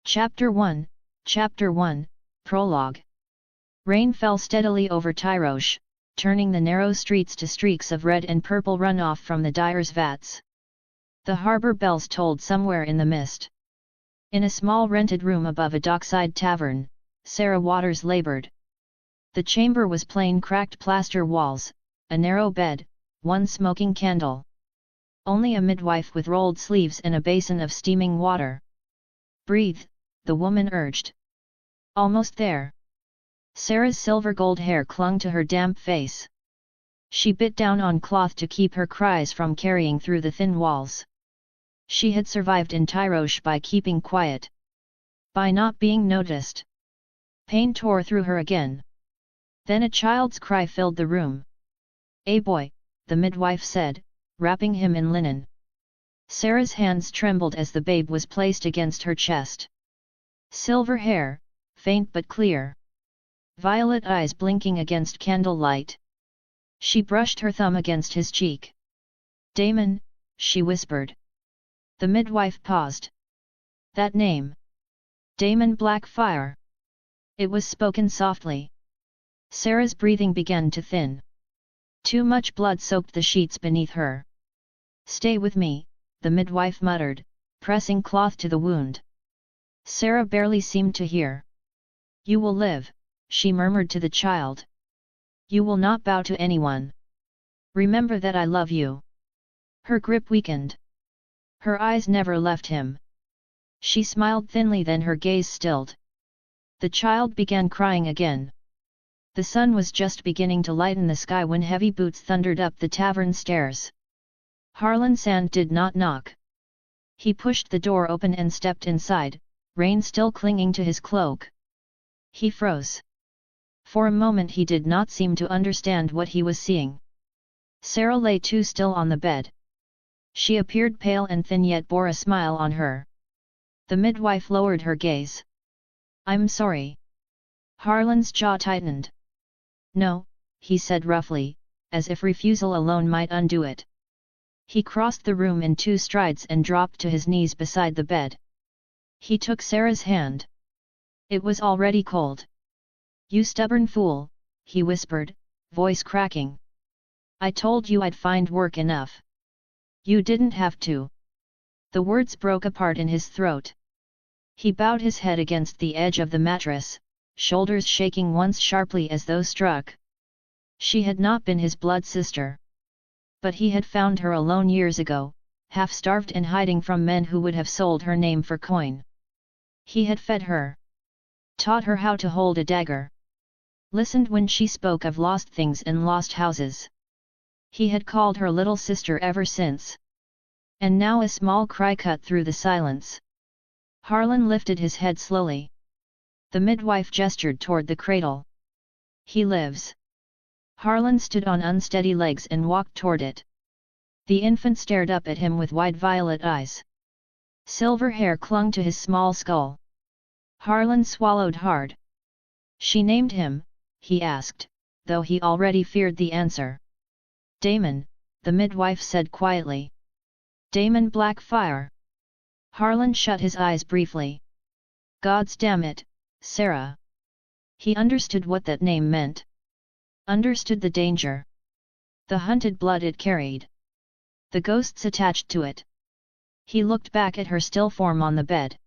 Chapter 1, Chapter 1, Prologue. Rain fell steadily over Tyrosh, turning the narrow streets to streaks of red and purple runoff from the dyer's vats. The harbour bells tolled somewhere in the mist. In a small rented room above a dockside tavern, Sarah Waters laboured. The chamber was plain cracked plaster walls, a narrow bed, one smoking candle. Only a midwife with rolled sleeves and a basin of steaming water. "Breathe," the woman urged. "Almost there." Sarah's silver-gold hair clung to her damp face. She bit down on cloth to keep her cries from carrying through the thin walls. She had survived in Tyrosh by keeping quiet. By not being noticed. Pain tore through her again. Then a child's cry filled the room. "A boy," the midwife said, wrapping him in linen. Sarah's hands trembled as the babe was placed against her chest. Silver hair, faint but clear. Violet eyes blinking against candlelight. She brushed her thumb against his cheek. "Damon," she whispered. The midwife paused. That name. Damon Blackfyre. It was spoken softly. Sarah's breathing began to thin. Too much blood soaked the sheets beneath her. "Stay with me," the midwife muttered, pressing cloth to the wound. Sarah barely seemed to hear. "You will live," she murmured to the child. "You will not bow to anyone. Remember that I love you." Her grip weakened. Her eyes never left him. She smiled thinly, then her gaze stilled. The child began crying again. The sun was just beginning to lighten the sky when heavy boots thundered up the tavern stairs. Harlan Sand did not knock. He pushed the door open and stepped inside, rain still clinging to his cloak. He froze. For a moment he did not seem to understand what he was seeing. Sarah lay too still on the bed. She appeared pale and thin yet bore a smile on her. The midwife lowered her gaze. "I'm sorry." Harlan's jaw tightened. "No," he said roughly, as if refusal alone might undo it. He crossed the room in 2 strides and dropped to his knees beside the bed. He took Sarah's hand. It was already cold. "You stubborn fool," he whispered, voice cracking. "I told you I'd find work enough. You didn't have to." The words broke apart in his throat. He bowed his head against the edge of the mattress, shoulders shaking once sharply as though struck. She had not been his blood sister. But he had found her alone years ago, half-starved and hiding from men who would have sold her name for coin. He had fed her. Taught her how to hold a dagger. Listened when she spoke of lost things and lost houses. He had called her little sister ever since. And now a small cry cut through the silence. Harlan lifted his head slowly. The midwife gestured toward the cradle. "He lives." Harlan stood on unsteady legs and walked toward it. The infant stared up at him with wide violet eyes. Silver hair clung to his small skull. Harlan swallowed hard. "She named him?" he asked, though he already feared the answer. "Damon," the midwife said quietly. "Damon Blackfyre." Harlan shut his eyes briefly. "Gods damn it, Sarah." He understood what that name meant. Understood the danger. The hunted blood it carried. The ghosts attached to it. He looked back at her still form on the bed.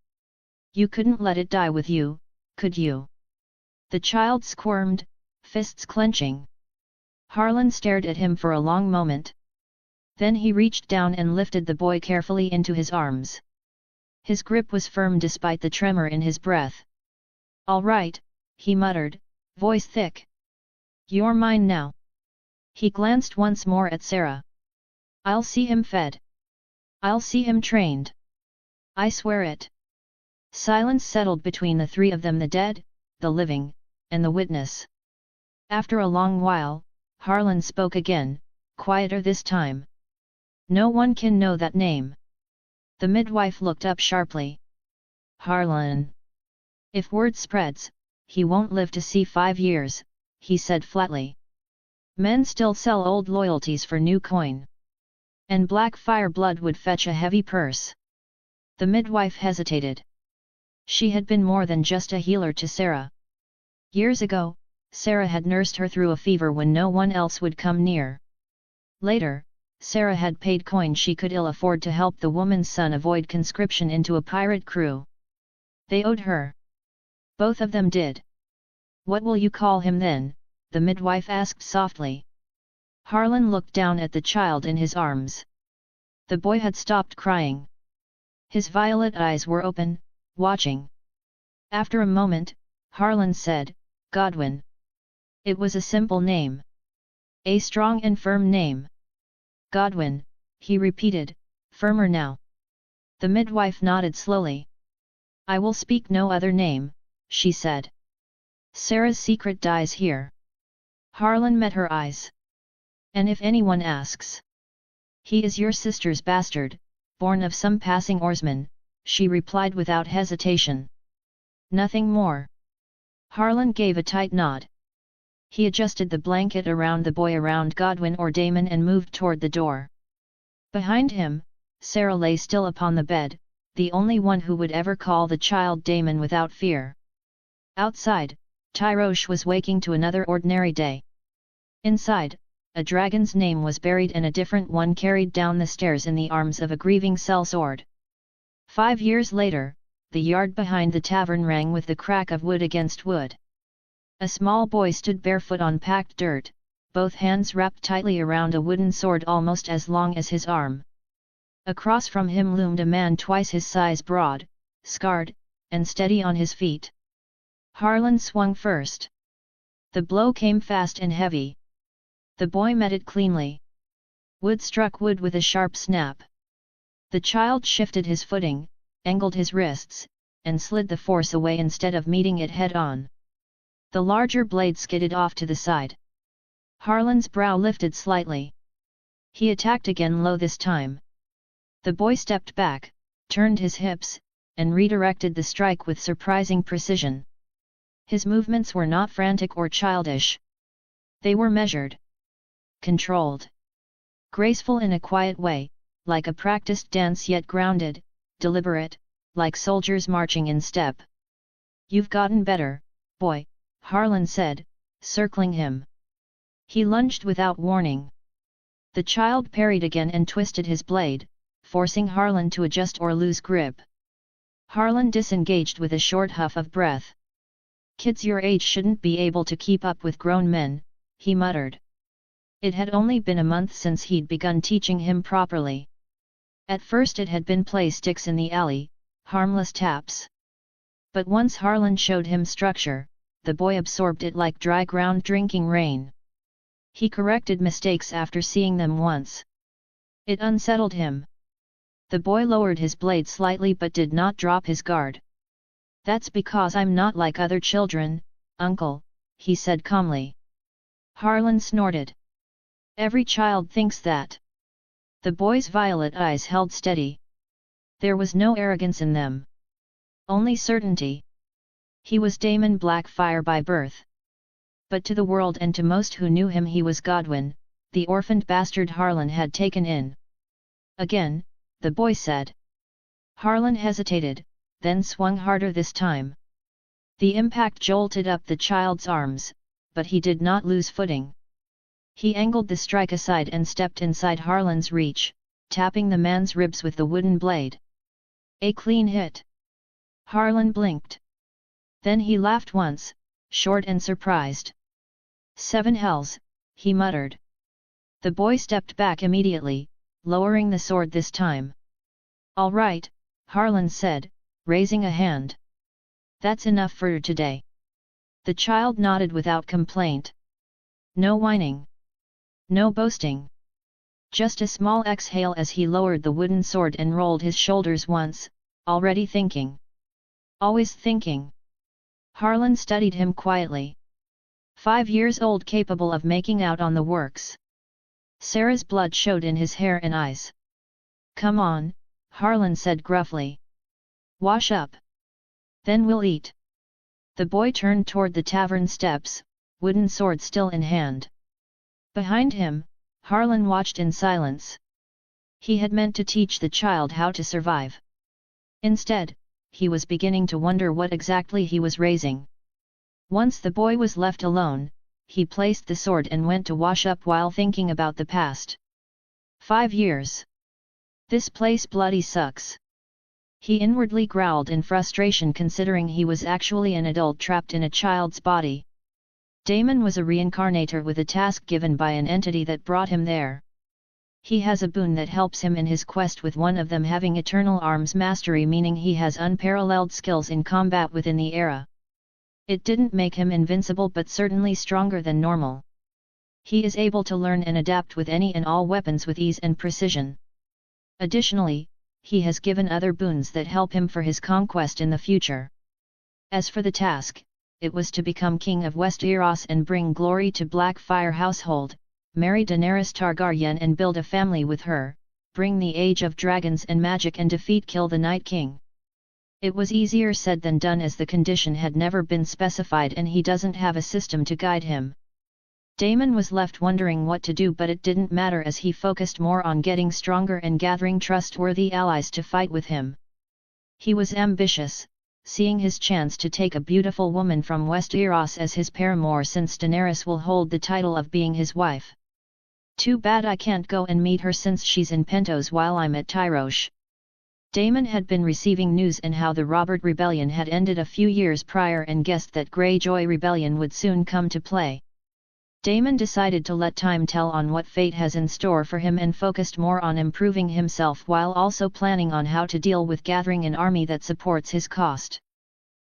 "You couldn't let it die with you, could you?" The child squirmed, fists clenching. Harlan stared at him for a long moment. Then he reached down and lifted the boy carefully into his arms. His grip was firm despite the tremor in his breath. "All right," he muttered, voice thick. "You're mine now." He glanced once more at Sarah. "I'll see him fed. I'll see him trained. I swear it." Silence settled between the 3 of them, the dead, the living, and the witness. After a long while, Harlan spoke again, quieter this time. "No one can know that name." The midwife looked up sharply. "Harlan. If word spreads, he won't live to see 5 years, he said flatly. "Men still sell old loyalties for new coin. And Blackfyre blood would fetch a heavy purse." The midwife hesitated. She had been more than just a healer to Sarah. Years ago, Sarah had nursed her through a fever when no one else would come near. Later, Sarah had paid coin she could ill afford to help the woman's son avoid conscription into a pirate crew. They owed her. Both of them did. "What will you call him then?" the midwife asked softly. Harlan looked down at the child in his arms. The boy had stopped crying. His violet eyes were open, watching. After a moment, Harlan said, "Godwin." It was a simple name. A strong and firm name. "Godwin," he repeated, firmer now. The midwife nodded slowly. "I will speak no other name," she said. "Sarah's secret dies here." Harlan met her eyes. "And if anyone asks?" "He is your sister's bastard, born of some passing oarsman," she replied without hesitation. "Nothing more." Harlan gave a tight nod. He adjusted the blanket around the boy around Godwin or Damon and moved toward the door. Behind him, Sarah lay still upon the bed, the only one who would ever call the child Damon without fear. Outside, Tyrosh was waking to another ordinary day. Inside, a dragon's name was buried and a different one carried down the stairs in the arms of a grieving sellsword. 5 years later, the yard behind the tavern rang with the crack of wood against wood. A small boy stood barefoot on packed dirt, both hands wrapped tightly around a wooden sword almost as long as his arm. Across from him loomed a man twice his size, broad, scarred, and steady on his feet. Harlan swung first. The blow came fast and heavy. The boy met it cleanly. Wood struck wood with a sharp snap. The child shifted his footing, angled his wrists, and slid the force away instead of meeting it head-on. The larger blade skidded off to the side. Harlan's brow lifted slightly. He attacked again, low this time. The boy stepped back, turned his hips, and redirected the strike with surprising precision. His movements were not frantic or childish. They were measured, controlled, graceful in a quiet way, like a practiced dance, yet grounded, deliberate, like soldiers marching in step. "You've gotten better, boy," Harlan said, circling him. He lunged without warning. The child parried again and twisted his blade, forcing Harlan to adjust or lose grip. Harlan disengaged with a short huff of breath. "Kids your age shouldn't be able to keep up with grown men," he muttered. It had only been a month since he'd begun teaching him properly. At first it had been play sticks in the alley, harmless taps. But once Harlan showed him structure, the boy absorbed it like dry ground drinking rain. He corrected mistakes after seeing them once. It unsettled him. The boy lowered his blade slightly but did not drop his guard. "That's because I'm not like other children, uncle," he said calmly. Harlan snorted. "Every child thinks that." The boy's violet eyes held steady. There was no arrogance in them. Only certainty. He was Damon Blackfyre by birth. But to the world and to most who knew him he was Godwin, the orphaned bastard Harlan had taken in. "Again," the boy said. Harlan hesitated, then swung harder this time. The impact jolted up the child's arms, but he did not lose footing. He angled the strike aside and stepped inside Harlan's reach, tapping the man's ribs with the wooden blade. A clean hit. Harlan blinked. Then he laughed once, short and surprised. "Seven hells," he muttered. The boy stepped back immediately, lowering the sword this time. "All right," Harlan said, raising a hand. "That's enough for today." The child nodded without complaint. No whining. No boasting. Just a small exhale as he lowered the wooden sword and rolled his shoulders once, already thinking. Always thinking. Harlan studied him quietly. 5 years old, capable of making out on the works. Sarah's blood showed in his hair and eyes. "Come on," Harlan said gruffly. "Wash up. Then we'll eat." The boy turned toward the tavern steps, wooden sword still in hand. Behind him, Harlan watched in silence. He had meant to teach the child how to survive. Instead, he was beginning to wonder what exactly he was raising. Once the boy was left alone, he placed the sword and went to wash up while thinking about the past. 5 years. This place bloody sucks. He inwardly growled in frustration considering he was actually an adult trapped in a child's body. Damon was a reincarnator with a task given by an entity that brought him there. He has a boon that helps him in his quest, with one of them having eternal arms mastery, meaning he has unparalleled skills in combat within the era. It didn't make him invincible but certainly stronger than normal. He is able to learn and adapt with any and all weapons with ease and precision. Additionally, he has given other boons that help him for his conquest in the future. As for the task, it was to become king of Westeros and bring glory to Blackfyre household, marry Daenerys Targaryen and build a family with her, bring the age of dragons and magic and kill the Night King. It was easier said than done, as the condition had never been specified and he doesn't have a system to guide him. Damon was left wondering what to do, but it didn't matter as he focused more on getting stronger and gathering trustworthy allies to fight with him. He was ambitious, seeing his chance to take a beautiful woman from Westeros as his paramour, since Daenerys will hold the title of being his wife. Too bad I can't go and meet her since she's in Pentos while I'm at Tyrosh. Damon had been receiving news and how the Robert Rebellion had ended a few years prior and guessed that Greyjoy Rebellion would soon come to play. Damon decided to let time tell on what fate has in store for him and focused more on improving himself while also planning on how to deal with gathering an army that supports his cost.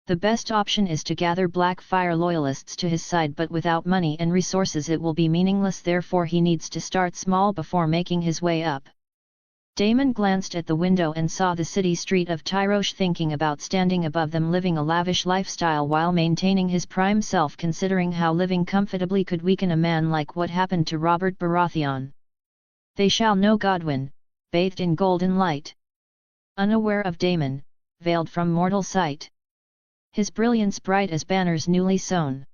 The best option is to gather Blackfyre loyalists to his side, but without money and resources it will be meaningless, therefore he needs to start small before making his way up. Damon glanced at the window and saw the city street of Tyrosh, thinking about standing above them, living a lavish lifestyle while maintaining his prime self, considering how living comfortably could weaken a man like what happened to Robert Baratheon. They shall know Godwyn, bathed in golden light. Unaware of Damon, veiled from mortal sight. His brilliance bright as banners newly sown.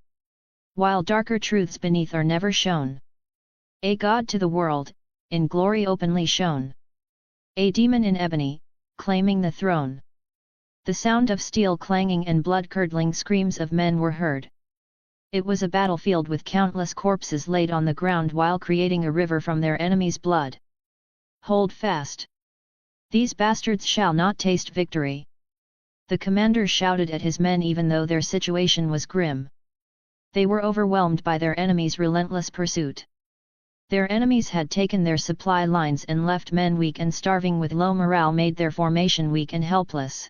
While darker truths beneath are never shown. A god to the world, in glory openly shown. A demon in ebony, claiming the throne. The sound of steel clanging and blood-curdling screams of men were heard. It was a battlefield with countless corpses laid on the ground while creating a river from their enemies' blood. Hold fast! These bastards shall not taste victory! The commander shouted at his men even though their situation was grim. They were overwhelmed by their enemies' relentless pursuit. Their enemies had taken their supply lines and left men weak and starving, with low morale made their formation weak and helpless.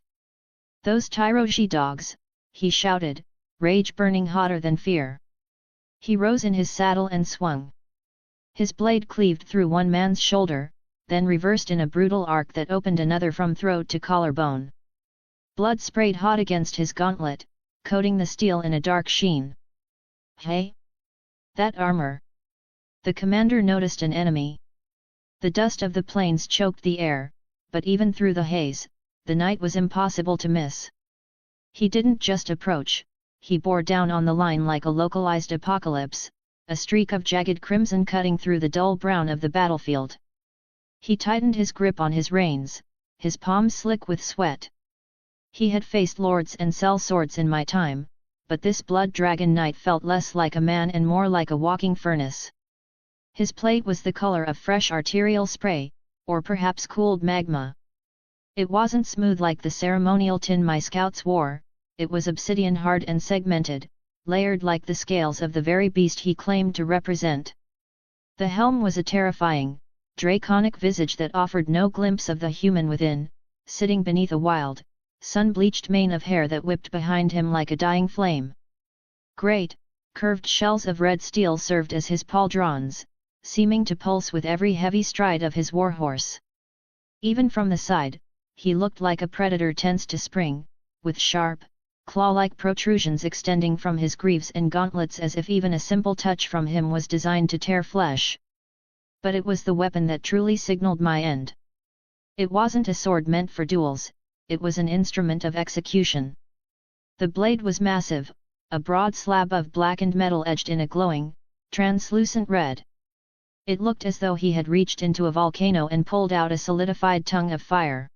Those Tyroshi dogs, he shouted, rage burning hotter than fear. He rose in his saddle and swung. His blade cleaved through one man's shoulder, then reversed in a brutal arc that opened another from throat to collarbone. Blood sprayed hot against his gauntlet, coating the steel in a dark sheen. Hey! That armor! The commander noticed an enemy. The dust of the plains choked the air, but even through the haze, the night was impossible to miss. He didn't just approach, he bore down on the line like a localized apocalypse, a streak of jagged crimson cutting through the dull brown of the battlefield. He tightened his grip on his reins, his palms slick with sweat. He had faced lords and sellswords in my time, but this blood dragon knight felt less like a man and more like a walking furnace. His plate was the color of fresh arterial spray, or perhaps cooled magma. It wasn't smooth like the ceremonial tin my scouts wore, it was obsidian hard and segmented, layered like the scales of the very beast he claimed to represent. The helm was a terrifying, draconic visage that offered no glimpse of the human within, sitting beneath a wild, sun-bleached mane of hair that whipped behind him like a dying flame. Great, curved shells of red steel served as his pauldrons, seeming to pulse with every heavy stride of his warhorse. Even from the side, he looked like a predator tense to spring, with sharp, claw-like protrusions extending from his greaves and gauntlets as if even a simple touch from him was designed to tear flesh. But it was the weapon that truly signaled my end. It wasn't a sword meant for duels, it was an instrument of execution. The blade was massive, a broad slab of blackened metal edged in a glowing, translucent red. It looked as though he had reached into a volcano and pulled out a solidified tongue of fire.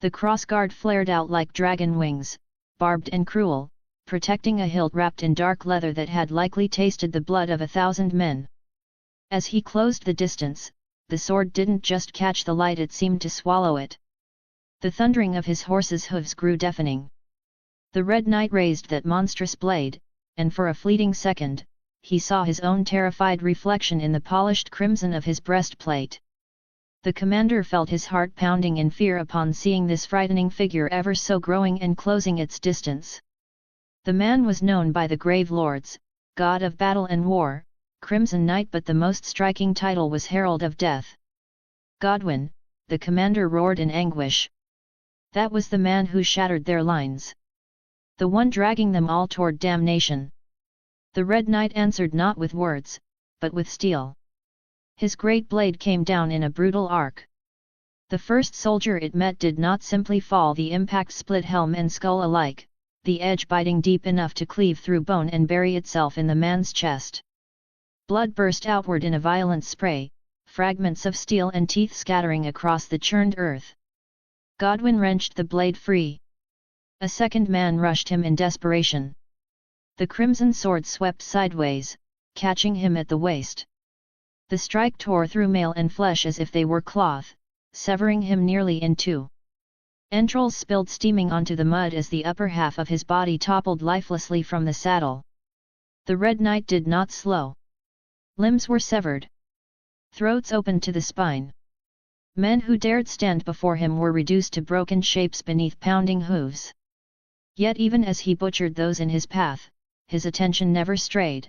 The crossguard flared out like dragon wings, barbed and cruel, protecting a hilt wrapped in dark leather that had likely tasted the blood of 1,000 men. As he closed the distance, the sword didn't just catch the light, it seemed to swallow it. The thundering of his horse's hooves grew deafening. The Red Knight raised that monstrous blade, and for a fleeting second, he saw his own terrified reflection in the polished crimson of his breastplate. The commander felt his heart pounding in fear upon seeing this frightening figure ever so growing and closing its distance. The man was known by the grave lords, god of battle and war, Crimson Knight, but the most striking title was Herald of Death. Godwin, the commander roared in anguish. That was the man who shattered their lines. The one dragging them all toward damnation. The Red Knight answered not with words, but with steel. His great blade came down in a brutal arc. The first soldier it met did not simply fall, the impact split helm and skull alike, the edge biting deep enough to cleave through bone and bury itself in the man's chest. Blood burst outward in a violent spray, fragments of steel and teeth scattering across the churned earth. Godwin wrenched the blade free. A second man rushed him in desperation. The crimson sword swept sideways, catching him at the waist. The strike tore through mail and flesh as if they were cloth, severing him nearly in two. Entrails spilled steaming onto the mud as the upper half of his body toppled lifelessly from the saddle. The Red Knight did not slow. Limbs were severed. Throats opened to the spine. Men who dared stand before him were reduced to broken shapes beneath pounding hooves. Yet even as he butchered those in his path, his attention never strayed.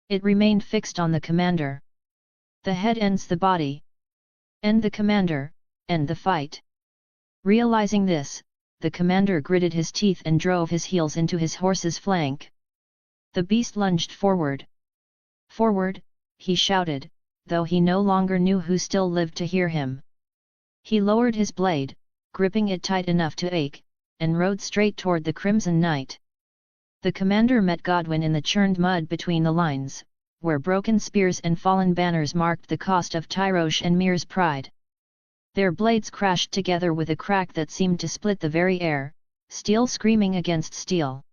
It remained fixed on the commander. The head ends the body. End the commander, end the fight. Realizing this, the commander gritted his teeth and drove his heels into his horse's flank. The beast lunged forward. Forward, he shouted, though he no longer knew who still lived to hear him. He lowered his blade, gripping it tight enough to ache, and rode straight toward the Crimson Knight. The commander met Godwin in the churned mud between the lines, where broken spears and fallen banners marked the cost of Tyrosh and Mir's pride. Their blades crashed together with a crack that seemed to split the very air, steel screaming against steel.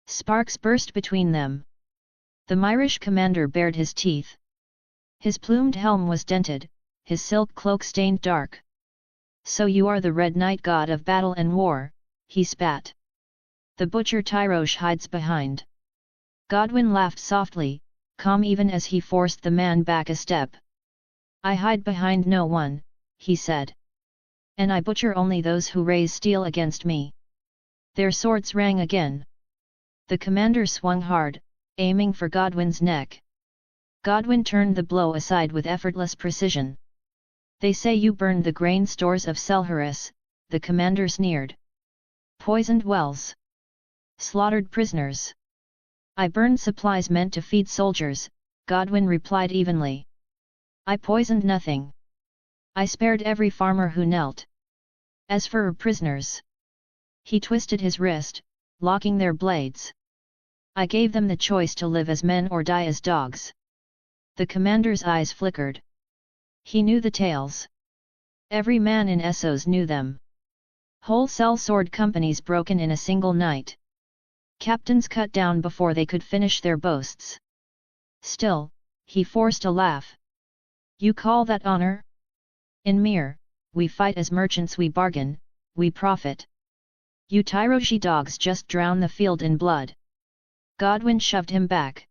Sparks burst between them. The Myrish commander bared his teeth. His plumed helm was dented, his silk cloak stained dark. "So you are the Red Knight, god of battle and war," he spat. "The butcher Tyrosh hides behind." Godwin laughed softly, calm even as he forced the man back a step. "I hide behind no one," he said. "And I butcher only those who raise steel against me." Their swords rang again. The commander swung hard, aiming for Godwin's neck. Godwin turned the blow aside with effortless precision. "They say you burned the grain stores of Selharis," the commander sneered. "Poisoned wells. Slaughtered prisoners." "I burned supplies meant to feed soldiers," Godwin replied evenly. "I poisoned nothing. I spared every farmer who knelt. As for prisoners..." He twisted his wrist, locking their blades. "I gave them the choice to live as men or die as dogs." The commander's eyes flickered. He knew the tales. Every man in Essos knew them. Wholesale sword companies broken in a single night. Captains cut down before they could finish their boasts. Still, he forced a laugh. "You call that honor? In Mir, we fight as merchants, we bargain, we profit. You Tyroshi dogs just drown the field in blood." Godwin shoved him back.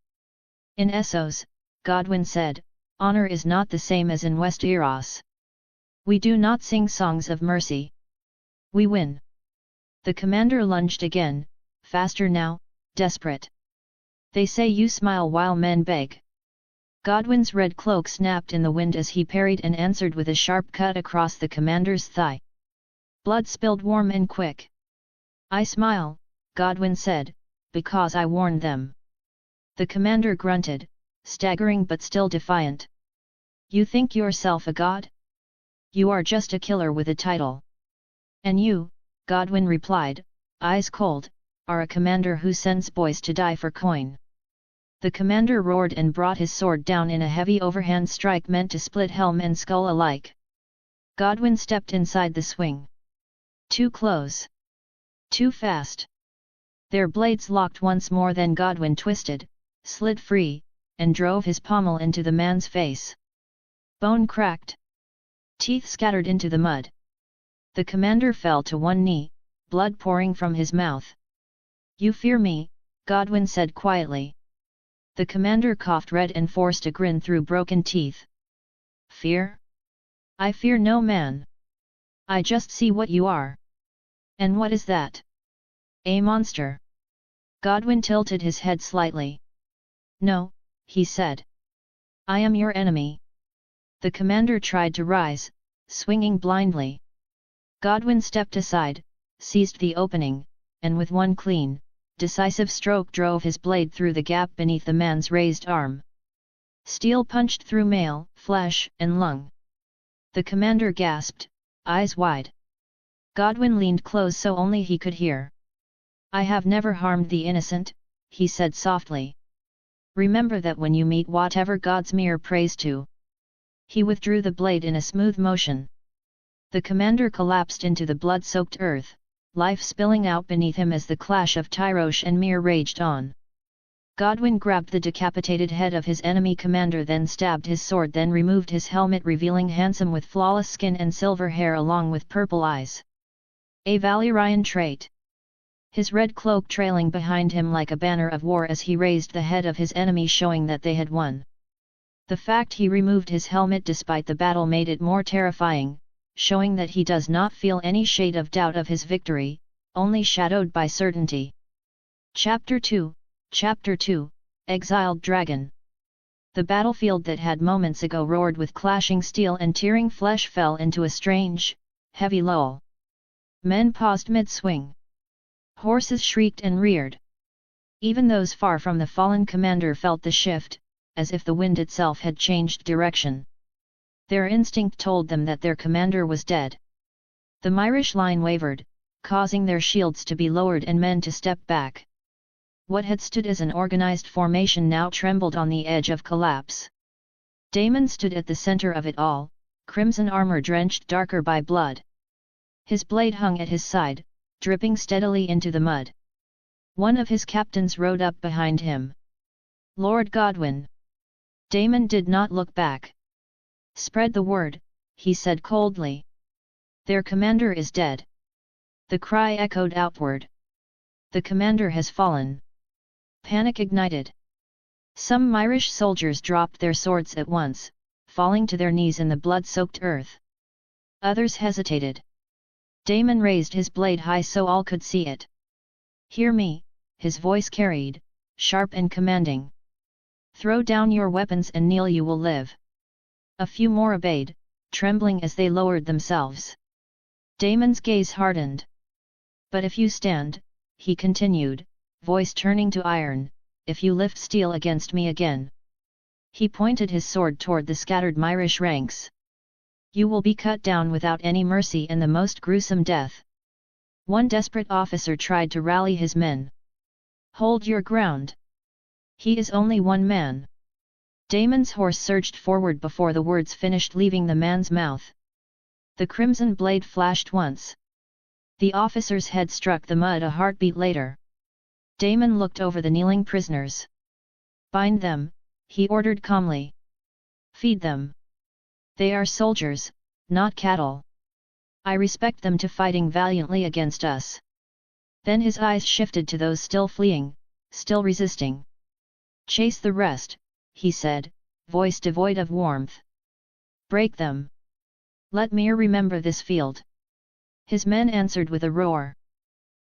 "In Essos," Godwin said, "honor is not the same as in West Eros. We do not sing songs of mercy. We win." The commander lunged again, faster now, desperate. "They say you smile while men beg." Godwin's red cloak snapped in the wind as he parried and answered with a sharp cut across the commander's thigh. Blood spilled warm and quick. "I smile," Godwin said, "because I warned them." The commander grunted, staggering but still defiant. "You think yourself a god? You are just a killer with a title." "And you," Godwin replied, eyes cold, "are a commander who sends boys to die for coin." The commander roared and brought his sword down in a heavy overhand strike meant to split helm and skull alike. Godwin stepped inside the swing. Too close. Too fast. Their blades locked once more, then Godwin twisted, slid free, and drove his pommel into the man's face. Bone cracked. Teeth scattered into the mud. The commander fell to one knee, blood pouring from his mouth. "You fear me," Godwin said quietly. The commander coughed red and forced a grin through broken teeth. "Fear? I fear no man. I just see what you are." "And what is that?" "A monster." Godwin tilted his head slightly. "No," he said. "I am your enemy." The commander tried to rise, swinging blindly. Godwin stepped aside, seized the opening, and with one clean, decisive stroke drove his blade through the gap beneath the man's raised arm. Steel punched through mail, flesh, and lung. The commander gasped, eyes wide. Godwin leaned close so only he could hear. "I have never harmed the innocent," he said softly. "Remember that when you meet whatever God's mere praise to." He withdrew the blade in a smooth motion. The commander collapsed into the blood-soaked earth, life spilling out beneath him as the clash of Tyrosh and Mir raged on. Godwin grabbed the decapitated head of his enemy commander, then stabbed his sword, then removed his helmet, revealing handsome with flawless skin and silver hair along with purple eyes. A Valyrian trait. His red cloak trailing behind him like a banner of war as he raised the head of his enemy, showing that they had won. The fact he removed his helmet despite the battle made it more terrifying, showing that he does not feel any shade of doubt of his victory, only shadowed by certainty. Chapter 2, Exiled Dragon. The battlefield that had moments ago roared with clashing steel and tearing flesh fell into a strange, heavy lull. Men paused mid-swing. Horses shrieked and reared. Even those far from the fallen commander felt the shift, as if the wind itself had changed direction. Their instinct told them that their commander was dead. The Myrish line wavered, causing their shields to be lowered and men to step back. What had stood as an organized formation now trembled on the edge of collapse. Daemon stood at the center of it all, crimson armor drenched darker by blood. His blade hung at his side, dripping steadily into the mud. One of his captains rode up behind him. "Lord Godwin." Daemon did not look back. "Spread the word," he said coldly. "Their commander is dead." The cry echoed outward. "The commander has fallen." Panic ignited. Some Myrish soldiers dropped their swords at once, falling to their knees in the blood-soaked earth. Others hesitated. Daemon raised his blade high so all could see it. "Hear me," his voice carried, sharp and commanding. "Throw down your weapons and kneel, you will live." A few more obeyed, trembling as they lowered themselves. Daemon's gaze hardened. "But if you stand," he continued, voice turning to iron, "if you lift steel against me again." He pointed his sword toward the scattered Myrish ranks. "You will be cut down without any mercy and the most gruesome death." One desperate officer tried to rally his men. "Hold your ground. He is only one man." Daemon's horse surged forward before the words finished leaving the man's mouth. The crimson blade flashed once. The officer's head struck the mud a heartbeat later. Daemon looked over the kneeling prisoners. "Bind them," he ordered calmly. "Feed them. They are soldiers, not cattle. I respect them to fighting valiantly against us." Then his eyes shifted to those still fleeing, still resisting. "Chase the rest," he said, voice devoid of warmth. "Break them. Let Mir remember this field." His men answered with a roar.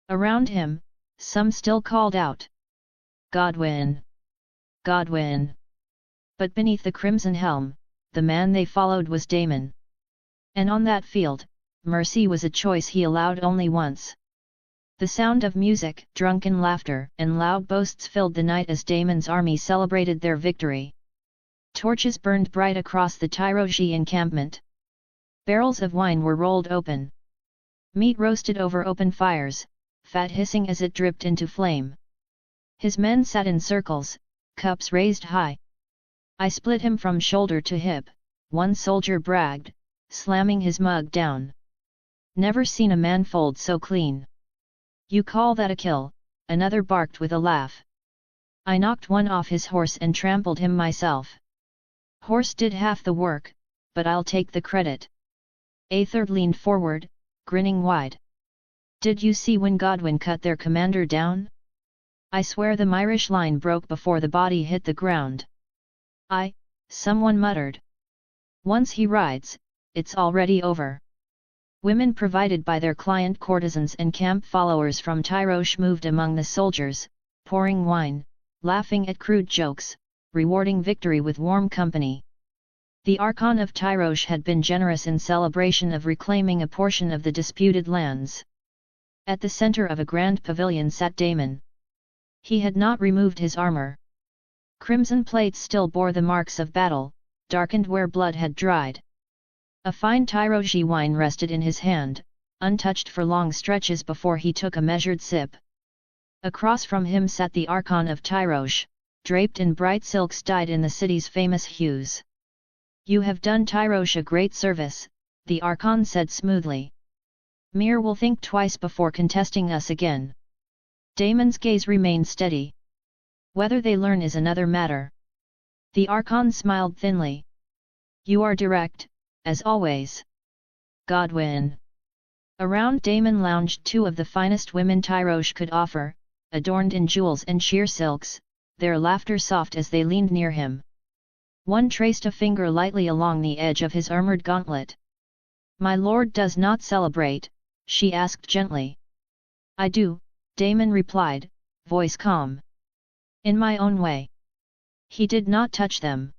Around him, some still called out, "Godwin! Godwin!" But beneath the crimson helm, the man they followed was Daemon. And on that field, mercy was a choice he allowed only once. The sound of music, drunken laughter, and loud boasts filled the night as Daemon's army celebrated their victory. Torches burned bright across the Tyroshi encampment. Barrels of wine were rolled open. Meat roasted over open fires, fat hissing as it dripped into flame. His men sat in circles, cups raised high. "I split him from shoulder to hip," one soldier bragged, slamming his mug down. Never seen a man fold so clean. You call that a kill, another barked with a laugh. I knocked one off his horse and trampled him myself. Horse did half the work, but I'll take the credit. A third leaned forward, grinning wide. Did you see when Godwin cut their commander down? I swear the Myrish line broke before the body hit the ground. Someone muttered. Once he rides, it's already over. Women provided by their client courtesans and camp followers from Tyrosh moved among the soldiers, pouring wine, laughing at crude jokes, rewarding victory with warm company. The Archon of Tyrosh had been generous in celebration of reclaiming a portion of the disputed lands. At the center of a grand pavilion sat Damon. He had not removed his armor. Crimson plates still bore the marks of battle, darkened where blood had dried. A fine Tyroshi wine rested in his hand, untouched for long stretches before he took a measured sip. Across from him sat the Archon of Tyrosh, draped in bright silks dyed in the city's famous hues. You have done Tyrosh a great service, the Archon said smoothly. Mir will think twice before contesting us again. Damon's gaze remained steady. Whether they learn is another matter. The Archon smiled thinly. You are direct, as always. Godwin. Around Damon lounged two of the finest women Tyrosh could offer, adorned in jewels and sheer silks, their laughter soft as they leaned near him. One traced a finger lightly along the edge of his armored gauntlet. My lord does not celebrate, she asked gently. I do, Damon replied, voice calm. In my own way. He did not touch them.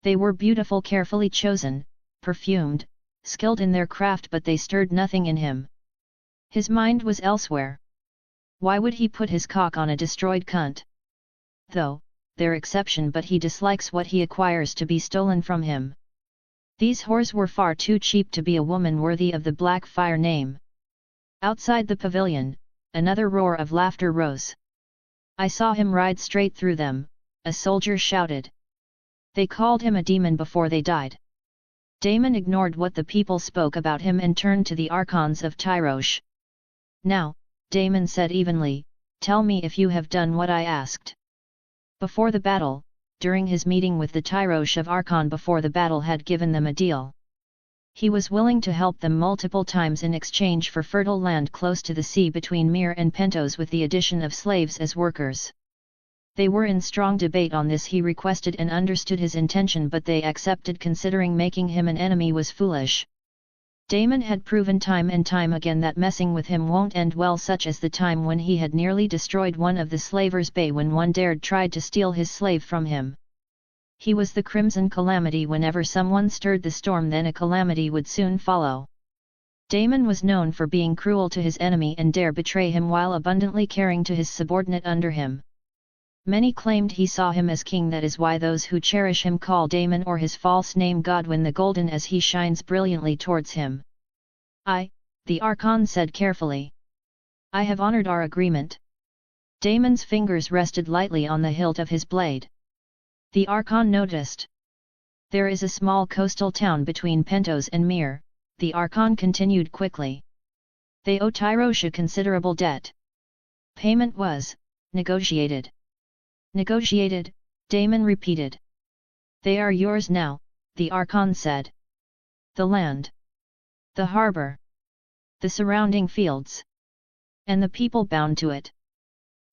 They were beautiful, carefully chosen, perfumed, skilled in their craft, but they stirred nothing in him. His mind was elsewhere. Why would he put his cock on a destroyed cunt? Though, their exception, but he dislikes what he acquires to be stolen from him. These whores were far too cheap to be a woman worthy of the Blackfyre name. Outside the pavilion, another roar of laughter rose. I saw him ride straight through them, a soldier shouted. They called him a demon before they died. Damon ignored what the people spoke about him and turned to the Archons of Tyrosh. Now, Damon said evenly, tell me if you have done what I asked. Before the battle, during his meeting with the Tyrosh of Archon before the battle had given them a deal. He was willing to help them multiple times in exchange for fertile land close to the sea between Mir and Pentos with the addition of slaves as workers. They were in strong debate on this. He requested and understood his intention, but they accepted, considering making him an enemy was foolish. Damon had proven time and time again that messing with him won't end well, such as the time when he had nearly destroyed one of the slavers' bay when one dared tried to steal his slave from him. He was the Crimson Calamity. Whenever someone stirred the storm, then a calamity would soon follow. Damon was known for being cruel to his enemy and dare betray him while abundantly caring to his subordinate under him. Many claimed he saw him as king. That is why those who cherish him call Damon or his false name Godwin the Golden, as he shines brilliantly towards him. The Archon said carefully. I have honored our agreement. Damon's fingers rested lightly on the hilt of his blade. The Archon noticed. There is a small coastal town between Pentos and Mir, the Archon continued quickly. They owe Tyrosh a considerable debt. Payment was negotiated. Negotiated, Damon repeated. They are yours now, the Archon said. The land. The harbor. The surrounding fields. And the people bound to it.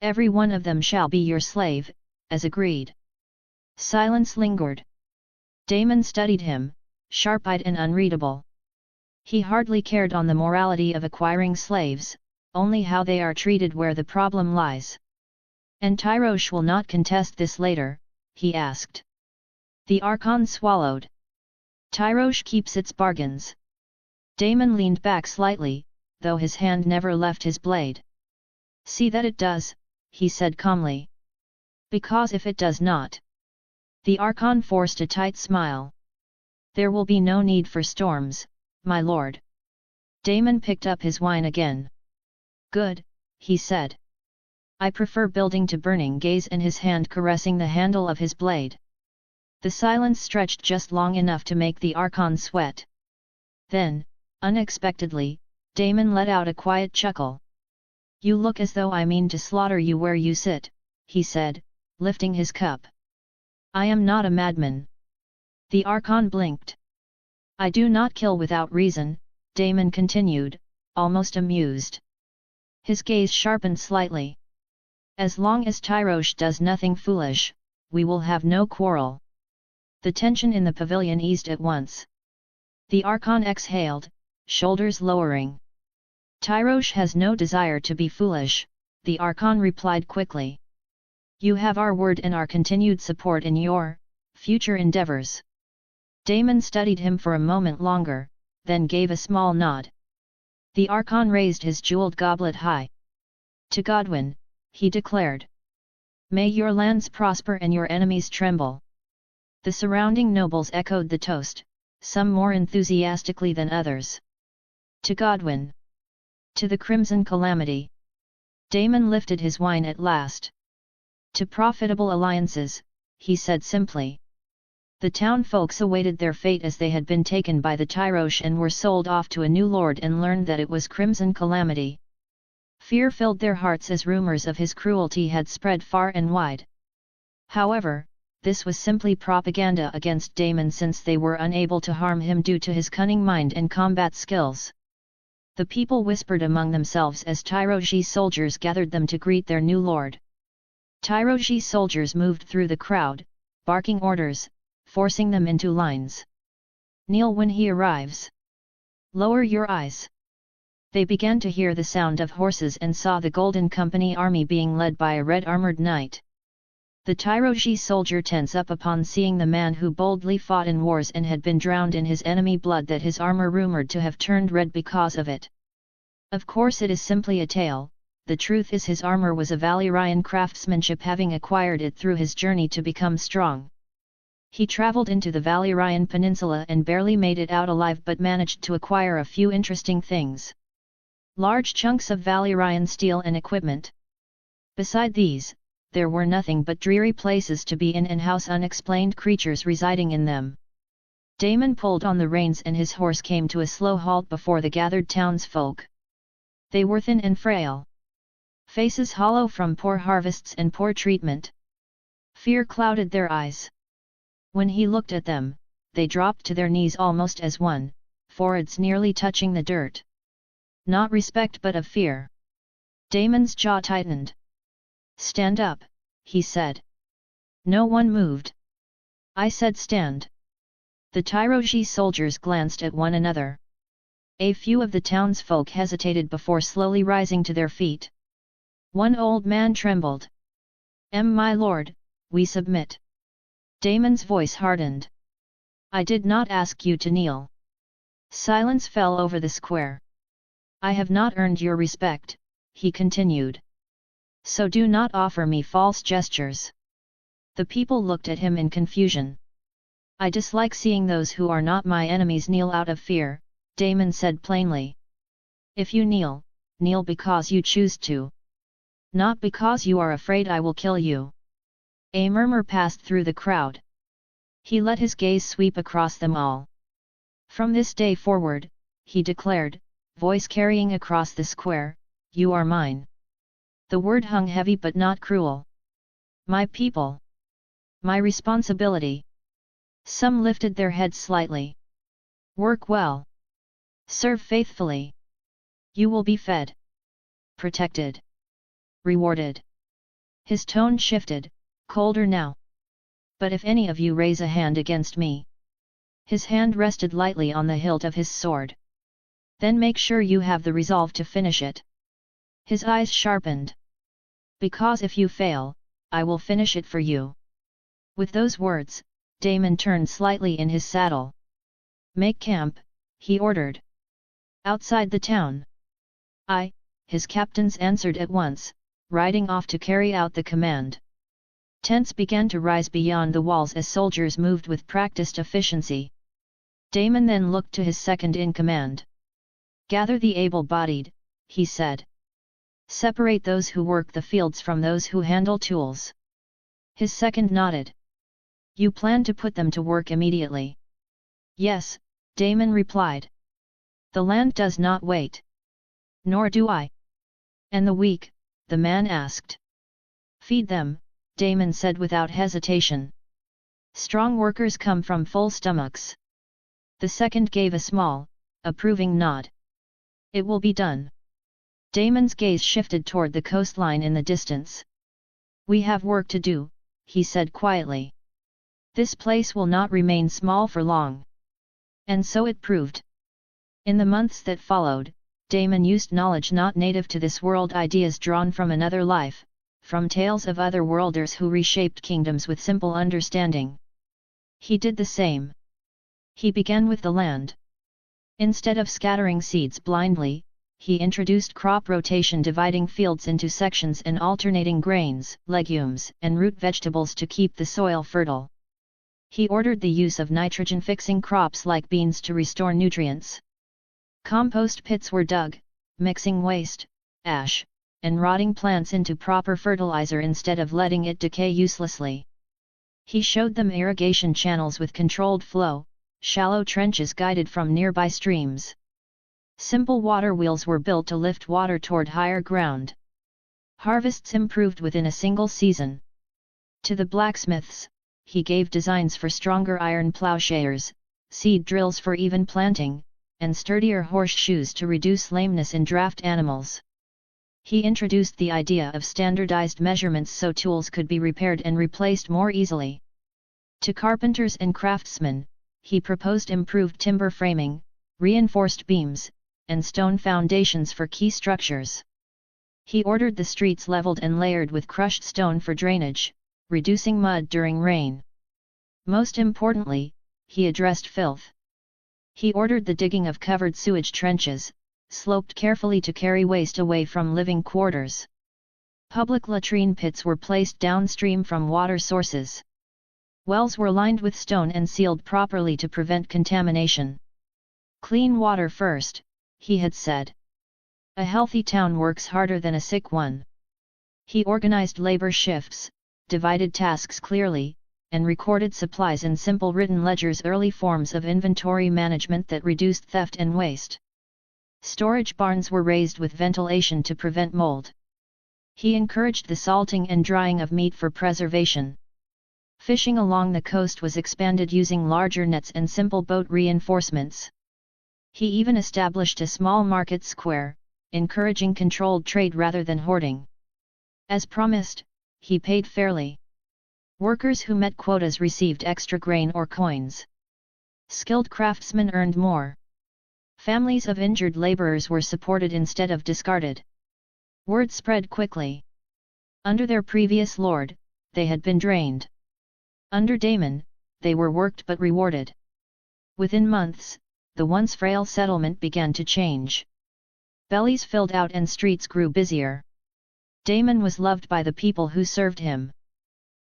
Every one of them shall be your slave, as agreed. Silence lingered. Damon studied him, sharp-eyed and unreadable. He hardly cared on the morality of acquiring slaves, only how they are treated where the problem lies. And Tyrosh will not contest this later, he asked. The Archon swallowed. Tyrosh keeps its bargains. Damon leaned back slightly, though his hand never left his blade. See that it does, he said calmly. Because if it does not. The Archon forced a tight smile. There will be no need for storms, my lord. Damon picked up his wine again. Good, he said. I prefer building to burning, gaze and his hand caressing the handle of his blade. The silence stretched just long enough to make the Archon sweat. Then, unexpectedly, Damon let out a quiet chuckle. You look as though I mean to slaughter you where you sit, he said, lifting his cup. I am not a madman. The Archon blinked. I do not kill without reason, Damon continued, almost amused. His gaze sharpened slightly. As long as Tyrosh does nothing foolish, we will have no quarrel. The tension in the pavilion eased at once. The Archon exhaled, shoulders lowering. Tyrosh has no desire to be foolish, the Archon replied quickly. You have our word and our continued support in your future endeavors. Damon studied him for a moment longer, then gave a small nod. The Archon raised his jeweled goblet high. To Godwin, he declared. May your lands prosper and your enemies tremble. The surrounding nobles echoed the toast, some more enthusiastically than others. To Godwin. To the Crimson Calamity. Damon lifted his wine at last. To profitable alliances, he said simply. The town folks awaited their fate as they had been taken by the Tyrosh and were sold off to a new lord and learned that it was Crimson Calamity. Fear filled their hearts as rumors of his cruelty had spread far and wide. However, this was simply propaganda against Damon since they were unable to harm him due to his cunning mind and combat skills. The people whispered among themselves as Tyroshi soldiers gathered them to greet their new lord. Tyroshi soldiers moved through the crowd, barking orders, forcing them into lines. Kneel when he arrives. Lower your eyes. They began to hear the sound of horses and saw the Golden Company army being led by a red-armored knight. The Tyroshi soldier tense up upon seeing the man who boldly fought in wars and had been drowned in his enemy blood that his armor rumored to have turned red because of it. Of course it is simply a tale, the truth is his armor was of Valyrian craftsmanship, having acquired it through his journey to become strong. He traveled into the Valyrian peninsula and barely made it out alive but managed to acquire a few interesting things. Large chunks of Valyrian steel and equipment. Beside these, there were nothing but dreary places to be in and house unexplained creatures residing in them. Damon pulled on the reins and his horse came to a slow halt before the gathered townsfolk. They were thin and frail. Faces hollow from poor harvests and poor treatment. Fear clouded their eyes. When he looked at them, they dropped to their knees almost as one, foreheads nearly touching the dirt. Not respect but of fear. Damon's jaw tightened. Stand up, he said. No one moved. I said stand. The Tyroshi soldiers glanced at one another. A few of the townsfolk hesitated before slowly rising to their feet. One old man trembled. My lord, we submit. Damon's voice hardened. I did not ask you to kneel. Silence fell over the square. I have not earned your respect, he continued. So do not offer me false gestures. The people looked at him in confusion. I dislike seeing those who are not my enemies kneel out of fear, Damon said plainly. If you kneel, kneel because you choose to. Not because you are afraid I will kill you. A murmur passed through the crowd. He let his gaze sweep across them all. From this day forward, he declared, voice carrying across the square, you are mine. The word hung heavy but not cruel. My people. My responsibility. Some lifted their heads slightly. Work well. Serve faithfully. You will be fed. Protected. Rewarded. His tone shifted, colder now. But if any of you raise a hand against me. His hand rested lightly on the hilt of his sword. Then make sure you have the resolve to finish it. His eyes sharpened. Because if you fail, I will finish it for you. With those words, Damon turned slightly in his saddle. Make camp, he ordered. Outside the town. Aye, his captains answered at once, riding off to carry out the command. Tents began to rise beyond the walls as soldiers moved with practiced efficiency. Damon then looked to his second in command. Gather the able-bodied, he said. Separate those who work the fields from those who handle tools. His second nodded. You plan to put them to work immediately? Yes, Damon replied. The land does not wait. Nor do I. And the weak, the man asked. Feed them, Damon said without hesitation. Strong workers come from full stomachs. The second gave a small, approving nod. It will be done. Damon's gaze shifted toward the coastline in the distance. We have work to do, he said quietly. This place will not remain small for long. And so it proved. In the months that followed, Damon used knowledge not native to this world, ideas drawn from another life, from tales of other worlders who reshaped kingdoms with simple understanding. He did the same. He began with the land. Instead of scattering seeds blindly, he introduced crop rotation, dividing fields into sections and alternating grains, legumes, and root vegetables to keep the soil fertile. He ordered the use of nitrogen-fixing crops like beans to restore nutrients. Compost pits were dug, mixing waste, ash, and rotting plants into proper fertilizer instead of letting it decay uselessly. He showed them irrigation channels with controlled flow, shallow trenches guided from nearby streams. Simple water wheels were built to lift water toward higher ground. Harvests improved within a single season. To the blacksmiths, he gave designs for stronger iron plowshares, seed drills for even planting, and sturdier horseshoes to reduce lameness in draft animals. He introduced the idea of standardized measurements so tools could be repaired and replaced more easily. To carpenters and craftsmen, he proposed improved timber framing, reinforced beams, and stone foundations for key structures. He ordered the streets leveled and layered with crushed stone for drainage, reducing mud during rain. Most importantly, he addressed filth. He ordered the digging of covered sewage trenches, sloped carefully to carry waste away from living quarters. Public latrine pits were placed downstream from water sources. Wells were lined with stone and sealed properly to prevent contamination. Clean water first, he had said. A healthy town works harder than a sick one. He organized labor shifts, divided tasks clearly, and recorded supplies in simple written ledgers, early forms of inventory management that reduced theft and waste. Storage barns were raised with ventilation to prevent mold. He encouraged the salting and drying of meat for preservation. Fishing along the coast was expanded using larger nets and simple boat reinforcements. He even established a small market square, encouraging controlled trade rather than hoarding. As promised, he paid fairly. Workers who met quotas received extra grain or coins. Skilled craftsmen earned more. Families of injured laborers were supported instead of discarded. Word spread quickly. Under their previous lord, they had been drained. Under Damon, they were worked but rewarded. Within months, the once frail settlement began to change. Bellies filled out and streets grew busier. Damon was loved by the people who served him.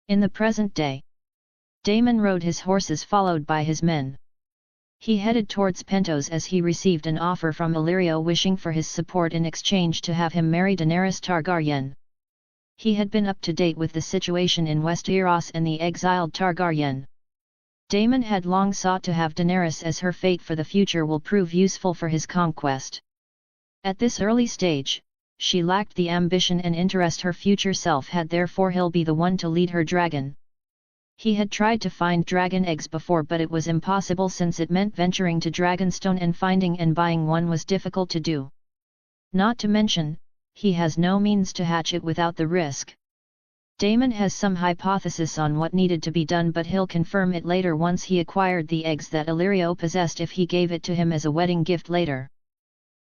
In the present day, Damon rode his horses followed by his men. He headed towards Pentos as he received an offer from Illyrio wishing for his support in exchange to have him marry Daenerys Targaryen. He had been up to date with the situation in Westeros and the exiled Targaryen. Damon had long sought to have Daenerys as her fate for the future will prove useful for his conquest. At this early stage, she lacked the ambition and interest her future self had, therefore he'll be the one to lead her dragon. He had tried to find dragon eggs before, but it was impossible since it meant venturing to Dragonstone, and finding and buying one was difficult to do. Not to mention, he has no means to hatch it without the risk. Damon has some hypothesis on what needed to be done, but he'll confirm it later once he acquired the eggs that Illyrio possessed if he gave it to him as a wedding gift later.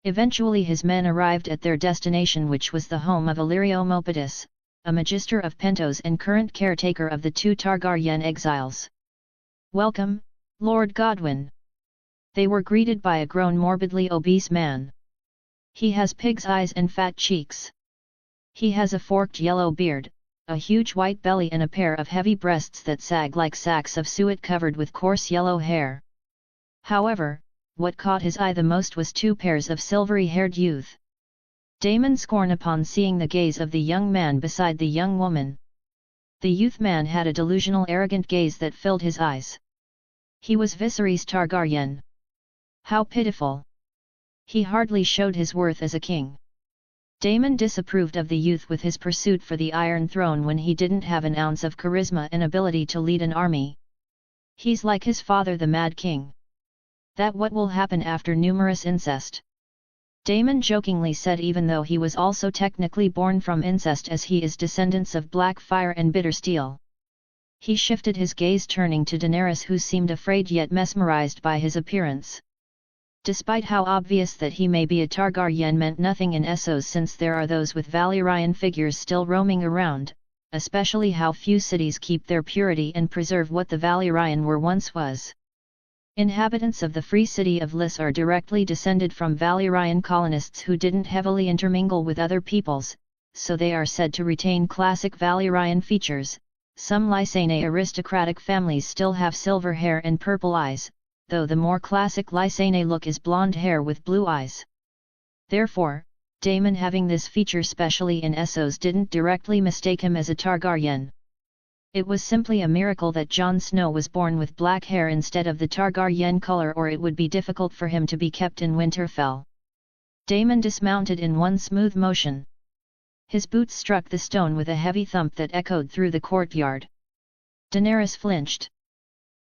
Eventually his men arrived at their destination, which was the home of Illyrio Mopatis, a magister of Pentos and current caretaker of the 2 Targaryen exiles. "Welcome, Lord Godwyn." They were greeted by a grown morbidly obese man. He has pig's eyes and fat cheeks. He has a forked yellow beard, a huge white belly and a pair of heavy breasts that sag like sacks of suet covered with coarse yellow hair. However, what caught his eye the most was 2 pairs of silvery-haired youth. Damon's scorn upon seeing the gaze of the young man beside the young woman. The youth man had a delusional arrogant gaze that filled his eyes. He was Viserys Targaryen. How pitiful! He hardly showed his worth as a king. Daemon disapproved of the youth with his pursuit for the Iron Throne when he didn't have an ounce of charisma and ability to lead an army. He's like his father the Mad King. That what will happen after numerous incest? Daemon jokingly said, even though he was also technically born from incest, as he is descendants of Blackfyre and Bittersteel. He shifted his gaze, turning to Daenerys, who seemed afraid yet mesmerized by his appearance. Despite how obvious that he may be a Targaryen meant nothing in Essos, since there are those with Valyrian figures still roaming around, especially how few cities keep their purity and preserve what the Valyrian were once was. Inhabitants of the free city of Lys are directly descended from Valyrian colonists who didn't heavily intermingle with other peoples, so they are said to retain classic Valyrian features. Some Lysane aristocratic families still have silver hair and purple eyes, though the more classic Lysane look is blonde hair with blue eyes. Therefore, Daemon, having this feature specially in Essos, didn't directly mistake him as a Targaryen. It was simply a miracle that Jon Snow was born with black hair instead of the Targaryen color, or it would be difficult for him to be kept in Winterfell. Daemon dismounted in one smooth motion. His boots struck the stone with a heavy thump that echoed through the courtyard. Daenerys flinched.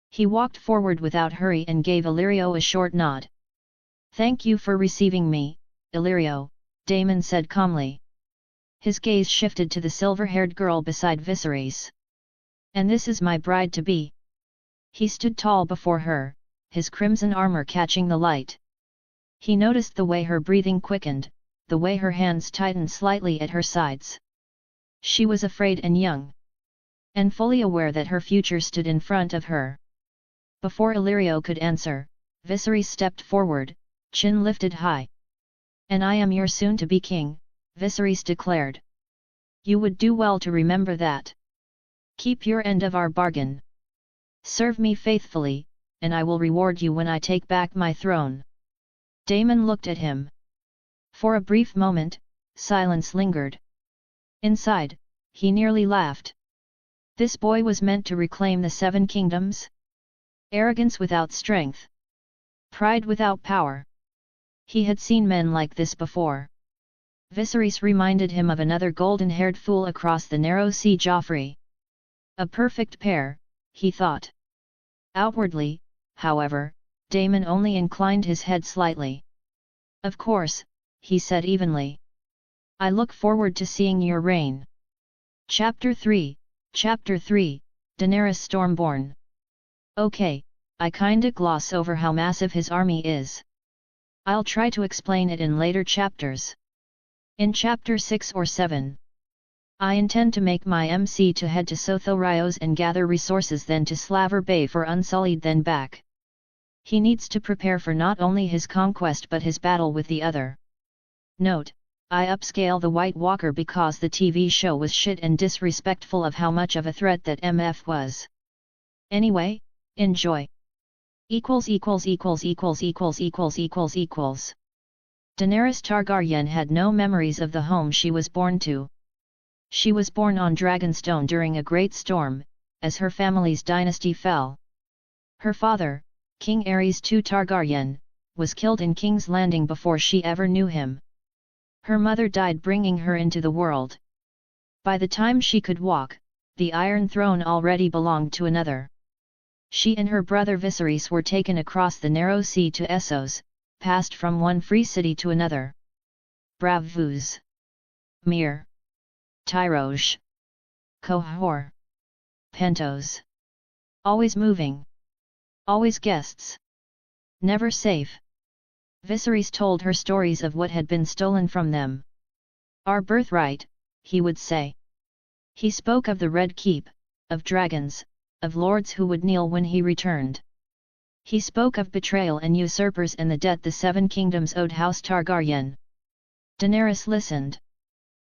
He walked forward without hurry and gave Illyrio a short nod. "Thank you for receiving me, Illyrio," Daemon said calmly. His gaze shifted to the silver-haired girl beside Viserys. "And this is my bride-to-be." He stood tall before her, his crimson armor catching the light. He noticed the way her breathing quickened, the way her hands tightened slightly at her sides. She was afraid and young, and fully aware that her future stood in front of her. Before Illyrio could answer, Viserys stepped forward, chin lifted high. "And I am your soon-to-be king," Viserys declared. "You would do well to remember that. Keep your end of our bargain. Serve me faithfully, and I will reward you when I take back my throne." Daemon looked at him. For a brief moment, silence lingered. Inside, he nearly laughed. This boy was meant to reclaim the Seven Kingdoms? Arrogance without strength. Pride without power. He had seen men like this before. Viserys reminded him of another golden-haired fool across the narrow sea, Joffrey. A perfect pair, he thought. Outwardly, however, Daemon only inclined his head slightly. "Of course," he said evenly. "I look forward to seeing your reign." Chapter 3, Daenerys Stormborn. Okay, I kinda gloss over how massive his army is. I'll try to explain it in later chapters. In chapter 6 or 7. I intend to make my MC to head to Sothorios and gather resources, then to Slaver Bay for Unsullied, then back. He needs to prepare for not only his conquest but his battle with the other. Note, I upscale the White Walker because the TV show was shit and disrespectful of how much of a threat that MF was. Anyway, enjoy. Daenerys Targaryen had no memories of the home she was born to. She was born on Dragonstone during a great storm, as her family's dynasty fell. Her father, King Aerys II Targaryen, was killed in King's Landing before she ever knew him. Her mother died bringing her into the world. By the time she could walk, the Iron Throne already belonged to another. She and her brother Viserys were taken across the narrow sea to Essos, passed from one free city to another. Bravus. Mir. Tyrosh. Kohor. Pentos. Always moving. Always guests. Never safe. Viserys told her stories of what had been stolen from them. "Our birthright," he would say. He spoke of the Red Keep, of dragons, of lords who would kneel when he returned. He spoke of betrayal and usurpers and the debt the Seven Kingdoms owed House Targaryen. Daenerys listened.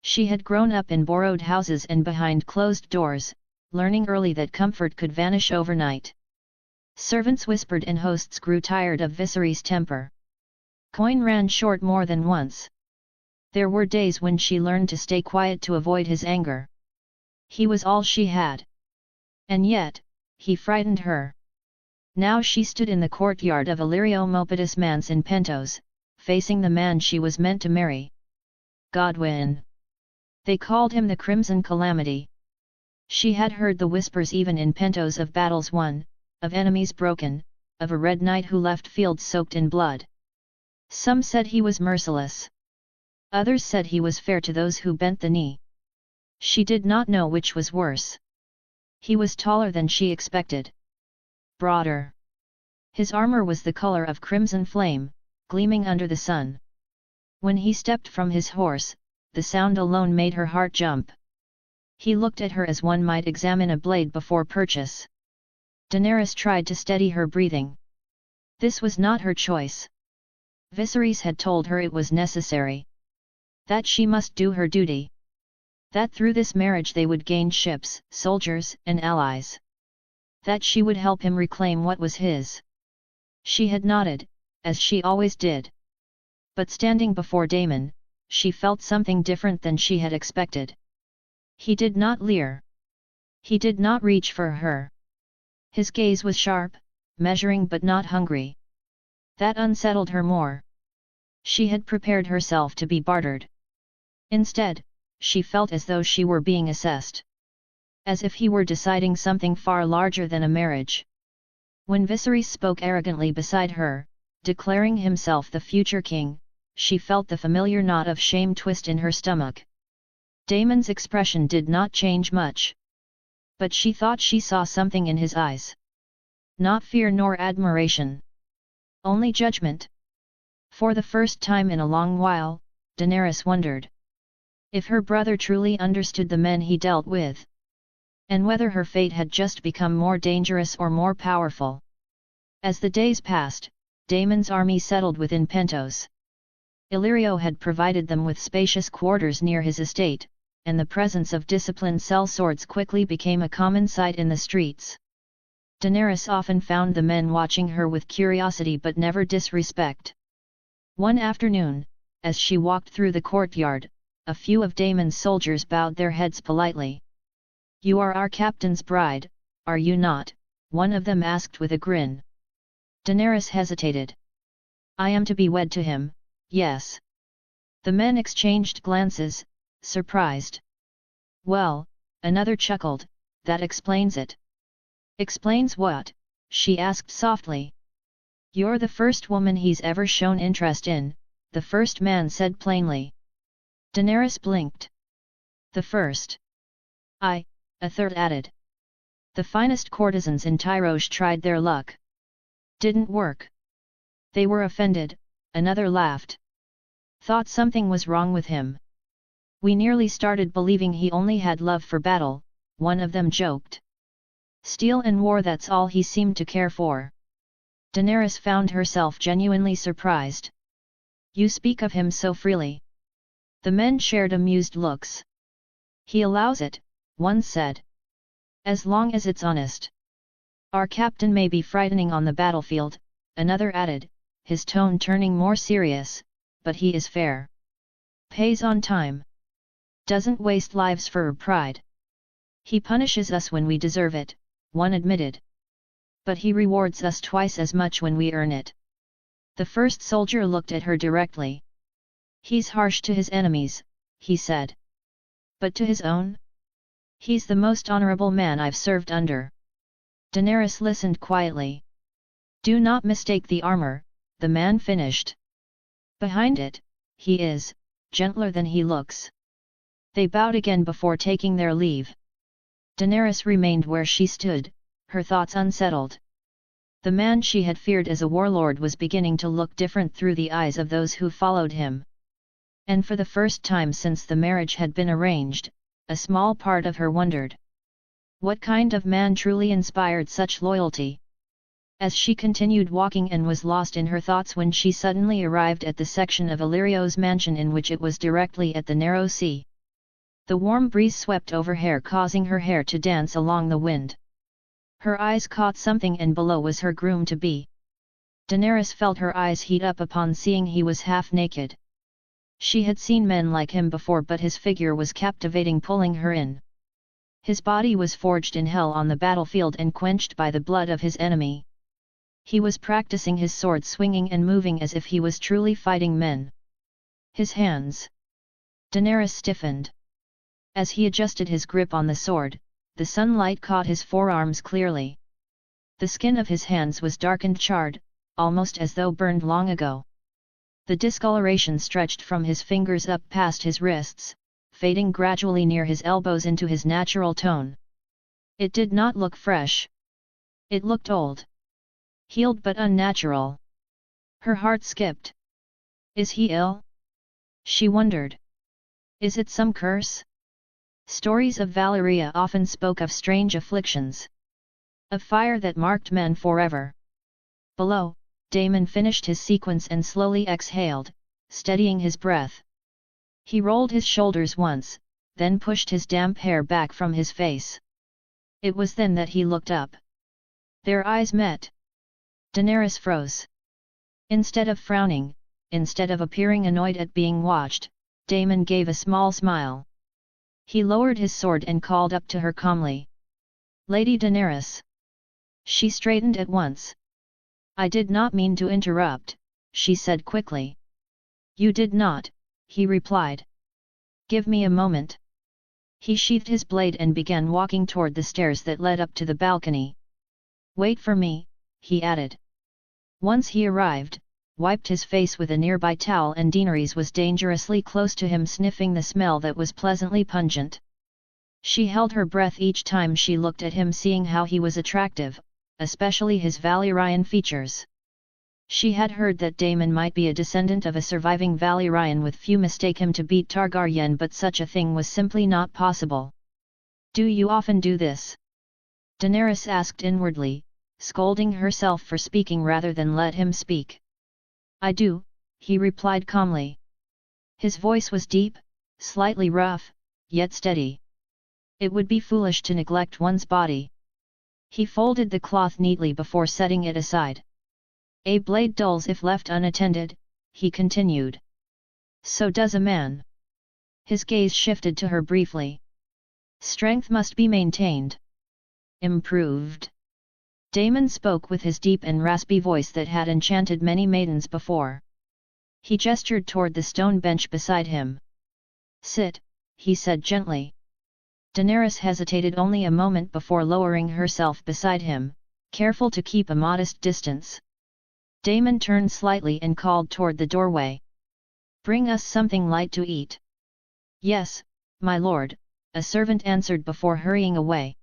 She had grown up in borrowed houses and behind closed doors, learning early that comfort could vanish overnight. Servants whispered and hosts grew tired of Viserys' temper. Coin ran short more than once. There were days when she learned to stay quiet to avoid his anger. He was all she had. And yet, he frightened her. Now she stood in the courtyard of Illyrio Mopedus Manse in Pentos, facing the man she was meant to marry. Godwin. They called him the Crimson Calamity. She had heard the whispers even in Pentos of battles won, of enemies broken, of a red knight who left fields soaked in blood. Some said he was merciless. Others said he was fair to those who bent the knee. She did not know which was worse. He was taller than she expected. Broader. His armor was the color of crimson flame, gleaming under the sun. When he stepped from his horse, the sound alone made her heart jump. He looked at her as one might examine a blade before purchase. Daenerys tried to steady her breathing. This was not her choice. Viserys had told her it was necessary. That she must do her duty. That through this marriage they would gain ships, soldiers, and allies. That she would help him reclaim what was his. She had nodded, as she always did. But standing before Daemon, she felt something different than she had expected. He did not leer. He did not reach for her. His gaze was sharp, measuring but not hungry. That unsettled her more. She had prepared herself to be bartered. Instead, she felt as though she were being assessed. As if he were deciding something far larger than a marriage. When Viserys spoke arrogantly beside her, declaring himself the future king, she felt the familiar knot of shame twist in her stomach. Daemon's expression did not change much. But she thought she saw something in his eyes. Not fear nor admiration. Only judgment. For the first time in a long while, Daenerys wondered if her brother truly understood the men he dealt with, and whether her fate had just become more dangerous or more powerful. As the days passed, Daemon's army settled within Pentos. Illyrio had provided them with spacious quarters near his estate, and the presence of disciplined sellswords quickly became a common sight in the streets. Daenerys often found the men watching her with curiosity but never disrespect. One afternoon, as she walked through the courtyard, a few of Daemon's soldiers bowed their heads politely. "You are our captain's bride, are you not?" one of them asked with a grin. Daenerys hesitated. "I am to be wed to him, yes." The men exchanged glances, surprised. "Well," another chuckled, "that explains it." "Explains what?" she asked softly. "You're the first woman he's ever shown interest in," the first man said plainly. Daenerys blinked. "The first?" "I," a third added. "The finest courtesans in Tyrosh tried their luck. Didn't work." They were offended, another laughed. "Thought something was wrong with him. We nearly started believing he only had love for battle," one of them joked. "Steel and war, that's all he seemed to care for." Daenerys found herself genuinely surprised. "You speak of him so freely." The men shared amused looks. "He allows it," one said. "As long as it's honest." "Our captain may be frightening on the battlefield," another added, his tone turning more serious, "but he is fair. Pays on time. Doesn't waste lives for pride. He punishes us when we deserve it," one admitted. "But he rewards us twice as much when we earn it." The first soldier looked at her directly. "He's harsh to his enemies," he said. "But to his own? He's the most honorable man I've served under." Daenerys listened quietly. "Do not mistake the armor," the man finished. "Behind it, he is gentler than he looks." They bowed again before taking their leave. Daenerys remained where she stood, her thoughts unsettled. The man she had feared as a warlord was beginning to look different through the eyes of those who followed him. And for the first time since the marriage had been arranged, a small part of her wondered. What kind of man truly inspired such loyalty? As she continued walking and was lost in her thoughts when she suddenly arrived at the section of Illyrio's mansion in which it was directly at the narrow sea. The warm breeze swept over her, causing her hair to dance along the wind. Her eyes caught something, and below was her groom-to-be. Daenerys felt her eyes heat up upon seeing he was half naked. She had seen men like him before, but his figure was captivating, pulling her in. His body was forged in hell on the battlefield and quenched by the blood of his enemy. He was practicing his sword swinging and moving as if he was truly fighting men. His hands. Daenerys stiffened. As he adjusted his grip on the sword, the sunlight caught his forearms clearly. The skin of his hands was dark and charred, almost as though burned long ago. The discoloration stretched from his fingers up past his wrists, fading gradually near his elbows into his natural tone. It did not look fresh. It looked old. Healed but unnatural. Her heart skipped. Is he ill? She wondered. Is it some curse? Stories of Valyria often spoke of strange afflictions. Of fire that marked men forever. Below, Daemon finished his sequence and slowly exhaled, steadying his breath. He rolled his shoulders once, then pushed his damp hair back from his face. It was then that he looked up. Their eyes met. Daenerys froze. Instead of frowning, instead of appearing annoyed at being watched, Daemon gave a small smile. He lowered his sword and called up to her calmly. Lady Daenerys. She straightened at once. I did not mean to interrupt, she said quickly. You did not, he replied. Give me a moment. He sheathed his blade and began walking toward the stairs that led up to the balcony. Wait for me, he added. Once he arrived, wiped his face with a nearby towel, and Daenerys was dangerously close to him, sniffing the smell that was pleasantly pungent. She held her breath each time she looked at him, seeing how he was attractive, especially his Valyrian features. She had heard that Daemon might be a descendant of a surviving Valyrian, with few mistake him to be Targaryen, but such a thing was simply not possible. Do you often do this? Daenerys asked inwardly, scolding herself for speaking rather than let him speak. I do, he replied calmly. His voice was deep, slightly rough, yet steady. It would be foolish to neglect one's body. He folded the cloth neatly before setting it aside. A blade dulls if left unattended, he continued. So does a man. His gaze shifted to her briefly. Strength must be maintained. Improved. Daemon spoke with his deep and raspy voice that had enchanted many maidens before. He gestured toward the stone bench beside him. Sit, he said gently. Daenerys hesitated only a moment before lowering herself beside him, careful to keep a modest distance. Daemon turned slightly and called toward the doorway. Bring us something light to eat. Yes, my lord, a servant answered before hurrying away.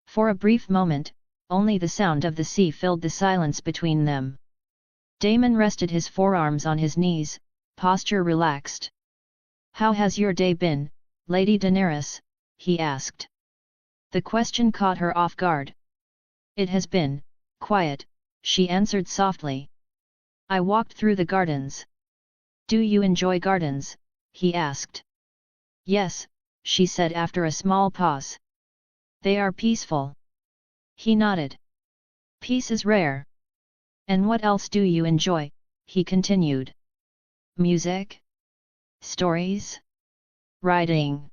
For a brief moment, only the sound of the sea filled the silence between them. Daemon rested his forearms on his knees, posture relaxed. How has your day been, Lady Daenerys? He asked. The question caught her off guard. It has been quiet, she answered softly. I walked through the gardens. Do you enjoy gardens? He asked. Yes, she said after a small pause. They are peaceful. He nodded. Peace is rare. And what else do you enjoy? He continued. Music? Stories? Writing?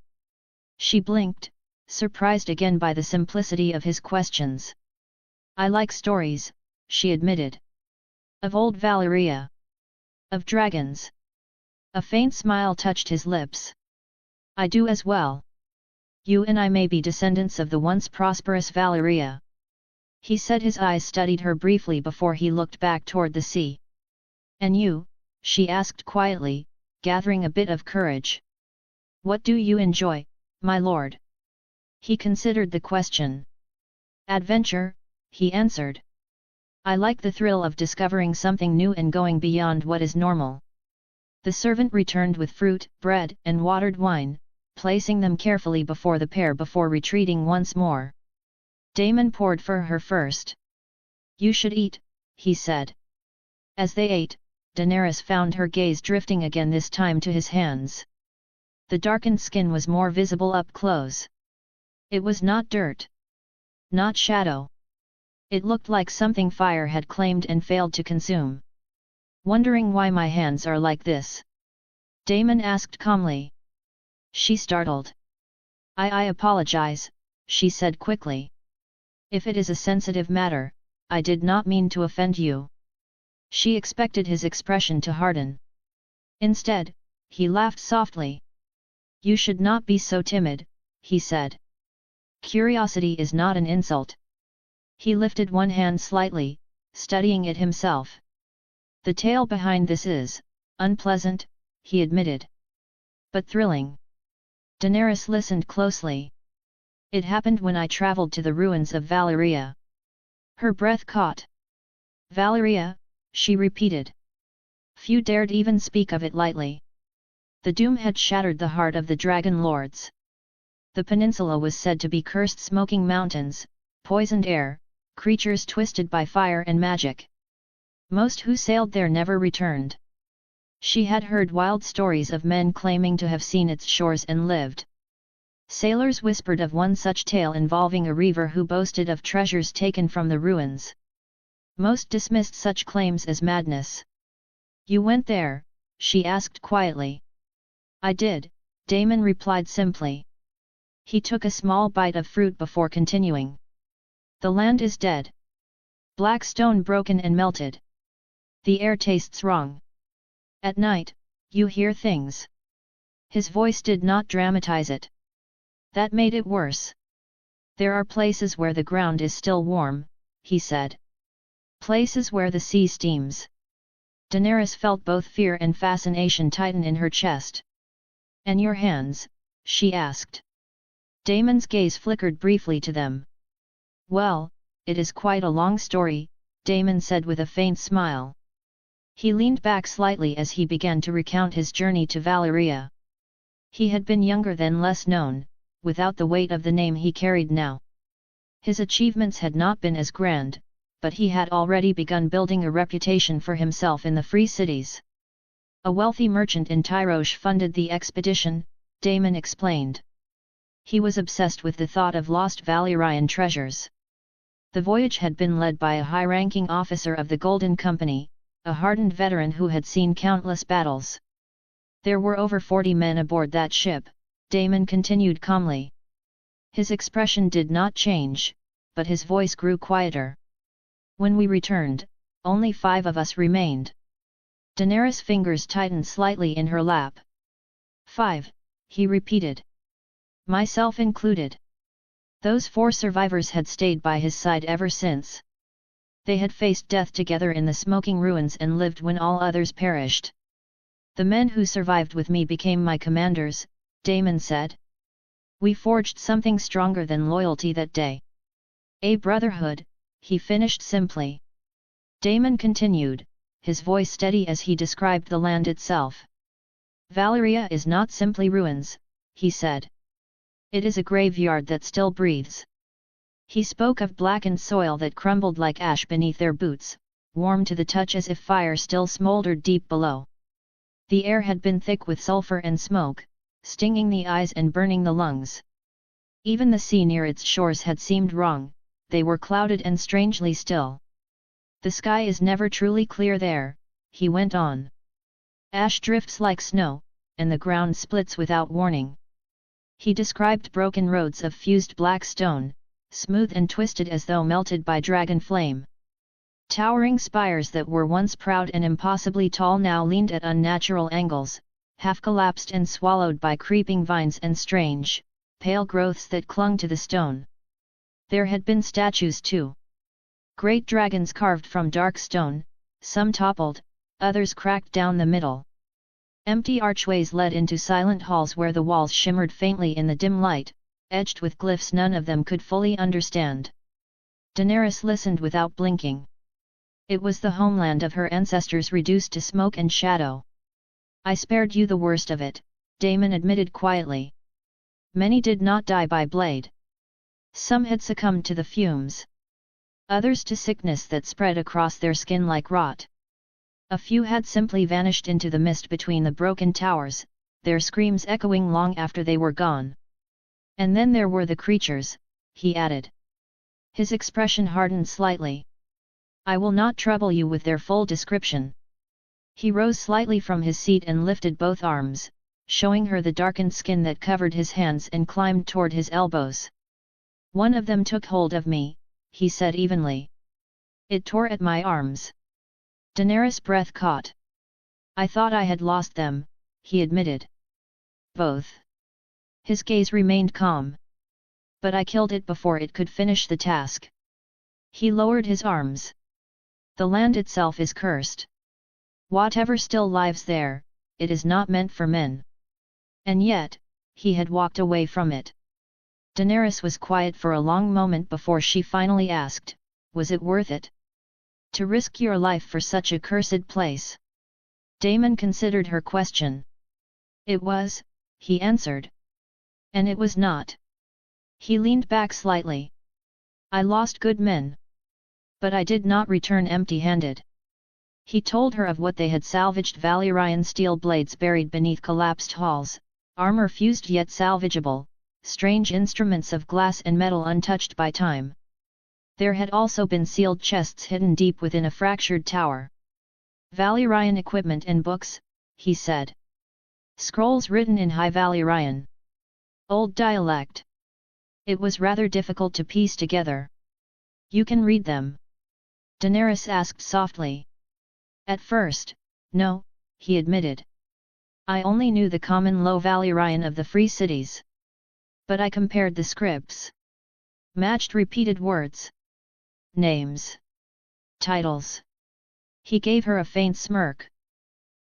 She blinked, surprised again by the simplicity of his questions. I like stories, she admitted. Of old Valyria. Of dragons. A faint smile touched his lips. I do as well. You and I may be descendants of the once prosperous Valyria. He said, his eyes studied her briefly before he looked back toward the sea. And you? She asked quietly, gathering a bit of courage. What do you enjoy, my lord? He considered the question. Adventure, he answered. I like the thrill of discovering something new and going beyond what is normal. The servant returned with fruit, bread, and watered wine, placing them carefully before the pair before retreating once more. Daemon poured for her first. You should eat, he said. As they ate, Daenerys found her gaze drifting again, this time to his hands. The darkened skin was more visible up close. It was not dirt. Not shadow. It looked like something fire had claimed and failed to consume. Wondering why my hands are like this? Daemon asked calmly. She startled. I apologize, she said quickly. If it is a sensitive matter, I did not mean to offend you. She expected his expression to harden. Instead, he laughed softly. You should not be so timid, he said. Curiosity is not an insult. He lifted one hand slightly, studying it himself. The tale behind this is unpleasant, he admitted. But thrilling. Daenerys listened closely. It happened when I traveled to the ruins of Valyria. Her breath caught. Valyria, she repeated. Few dared even speak of it lightly. The doom had shattered the heart of the dragon lords. The peninsula was said to be cursed, smoking mountains, poisoned air, creatures twisted by fire and magic. Most who sailed there never returned. She had heard wild stories of men claiming to have seen its shores and lived. Sailors whispered of one such tale involving a reaver who boasted of treasures taken from the ruins. Most dismissed such claims as madness. You went there? She asked quietly. I did, Daemon replied simply. He took a small bite of fruit before continuing. The land is dead. Black stone broken and melted. The air tastes wrong. At night, you hear things. His voice did not dramatize it. That made it worse. There are places where the ground is still warm, he said. Places where the sea steams. Daenerys felt both fear and fascination tighten in her chest. And your hands? She asked. Daemon's gaze flickered briefly to them. Well, it is quite a long story, Daemon said with a faint smile. He leaned back slightly as he began to recount his journey to Valyria. He had been younger then, less known, without the weight of the name he carried now. His achievements had not been as grand, but he had already begun building a reputation for himself in the free cities. A wealthy merchant in Tyrosh funded the expedition, Daemon explained. He was obsessed with the thought of lost Valyrian treasures. The voyage had been led by a high-ranking officer of the Golden Company, a hardened veteran who had seen countless battles. There were over 40 men aboard that ship, Daemon continued calmly. His expression did not change, but his voice grew quieter. When we returned, only 5 of us remained. Daenerys' fingers tightened slightly in her lap. 5, he repeated. Myself included. Those 4 survivors had stayed by his side ever since. They had faced death together in the smoking ruins and lived when all others perished. The men who survived with me became my commanders, Daemon said. We forged something stronger than loyalty that day. A brotherhood, he finished simply. Daemon continued, his voice steady as he described the land itself. Valyria is not simply ruins, he said. It is a graveyard that still breathes. He spoke of blackened soil that crumbled like ash beneath their boots, warm to the touch as if fire still smoldered deep below. The air had been thick with sulfur and smoke, stinging the eyes and burning the lungs. Even the sea near its shores had seemed wrong, they were clouded and strangely still. The sky is never truly clear there, he went on. Ash drifts like snow, and the ground splits without warning. He described broken roads of fused black stone, smooth and twisted as though melted by dragon flame. Towering spires that were once proud and impossibly tall now leaned at unnatural angles, half collapsed and swallowed by creeping vines and strange, pale growths that clung to the stone. There had been statues too. Great dragons carved from dark stone, some toppled, others cracked down the middle. Empty archways led into silent halls where the walls shimmered faintly in the dim light, edged with glyphs none of them could fully understand. Daenerys listened without blinking. It was the homeland of her ancestors reduced to smoke and shadow. I spared you the worst of it, Daemon admitted quietly. Many did not die by blade. Some had succumbed to the fumes. Others to sickness that spread across their skin like rot. A few had simply vanished into the mist between the broken towers, their screams echoing long after they were gone. And then there were the creatures, he added. His expression hardened slightly. I will not trouble you with their full description. He rose slightly from his seat and lifted both arms, showing her the darkened skin that covered his hands and climbed toward his elbows. One of them took hold of me, he said evenly. It tore at my arms. Daenerys' breath caught. I thought I had lost them, he admitted. Both. His gaze remained calm. But I killed it before it could finish the task. He lowered his arms. The land itself is cursed. Whatever still lives there, it is not meant for men. And yet, he had walked away from it. Daenerys was quiet for a long moment before she finally asked, was it worth it? To risk your life for such a cursed place? Daemon considered her question. It was, he answered. And it was not. He leaned back slightly. I lost good men. But I did not return empty-handed. He told her of what they had salvaged: Valyrian steel blades buried beneath collapsed halls, armor fused yet salvageable, strange instruments of glass and metal untouched by time. There had also been sealed chests hidden deep within a fractured tower. Valyrian equipment and books, he said. Scrolls written in High Valyrian. Old dialect. It was rather difficult to piece together. You can read them? Daenerys asked softly. At first, no, he admitted. I only knew the common Low Valyrian of the free cities. But I compared the scripts. Matched repeated words. Names. Titles. He gave her a faint smirk.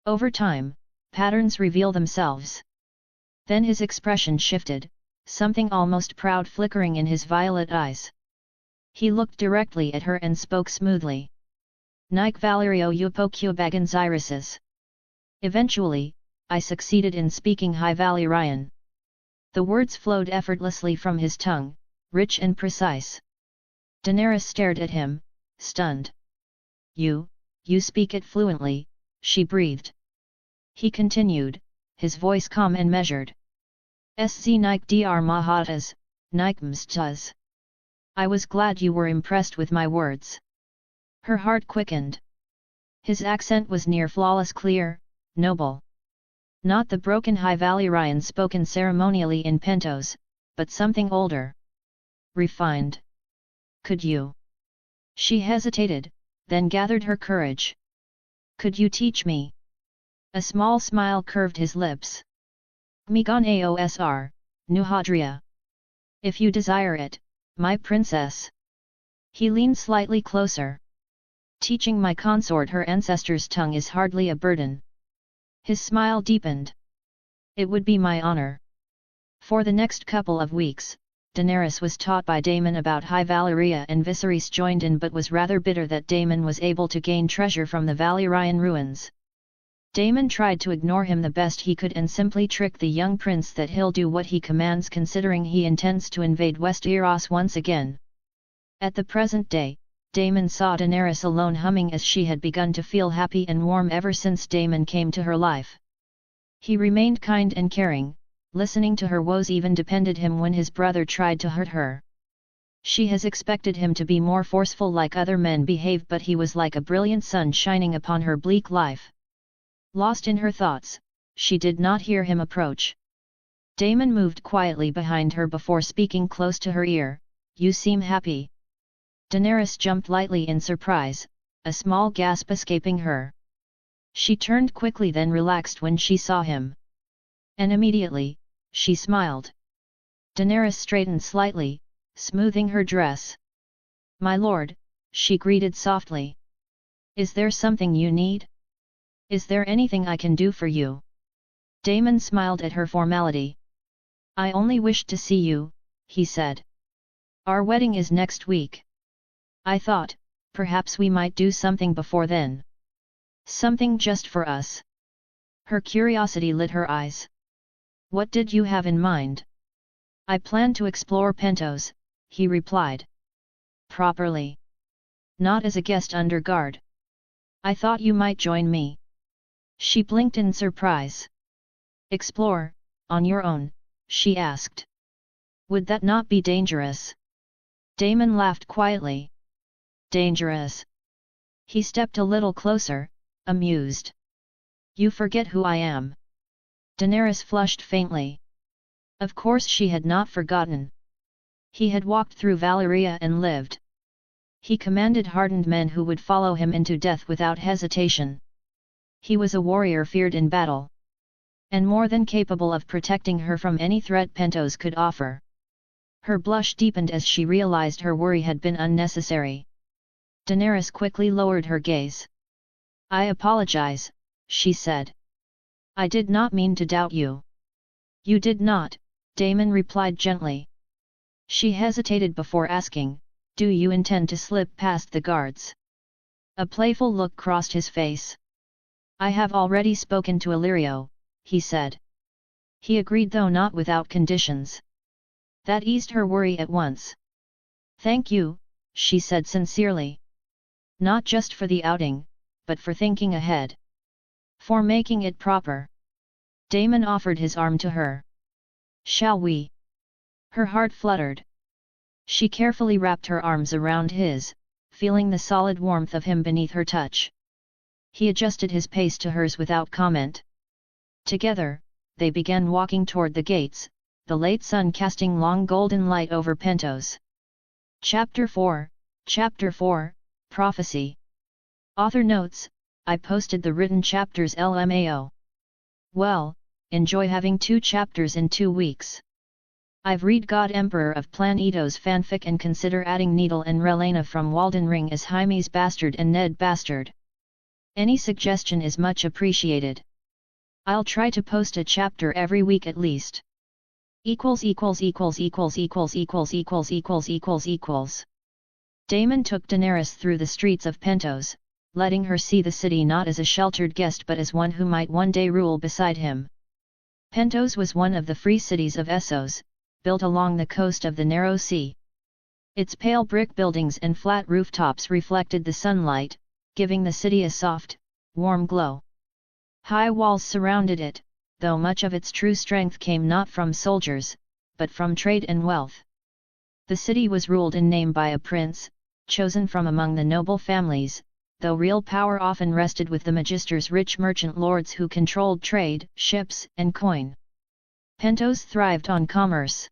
Over time, patterns reveal themselves. Then his expression shifted, something almost proud flickering in his violet eyes. He looked directly at her and spoke smoothly. Nike Valerio Upokubagans irises. Eventually, I succeeded in speaking High Valyrian. The words flowed effortlessly from his tongue, rich and precise. Daenerys stared at him, stunned. You speak it fluently, she breathed. He continued, his voice calm and measured. Sz Nike dr Mahatas, Nike Mstas. I was glad you were impressed with my words. Her heart quickened. His accent was near flawless, clear, noble. Not the broken High Valyrian spoken ceremonially in Pentos, but something older. Refined. Could you? She hesitated, then gathered her courage. Could you teach me? A small smile curved his lips. Migan Aosr, Nuhadria. If you desire it, my princess. He leaned slightly closer. Teaching my consort her ancestors' tongue is hardly a burden. His smile deepened. It would be my honor. For the next couple of weeks, Daenerys was taught by Daemon about High Valyria, and Viserys joined in, but was rather bitter that Daemon was able to gain treasure from the Valyrian ruins. Daemon tried to ignore him the best he could and simply trick the young prince that he'll do what he commands, considering he intends to invade Westeros once again. At the present day, Daemon saw Daenerys alone, humming, as she had begun to feel happy and warm ever since Daemon came to her life. He remained kind and caring, listening to her woes, even defended him when his brother tried to hurt her. She has expected him to be more forceful like other men behave, but he was like a brilliant sun shining upon her bleak life. Lost in her thoughts, she did not hear him approach. Daemon moved quietly behind her before speaking close to her ear. You seem happy. Daenerys jumped lightly in surprise, a small gasp escaping her. She turned quickly, then relaxed when she saw him. And immediately, she smiled. Daenerys straightened slightly, smoothing her dress. My lord, she greeted softly. Is there something you need? Is there anything I can do for you? Daemon smiled at her formality. I only wished to see you, he said. Our wedding is next week. I thought, perhaps we might do something before then. Something just for us. Her curiosity lit her eyes. What did you have in mind? I plan to explore Pentos, he replied. Properly. Not as a guest under guard. I thought you might join me. She blinked in surprise. Explore, on your own, she asked. Would that not be dangerous? Daemon laughed quietly. Dangerous? He stepped a little closer, amused. You forget who I am. Daenerys flushed faintly. Of course she had not forgotten. He had walked through Valyria and lived. He commanded hardened men who would follow him into death without hesitation. He was a warrior feared in battle, and more than capable of protecting her from any threat Pentos could offer. Her blush deepened as she realized her worry had been unnecessary. Daenerys quickly lowered her gaze. "I apologize," she said. "I did not mean to doubt you." "You did not," Daemon replied gently. She hesitated before asking, "Do you intend to slip past the guards?" A playful look crossed his face. "I have already spoken to Illyrio," he said. He agreed, though not without conditions. That eased her worry at once. "Thank you," she said sincerely. "Not just for the outing, but for thinking ahead. For making it proper." Daemon offered his arm to her. "Shall we?" Her heart fluttered. She carefully wrapped her arms around his, feeling the solid warmth of him beneath her touch. He adjusted his pace to hers without comment. Together, they began walking toward the gates, the late sun casting long golden light over Pentos. Chapter 4, Prophecy. Author notes, I posted the written chapters LMAO. Well, enjoy having 2 chapters in 2 weeks. I've read God Emperor of Planeto's fanfic and consider adding Needle and Relaina from Walden Ring as Jaime's bastard and Ned bastard. Any suggestion is much appreciated. I'll try to post a chapter every week at least. Daemon took Daenerys through the streets of Pentos, letting her see the city not as a sheltered guest but as one who might one day rule beside him. Pentos was one of the free cities of Essos, built along the coast of the narrow sea. Its pale brick buildings and flat rooftops reflected the sunlight, giving the city a soft, warm glow. High walls surrounded it, though much of its true strength came not from soldiers, but from trade and wealth. The city was ruled in name by a prince, chosen from among the noble families, though real power often rested with the Magister's rich merchant lords who controlled trade, ships, and coin. Pentos thrived on commerce.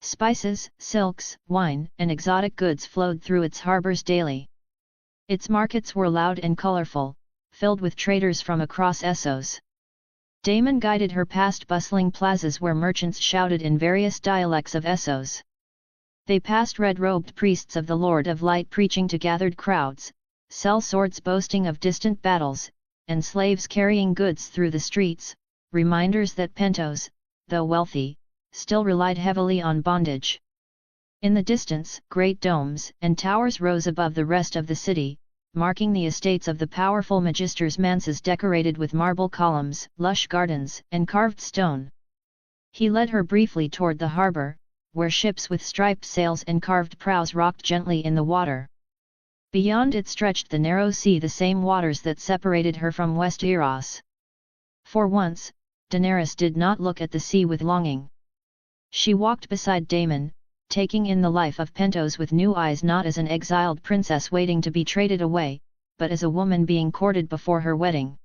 Spices, silks, wine, and exotic goods flowed through its harbors daily. Its markets were loud and colorful, filled with traders from across Essos. Daemon guided her past bustling plazas where merchants shouted in various dialects of Essos. They passed red-robed priests of the Lord of Light preaching to gathered crowds, sell swords boasting of distant battles, and slaves carrying goods through the streets, reminders that Pentos, though wealthy, still relied heavily on bondage. In the distance, great domes and towers rose above the rest of the city, marking the estates of the powerful Magister's manses decorated with marble columns, lush gardens, and carved stone. He led her briefly toward the harbor, where ships with striped sails and carved prows rocked gently in the water. Beyond it stretched the narrow sea, the same waters that separated her from West Eros. For once, Daenerys did not look at the sea with longing. She walked beside Daemon, taking in the life of Pentos with new eyes, not as an exiled princess waiting to be traded away, but as a woman being courted before her wedding.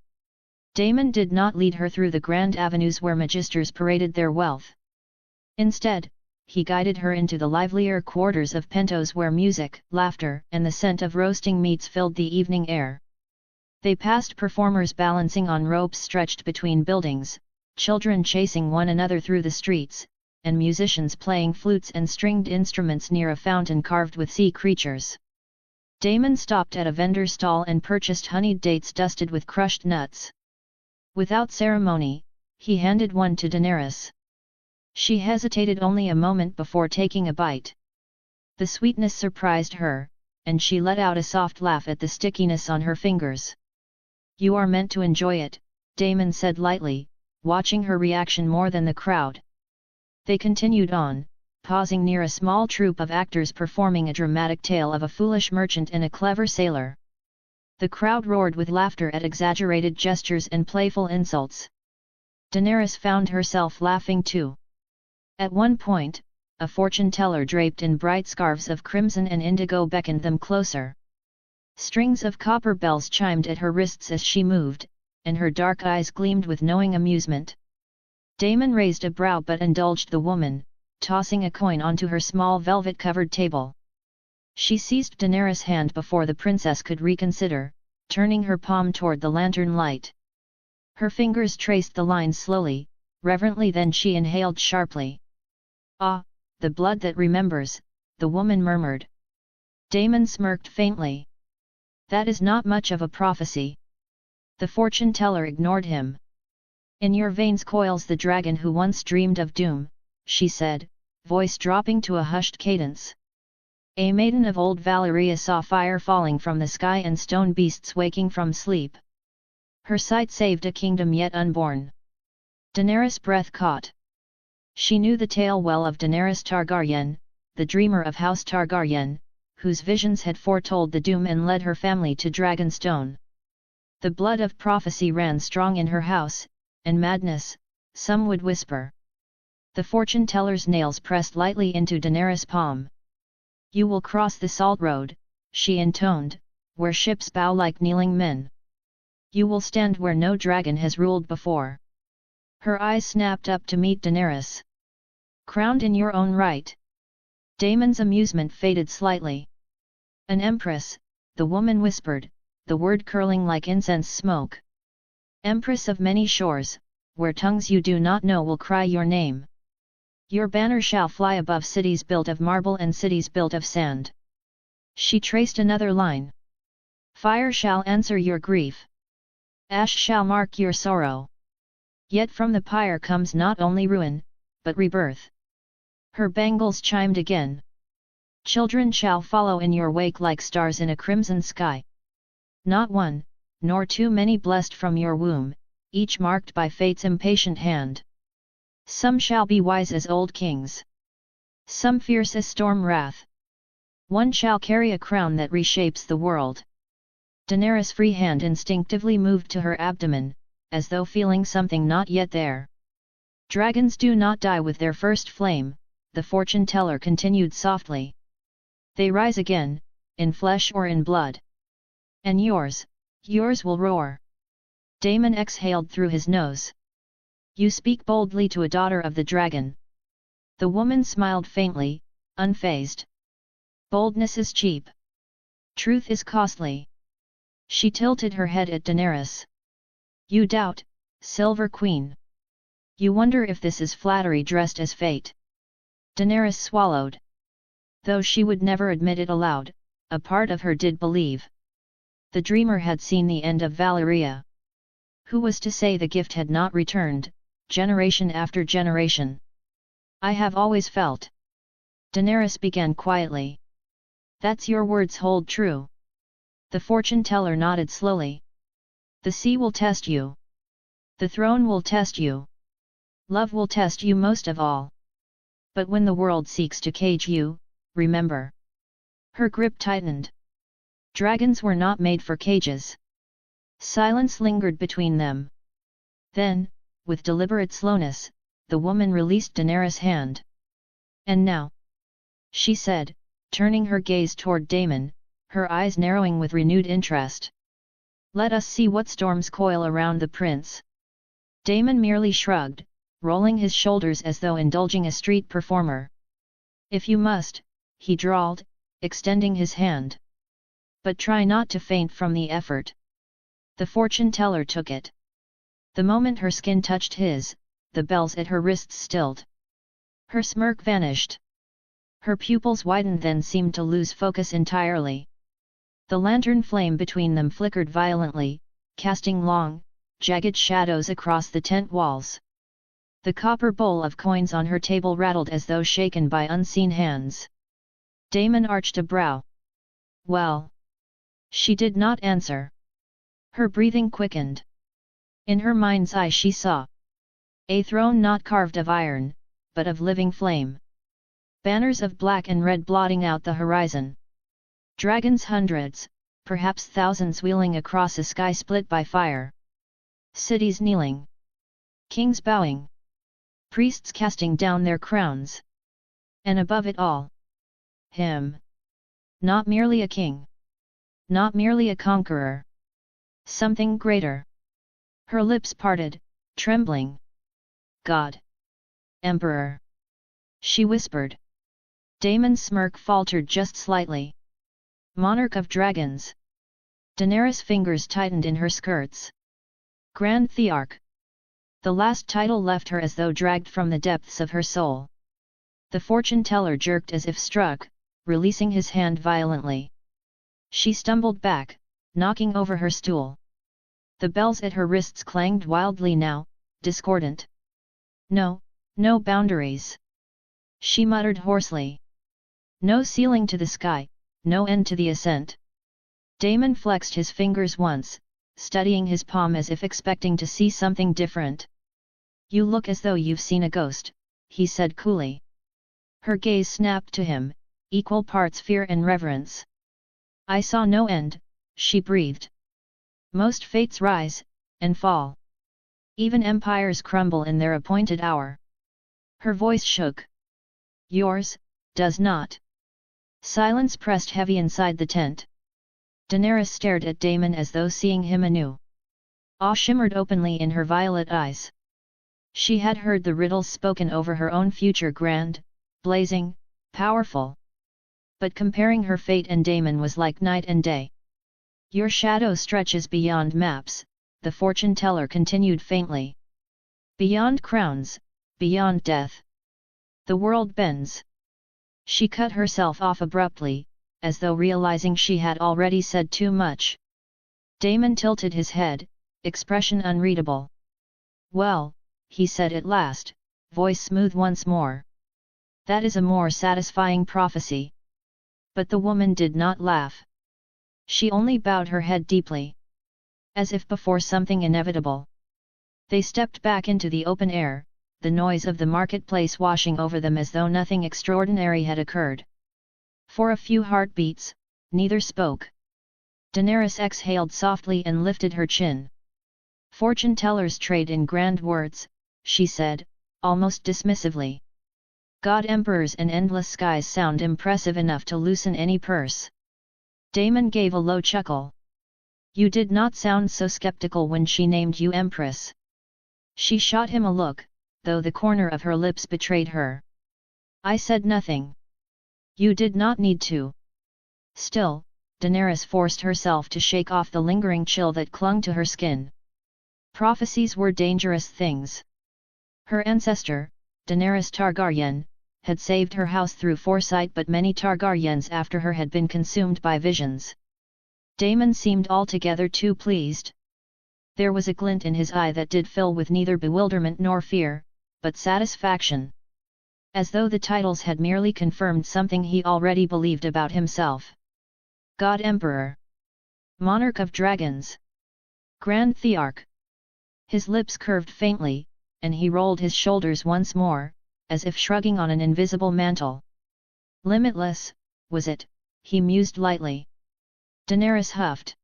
Daemon did not lead her through the grand avenues where Magisters paraded their wealth. Instead, he guided her into the livelier quarters of Pentos where music, laughter, and the scent of roasting meats filled the evening air. They passed performers balancing on ropes stretched between buildings, children chasing one another through the streets, and musicians playing flutes and stringed instruments near a fountain carved with sea creatures. Daemon stopped at a vendor stall and purchased honeyed dates dusted with crushed nuts. Without ceremony, he handed one to Daenerys. She hesitated only a moment before taking a bite. The sweetness surprised her, and she let out a soft laugh at the stickiness on her fingers. "You are meant to enjoy it," Daemon said lightly, watching her reaction more than the crowd. They continued on, pausing near a small troupe of actors performing a dramatic tale of a foolish merchant and a clever sailor. The crowd roared with laughter at exaggerated gestures and playful insults. Daenerys found herself laughing too. At one point, a fortune-teller draped in bright scarves of crimson and indigo beckoned them closer. Strings of copper bells chimed at her wrists as she moved, and her dark eyes gleamed with knowing amusement. Daemon raised a brow but indulged the woman, tossing a coin onto her small velvet-covered table. She seized Daenerys' hand before the princess could reconsider, turning her palm toward the lantern light. Her fingers traced the lines slowly, reverently, then she inhaled sharply. "Ah, the blood that remembers," the woman murmured. Daemon smirked faintly. "That is not much of a prophecy." The fortune-teller ignored him. "In your veins coils the dragon who once dreamed of doom," she said, voice dropping to a hushed cadence. "A maiden of old Valyria saw fire falling from the sky and stone beasts waking from sleep. Her sight saved a kingdom yet unborn." Daenerys' breath caught. She knew the tale well of Daenerys Targaryen, the dreamer of House Targaryen, whose visions had foretold the doom and led her family to Dragonstone. The blood of prophecy ran strong in her house, and madness, some would whisper. The fortune-teller's nails pressed lightly into Daenerys' palm. "You will cross the salt road," she intoned, "where ships bow like kneeling men. You will stand where no dragon has ruled before." Her eyes snapped up to meet Daenerys. "Crowned in your own right." Daemon's amusement faded slightly. "An empress," the woman whispered, the word curling like incense smoke. "Empress of many shores, where tongues you do not know will cry your name. Your banner shall fly above cities built of marble and cities built of sand." She traced another line. "Fire shall answer your grief. Ash shall mark your sorrow. Yet from the pyre comes not only ruin, but rebirth." Her bangles chimed again. "Children shall follow in your wake like stars in a crimson sky. Not one, nor too many blessed from your womb, each marked by fate's impatient hand. Some shall be wise as old kings. Some fierce as storm wrath. One shall carry a crown that reshapes the world." Daenerys' free hand instinctively moved to her abdomen, as though feeling something not yet there. "Dragons do not die with their first flame," the fortune-teller continued softly. "They rise again, in flesh or in blood. And yours will roar." Daemon exhaled through his nose. "You speak boldly to a daughter of the dragon." The woman smiled faintly, unfazed. "Boldness is cheap. Truth is costly." She tilted her head at Daenerys. "You doubt, Silver Queen. You wonder if this is flattery dressed as fate." Daenerys swallowed. Though she would never admit it aloud, a part of her did believe. The dreamer had seen the end of Valyria. Who was to say the gift had not returned, generation after generation? "I have always felt." Daenerys began quietly. "That's your words hold true." The fortune-teller nodded slowly. "The sea will test you. The throne will test you. Love will test you most of all. But when the world seeks to cage you, remember." Her grip tightened. Dragons were not made for cages. Silence lingered between them. Then, with deliberate slowness, the woman released Daenerys' hand. "And now," she said, turning her gaze toward Daemon, her eyes narrowing with renewed interest. "Let us see what storms coil around the prince." Daemon merely shrugged, rolling his shoulders as though indulging a street performer. "If you must," he drawled, extending his hand. "But try not to faint from the effort." The fortune-teller took it. The moment her skin touched his, the bells at her wrists stilled. Her smirk vanished. Her pupils widened, then seemed to lose focus entirely. The lantern flame between them flickered violently, casting long, jagged shadows across the tent walls. The copper bowl of coins on her table rattled as though shaken by unseen hands. Daemon arched a brow. "Well?" She did not answer. Her breathing quickened. In her mind's eye she saw a throne not carved of iron, but of living flame. Banners of black and red blotting out the horizon. Dragons hundreds, perhaps thousands wheeling across a sky split by fire. Cities kneeling. Kings bowing. Priests casting down their crowns. And above it all, him. Not merely a king. Not merely a conqueror. Something greater. Her lips parted, trembling. "God. Emperor," she whispered. Daemon's smirk faltered just slightly. Monarch of Dragons. Daenerys' fingers tightened in her skirts. Grand Thearch. The last title left her as though dragged from the depths of her soul. The fortune teller jerked as if struck, releasing his hand violently. She stumbled back, knocking over her stool. The bells at her wrists clanged wildly now, discordant. No, no boundaries. She muttered hoarsely. No ceiling to the sky, no end to the ascent. Daemon flexed his fingers once, studying his palm as if expecting to see something different. You look as though you've seen a ghost, he said coolly. Her gaze snapped to him, equal parts fear and reverence. I saw no end, she breathed. Most fates rise, and fall. Even empires crumble in their appointed hour. Her voice shook. Yours, does not. Silence pressed heavy inside the tent. Daenerys stared at Daemon as though seeing him anew. Awe shimmered openly in her violet eyes. She had heard the riddles spoken over her own future grand, blazing, powerful. But comparing her fate and Daemon was like night and day. Your shadow stretches beyond maps, the fortune teller continued faintly. Beyond crowns, beyond death. The world bends. She cut herself off abruptly, as though realizing she had already said too much. Daemon tilted his head, expression unreadable. Well, he said at last, voice smooth once more. That is a more satisfying prophecy. But the woman did not laugh. She only bowed her head deeply. As if before something inevitable. They stepped back into the open air, the noise of the marketplace washing over them as though nothing extraordinary had occurred. For a few heartbeats, neither spoke. Daenerys exhaled softly and lifted her chin. Fortune tellers trade in grand words, she said, almost dismissively. God emperors and endless skies sound impressive enough to loosen any purse. Daemon gave a low chuckle. You did not sound so skeptical when she named you empress. She shot him a look, though the corner of her lips betrayed her. I said nothing. You did not need to. Still, Daenerys forced herself to shake off the lingering chill that clung to her skin. Prophecies were dangerous things. Her ancestor, Daenerys Targaryen, had saved her house through foresight, but many Targaryens after her had been consumed by visions. Daemon seemed altogether too pleased. There was a glint in his eye that did fill with neither bewilderment nor fear, but satisfaction. As though the titles had merely confirmed something he already believed about himself. God Emperor. Monarch of Dragons. Grand Thearch. His lips curved faintly, and he rolled his shoulders once more, as if shrugging on an invisible mantle. Limitless, was it? He mused lightly. Daenerys huffed.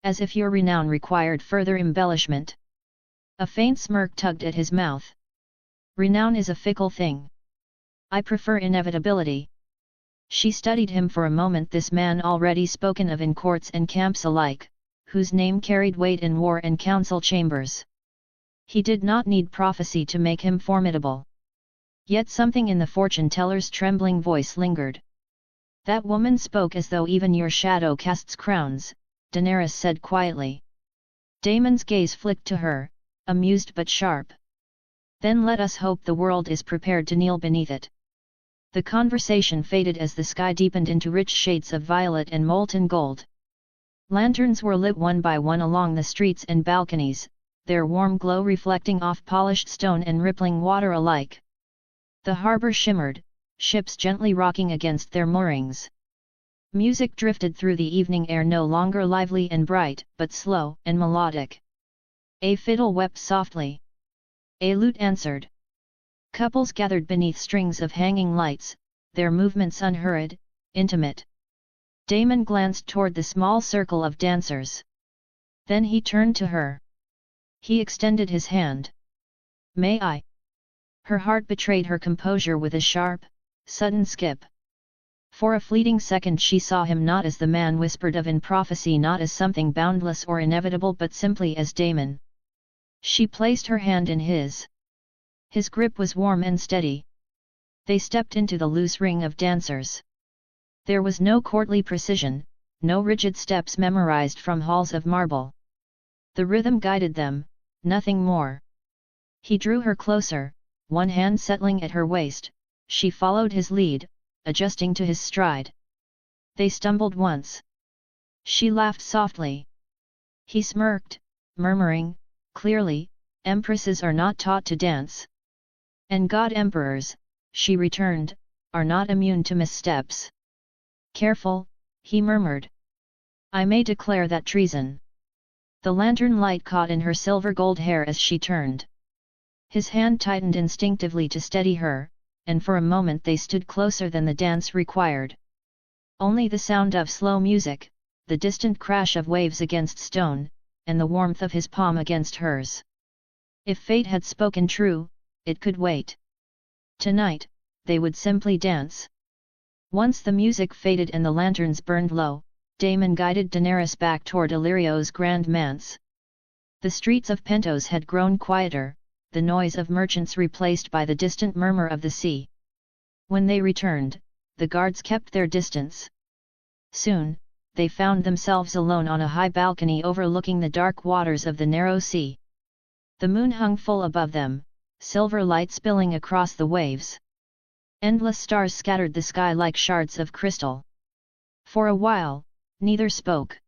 As if your renown required further embellishment. A faint smirk tugged at his mouth. Renown is a fickle thing. I prefer inevitability. She studied him for a moment, this man already spoken of in courts and camps alike, whose name carried weight in war and council chambers. He did not need prophecy to make him formidable. Yet something in the fortune teller's trembling voice lingered. That woman spoke as though even your shadow casts crowns, Daenerys said quietly. Daemon's gaze flicked to her, amused but sharp. Then let us hope the world is prepared to kneel beneath it. The conversation faded as the sky deepened into rich shades of violet and molten gold. Lanterns were lit one by one along the streets and balconies, their warm glow reflecting off polished stone and rippling water alike. The harbor shimmered, ships gently rocking against their moorings. Music drifted through the evening air, no longer lively and bright, but slow and melodic. A fiddle wept softly. A lute answered. Couples gathered beneath strings of hanging lights, their movements unhurried, intimate. Daemon glanced toward the small circle of dancers. Then he turned to her. He extended his hand. May I? Her heart betrayed her composure with a sharp, sudden skip. For a fleeting second she saw him not as the man whispered of in prophecy, not as something boundless or inevitable, but simply as Daemon. She placed her hand in his. His grip was warm and steady. They stepped into the loose ring of dancers. There was no courtly precision, no rigid steps memorized from halls of marble. The rhythm guided them, nothing more. He drew her closer, one hand settling at her waist. She followed his lead, adjusting to his stride. They stumbled once. She laughed softly. He smirked, murmuring, clearly, empresses are not taught to dance. And god-emperors, she returned, are not immune to missteps. Careful, he murmured. I may declare that treason. The lantern light caught in her silver-gold hair as she turned. His hand tightened instinctively to steady her, and for a moment they stood closer than the dance required. Only the sound of slow music, the distant crash of waves against stone, and the warmth of his palm against hers. If fate had spoken true, it could wait. Tonight, they would simply dance. Once the music faded and the lanterns burned low, Damon guided Daenerys back toward Illyrio's grand manse. The streets of Pentos had grown quieter, the noise of merchants replaced by the distant murmur of the sea. When they returned, the guards kept their distance. Soon, they found themselves alone on a high balcony overlooking the dark waters of the narrow sea. The moon hung full above them, silver light spilling across the waves. Endless stars scattered the sky like shards of crystal. For a while, neither spoke.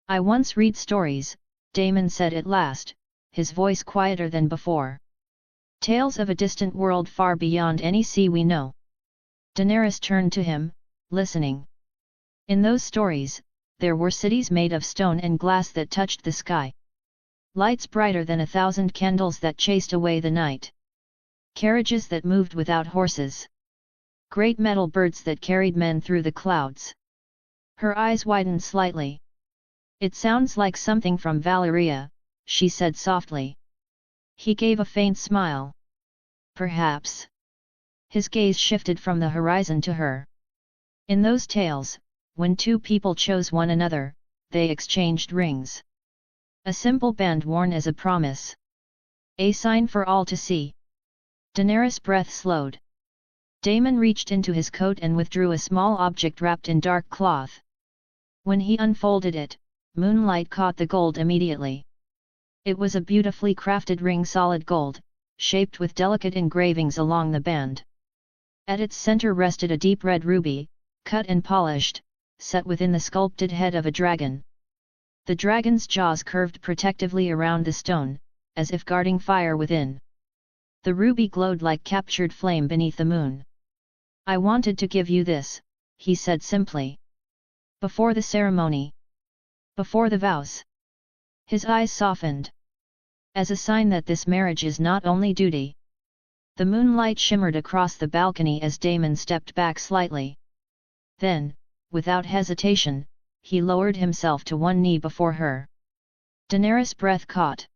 I once read stories, Damon said at last, his voice quieter than before. Tales of a distant world far beyond any sea we know. Daenerys turned to him, listening. In those stories, there were cities made of stone and glass that touched the sky. Lights brighter than 1,000 candles that chased away the night. Carriages that moved without horses. Great metal birds that carried men through the clouds. Her eyes widened slightly. It sounds like something from Valyria, she said softly. He gave a faint smile. Perhaps. His gaze shifted from the horizon to her. In those tales, when two people chose one another, they exchanged rings. A simple band worn as a promise. A sign for all to see. Daenerys' breath slowed. Damon reached into his coat and withdrew a small object wrapped in dark cloth. When he unfolded it, moonlight caught the gold immediately. It was a beautifully crafted ring, solid gold, shaped with delicate engravings along the band. At its center rested a deep red ruby, cut and polished, set within the sculpted head of a dragon. The dragon's jaws curved protectively around the stone, as if guarding fire within. The ruby glowed like captured flame beneath the moon. I wanted to give you this, he said simply. Before the ceremony. Before the vows. His eyes softened. As a sign that this marriage is not only duty. The moonlight shimmered across the balcony as Damon stepped back slightly. Then, without hesitation, he lowered himself to one knee before her. Daenerys' breath caught.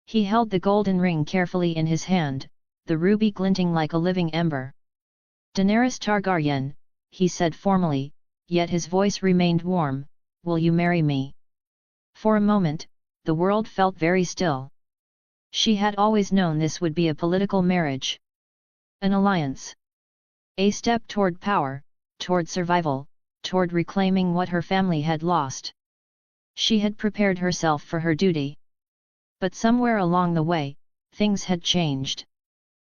He held the golden ring carefully in his hand, the ruby glinting like a living ember. Daenerys Targaryen, he said formally, yet his voice remained warm, will you marry me? For a moment, the world felt very still. She had always known this would be a political marriage. An alliance. A step toward power, toward survival, toward reclaiming what her family had lost. She had prepared herself for her duty. But somewhere along the way, things had changed.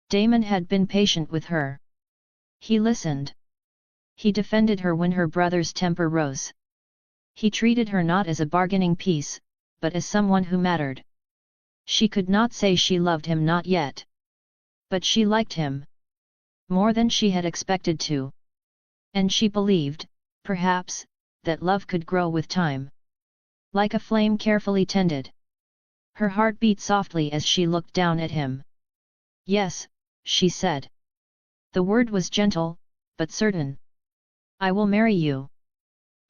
Damon had been patient with her. He listened. He defended her when her brother's temper rose. He treated her not as a bargaining piece, but as someone who mattered. She could not say she loved him, not yet. But she liked him. More than she had expected to. And she believed, perhaps, that love could grow with time. Like a flame carefully tended. Her heart beat softly as she looked down at him. Yes, she said. The word was gentle, but certain. I will marry you.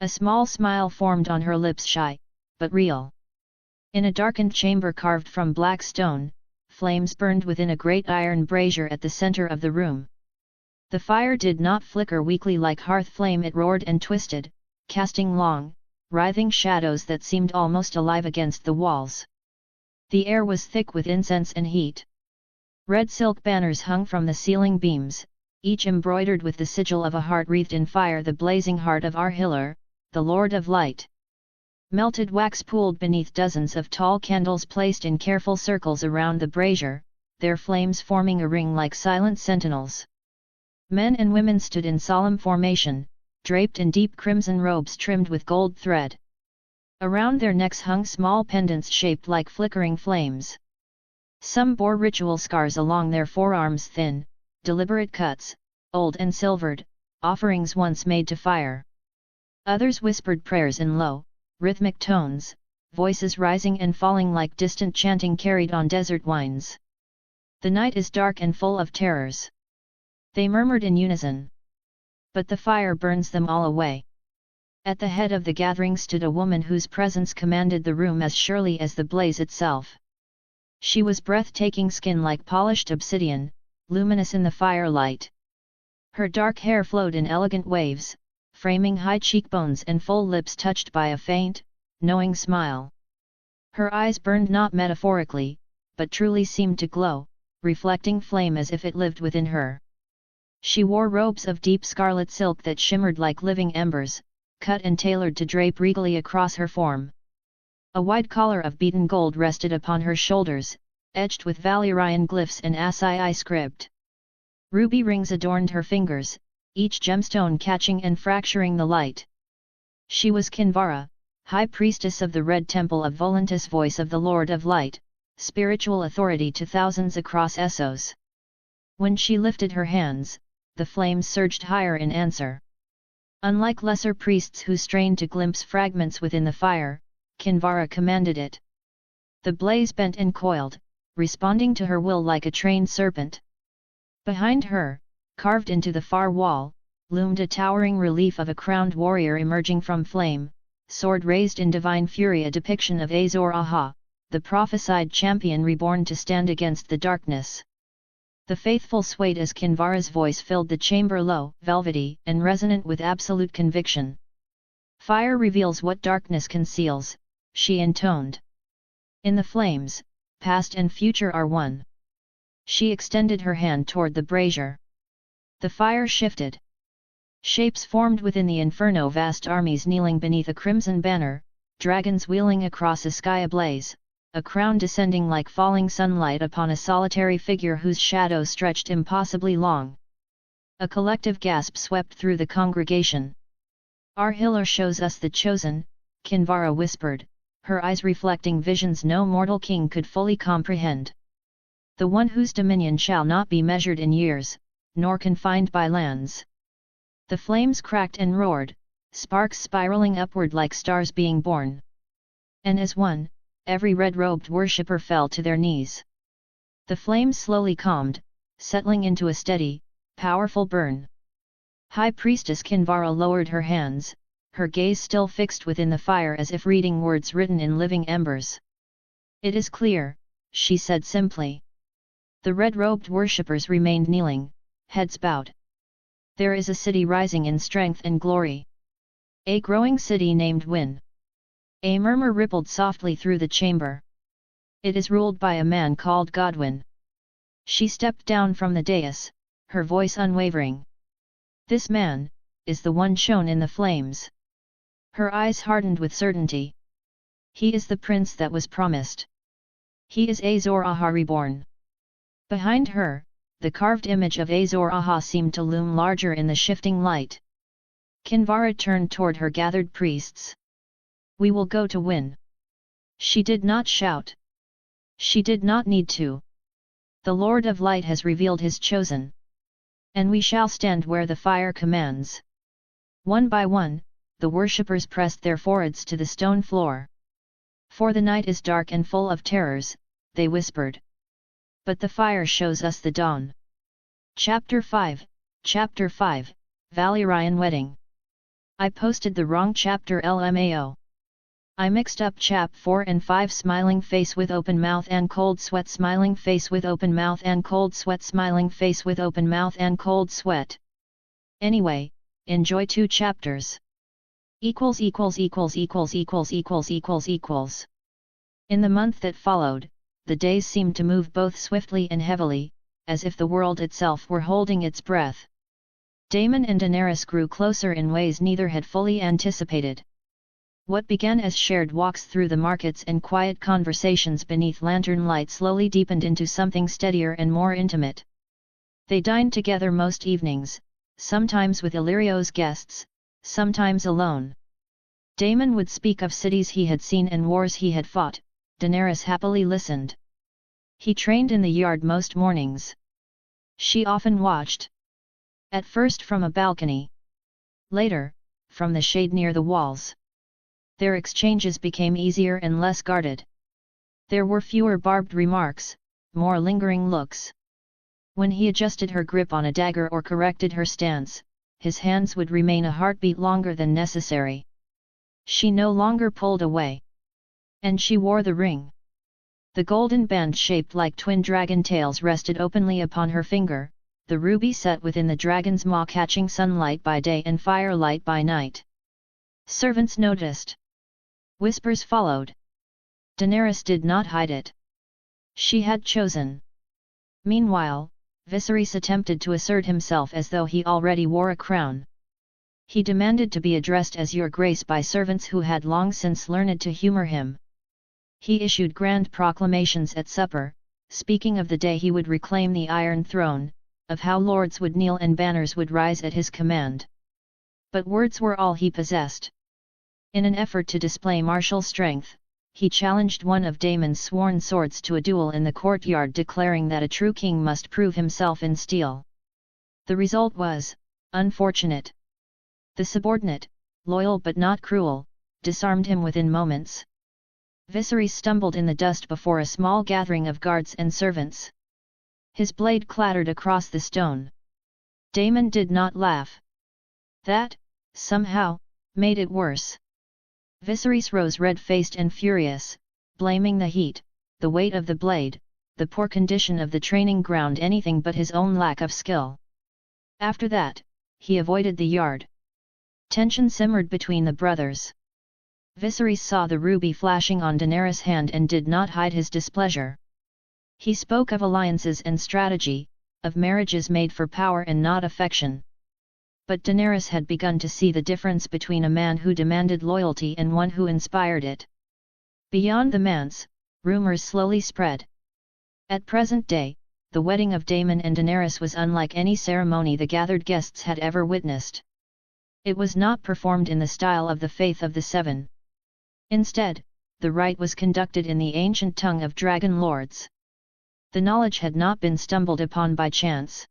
A small smile formed on her lips, shy, but real. In a darkened chamber carved from black stone, flames burned within a great iron brazier at the center of the room. The fire did not flicker weakly like hearth flame, it roared and twisted, casting long, writhing shadows that seemed almost alive against the walls. The air was thick with incense and heat. Red silk banners hung from the ceiling beams, each embroidered with the sigil of a heart wreathed in fire, the blazing heart of Ar-Hillar, the Lord of Light. Melted wax pooled beneath dozens of tall candles placed in careful circles around the brazier, their flames forming a ring like silent sentinels. Men and women stood in solemn formation, draped in deep crimson robes trimmed with gold thread. Around their necks hung small pendants shaped like flickering flames. Some bore ritual scars along their forearms, thin, deliberate cuts, old and silvered, offerings once made to fire. Others whispered prayers in low, rhythmic tones, voices rising and falling like distant chanting carried on desert winds. The night is dark and full of terrors. They murmured in unison. But the fire burns them all away. At the head of the gathering stood a woman whose presence commanded the room as surely as the blaze itself. She was breathtaking, skin like polished obsidian, luminous in the firelight. Her dark hair flowed in elegant waves, framing high cheekbones and full lips touched by a faint, knowing smile. Her eyes burned not metaphorically, but truly seemed to glow, reflecting flame as if it lived within her. She wore robes of deep scarlet silk that shimmered like living embers, cut and tailored to drape regally across her form. A wide collar of beaten gold rested upon her shoulders, edged with Valyrian glyphs and Assii script. Ruby rings adorned her fingers, each gemstone catching and fracturing the light. She was Kinvara, High Priestess of the Red Temple of Volantis, voice of the Lord of Light, spiritual authority to thousands across Essos. When she lifted her hands, the flames surged higher in answer. Unlike lesser priests who strained to glimpse fragments within the fire, Kinvara commanded it. The blaze bent and coiled, responding to her will like a trained serpent. Behind her, carved into the far wall, loomed a towering relief of a crowned warrior emerging from flame, sword raised in divine fury, a depiction of Azor Ahai, the prophesied champion reborn to stand against the darkness. The faithful swayed as Kinvara's voice filled the chamber, low, velvety, and resonant with absolute conviction. Fire reveals what darkness conceals, she intoned. In the flames, past and future are one. She extended her hand toward the brazier. The fire shifted. Shapes formed within the inferno, vast armies kneeling beneath a crimson banner, dragons wheeling across a sky ablaze, a crown descending like falling sunlight upon a solitary figure whose shadow stretched impossibly long. A collective gasp swept through the congregation. Ar-Hillar shows us the chosen, Kinvara whispered, her eyes reflecting visions no mortal king could fully comprehend. The one whose dominion shall not be measured in years, nor confined by lands. The flames cracked and roared, sparks spiraling upward like stars being born. And as one, every red-robed worshipper fell to their knees. The flames slowly calmed, settling into a steady, powerful burn. High Priestess Kinvara lowered her hands, her gaze still fixed within the fire as if reading words written in living embers. "It is clear," she said simply. The red-robed worshippers remained kneeling, heads bowed. "There is a city rising in strength and glory. A growing city named Wyn." A murmur rippled softly through the chamber. "It is ruled by a man called Godwyn." She stepped down from the dais, her voice unwavering. "This man, is the one shown in the flames." Her eyes hardened with certainty. "He is the prince that was promised. He is Azor Ahai reborn." Behind her, the carved image of Azor Ahai seemed to loom larger in the shifting light. Kinvara turned toward her gathered priests. "We will go to Wyn." She did not shout. She did not need to. The Lord of Light has revealed his chosen. And we shall stand where the fire commands. One by one, the worshippers pressed their foreheads to the stone floor. "For the night is dark and full of terrors," they whispered. "But the fire shows us the dawn." Chapter 5, Valyrian Wedding. I posted the wrong chapter LMAO. I mixed up chap 4 and 5, smiling face with open mouth and cold sweat, smiling face with open mouth and cold sweat, smiling face with open mouth and cold sweat. Anyway, enjoy 2 chapters. In the month that followed, the days seemed to move both swiftly and heavily, as if the world itself were holding its breath. Daemon and Daenerys grew closer in ways neither had fully anticipated. What began as shared walks through the markets and quiet conversations beneath lantern light slowly deepened into something steadier and more intimate. They dined together most evenings, sometimes with Illyrio's guests, sometimes alone. Daemon would speak of cities he had seen and wars he had fought. Daenerys happily listened. He trained in the yard most mornings. She often watched. At first from a balcony. Later, from the shade near the walls. Their exchanges became easier and less guarded. There were fewer barbed remarks, more lingering looks. When he adjusted her grip on a dagger or corrected her stance, his hands would remain a heartbeat longer than necessary. She no longer pulled away. And she wore the ring. The golden band shaped like twin dragon tails rested openly upon her finger, the ruby set within the dragon's maw catching sunlight by day and firelight by night. Servants noticed. Whispers followed. Daenerys did not hide it. She had chosen. Meanwhile, Viserys attempted to assert himself as though he already wore a crown. He demanded to be addressed as Your Grace by servants who had long since learned to humor him. He issued grand proclamations at supper, speaking of the day he would reclaim the Iron Throne, of how lords would kneel and banners would rise at his command. But words were all he possessed. In an effort to display martial strength, he challenged one of Daemon's sworn swords to a duel in the courtyard, declaring that a true king must prove himself in steel. The result was unfortunate. The subordinate, loyal but not cruel, disarmed him within moments. Viserys stumbled in the dust before a small gathering of guards and servants. His blade clattered across the stone. Daemon did not laugh. That, somehow, made it worse. Viserys rose red-faced and furious, blaming the heat, the weight of the blade, the poor condition of the training ground, anything but his own lack of skill. After that, he avoided the yard. Tension simmered between the brothers. Viserys saw the ruby flashing on Daenerys' hand and did not hide his displeasure. He spoke of alliances and strategy, of marriages made for power and not affection. But Daenerys had begun to see the difference between a man who demanded loyalty and one who inspired it. Beyond the manse, rumors slowly spread. At present day, the wedding of Daemon and Daenerys was unlike any ceremony the gathered guests had ever witnessed. It was not performed in the style of the Faith of the Seven. Instead, the rite was conducted in the ancient tongue of dragon lords. The knowledge had not been stumbled upon by chance.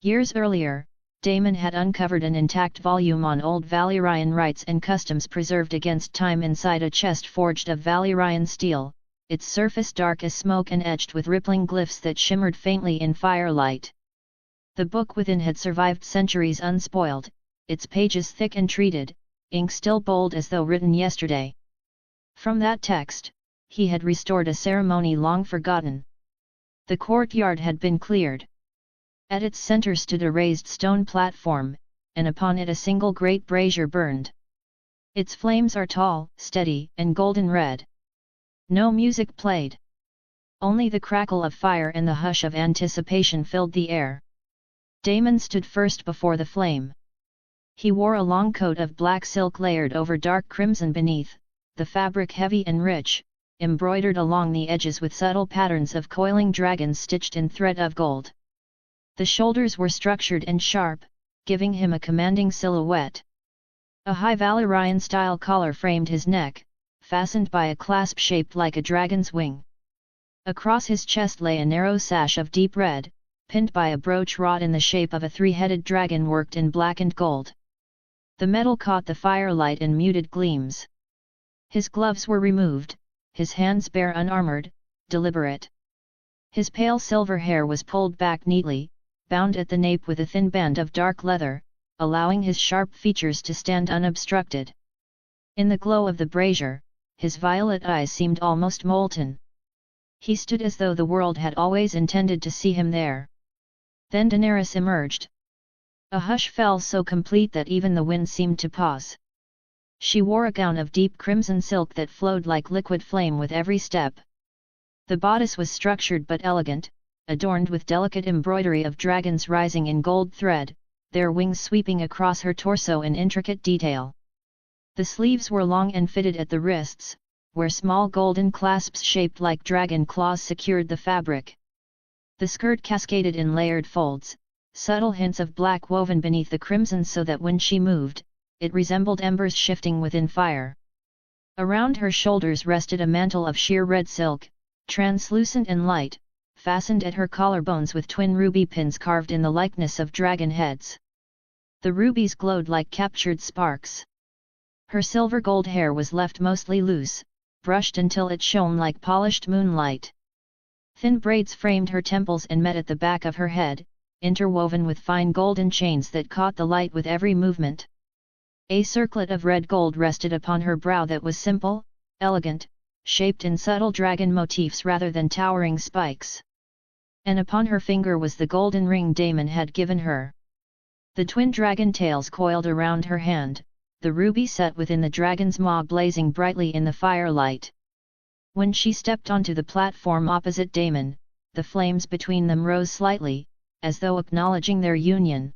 Years earlier, Daemon had uncovered an intact volume on old Valyrian rites and customs preserved against time inside a chest forged of Valyrian steel, its surface dark as smoke and etched with rippling glyphs that shimmered faintly in firelight. The book within had survived centuries unspoiled, its pages thick and treated, ink still bold as though written yesterday. From that text, he had restored a ceremony long forgotten. The courtyard had been cleared. At its center stood a raised stone platform, and upon it a single great brazier burned. Its flames are tall, steady, and golden red. No music played. Only the crackle of fire and the hush of anticipation filled the air. Daemon stood first before the flame. He wore a long coat of black silk layered over dark crimson beneath, the fabric heavy and rich, embroidered along the edges with subtle patterns of coiling dragons stitched in thread of gold. The shoulders were structured and sharp, giving him a commanding silhouette. A high Valyrian-style collar framed his neck, fastened by a clasp shaped like a dragon's wing. Across his chest lay a narrow sash of deep red, pinned by a brooch wrought in the shape of a three-headed dragon worked in blackened gold. The metal caught the firelight in muted gleams. His gloves were removed, his hands bare, unarmored, deliberate. His pale silver hair was pulled back neatly, bound at the nape with a thin band of dark leather, allowing his sharp features to stand unobstructed. In the glow of the brazier, his violet eyes seemed almost molten. He stood as though the world had always intended to see him there. Then Daenerys emerged. A hush fell so complete that even the wind seemed to pause. She wore a gown of deep crimson silk that flowed like liquid flame with every step. The bodice was structured but elegant, adorned with delicate embroidery of dragons rising in gold thread, their wings sweeping across her torso in intricate detail. The sleeves were long and fitted at the wrists, where small golden clasps shaped like dragon claws secured the fabric. The skirt cascaded in layered folds, subtle hints of black woven beneath the crimson so that when she moved, it resembled embers shifting within fire. Around her shoulders rested a mantle of sheer red silk, translucent and light, fastened at her collarbones with twin ruby pins carved in the likeness of dragon heads. The rubies glowed like captured sparks. Her silver-gold hair was left mostly loose, brushed until it shone like polished moonlight. Thin braids framed her temples and met at the back of her head, interwoven with fine golden chains that caught the light with every movement. A circlet of red gold rested upon her brow that was simple, elegant, shaped in subtle dragon motifs rather than towering spikes. And upon her finger was the golden ring Damon had given her. The twin dragon tails coiled around her hand, the ruby set within the dragon's maw blazing brightly in the firelight. When she stepped onto the platform opposite Damon, the flames between them rose slightly, as though acknowledging their union.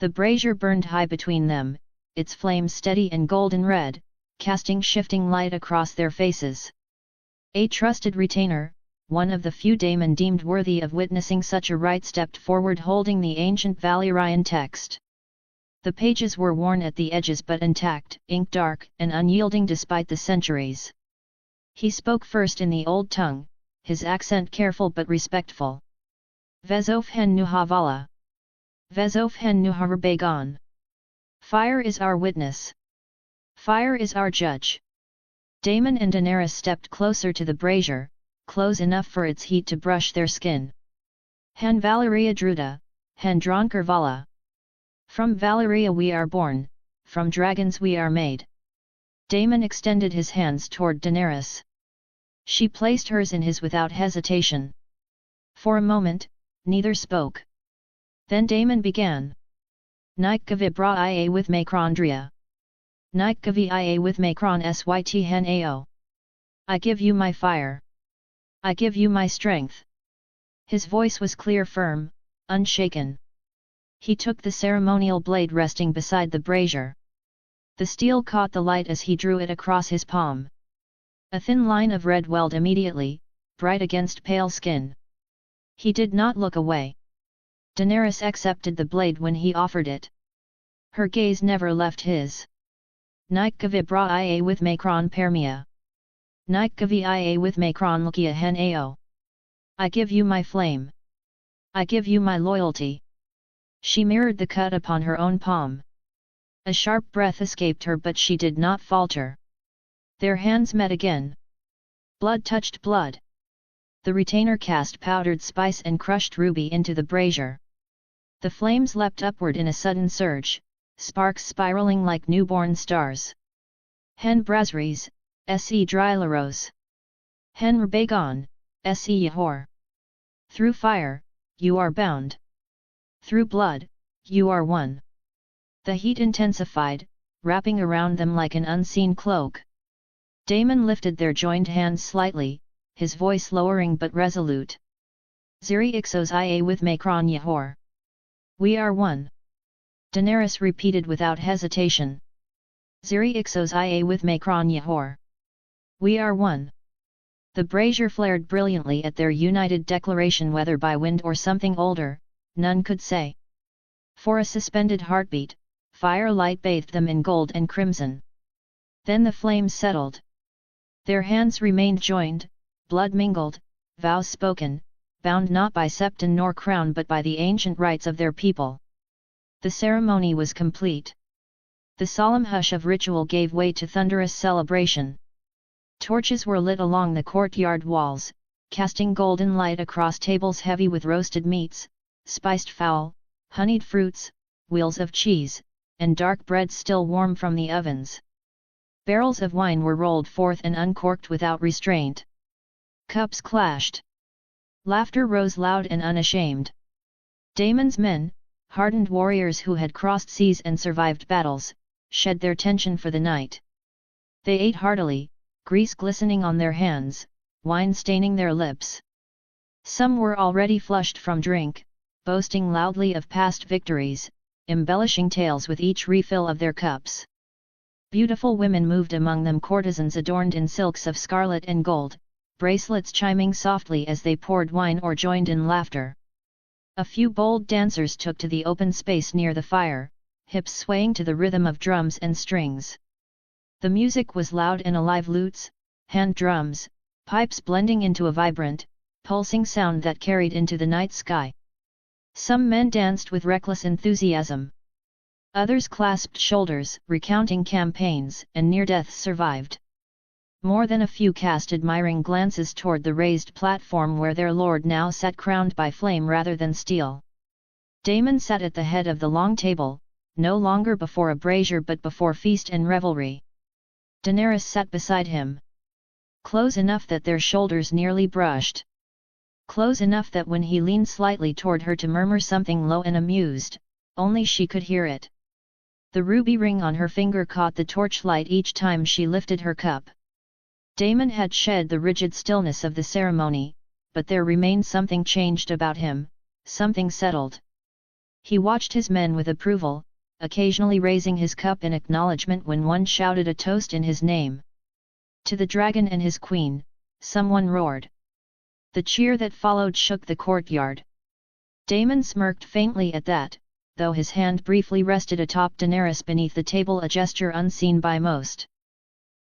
The brazier burned high between them, its flames steady and golden red, casting shifting light across their faces. A trusted retainer, one of the few Damon deemed worthy of witnessing such a rite, stepped forward holding the ancient Valyrian text. The pages were worn at the edges but intact, ink dark and unyielding despite the centuries. He spoke first in the old tongue, his accent careful but respectful. Vezofhen Nuhavala. Vezofhen Nuharbegon. Fire is our witness. Fire is our judge. Damon and Daenerys stepped closer to the brazier, close enough for its heat to brush their skin. Han Valyria Druda, Han Dronkervala. From Valyria we are born, from dragons we are made. Damon extended his hands toward Daenerys. She placed hers in his without hesitation. For a moment, neither spoke. Then Damon began. Nikavibra ia with Macrondria. Nikavi ia with Macron syt hen ao. I give you my fire. I give you my strength. His voice was clear, firm, unshaken. He took the ceremonial blade resting beside the brazier. The steel caught the light as he drew it across his palm. A thin line of red welled immediately, bright against pale skin. He did not look away. Daenerys accepted the blade when he offered it. Her gaze never left his. Nikavibra ia with Macron Permia. Nikavi ia with Macron Lukia hen ao. I give you my flame. I give you my loyalty. She mirrored the cut upon her own palm. A sharp breath escaped her but she did not falter. Their hands met again. Blood touched blood. The retainer cast powdered spice and crushed ruby into the brazier. The flames leapt upward in a sudden surge, sparks spiraling like newborn stars. Hen Brazries, se Drylaros. Hen Rebagon, se Yahor. Through fire, you are bound. Through blood, you are one. The heat intensified, wrapping around them like an unseen cloak. Damon lifted their joined hands slightly, his voice lowering but resolute. Ziri Ixos ia with Macron Yahor. We are one. Daenerys repeated without hesitation. Ziri Ixos ia with Macron Yahor. We are one. The brazier flared brilliantly at their united declaration, whether by wind or something older, none could say. For a suspended heartbeat, firelight bathed them in gold and crimson. Then the flames settled. Their hands remained joined, blood mingled, vows spoken, bound not by septon nor crown but by the ancient rites of their people. The ceremony was complete. The solemn hush of ritual gave way to thunderous celebration. Torches were lit along the courtyard walls, casting golden light across tables heavy with roasted meats, spiced fowl, honeyed fruits, wheels of cheese, and dark bread still warm from the ovens. Barrels of wine were rolled forth and uncorked without restraint. Cups clashed. Laughter rose loud and unashamed. Daemon's men, hardened warriors who had crossed seas and survived battles, shed their tension for the night. They ate heartily, grease glistening on their hands, wine staining their lips. Some were already flushed from drink, boasting loudly of past victories, embellishing tales with each refill of their cups. Beautiful women moved among them, courtesans adorned in silks of scarlet and gold, bracelets chiming softly as they poured wine or joined in laughter. A few bold dancers took to the open space near the fire, hips swaying to the rhythm of drums and strings. The music was loud and alive, lutes, hand drums, pipes blending into a vibrant, pulsing sound that carried into the night sky. Some men danced with reckless enthusiasm. Others clasped shoulders, recounting campaigns and near deaths survived. More than a few cast admiring glances toward the raised platform where their lord now sat, crowned by flame rather than steel. Damon sat at the head of the long table, no longer before a brazier but before feast and revelry. Daenerys sat beside him. Close enough that their shoulders nearly brushed. Close enough that when he leaned slightly toward her to murmur something low and amused, only she could hear it. The ruby ring on her finger caught the torchlight each time she lifted her cup. Damon had shed the rigid stillness of the ceremony, but there remained something changed about him, something settled. He watched his men with approval, occasionally raising his cup in acknowledgement when one shouted a toast in his name. To the dragon and his queen, someone roared. The cheer that followed shook the courtyard. Damon smirked faintly at that, though his hand briefly rested atop Daenerys beneath the table, a gesture unseen by most.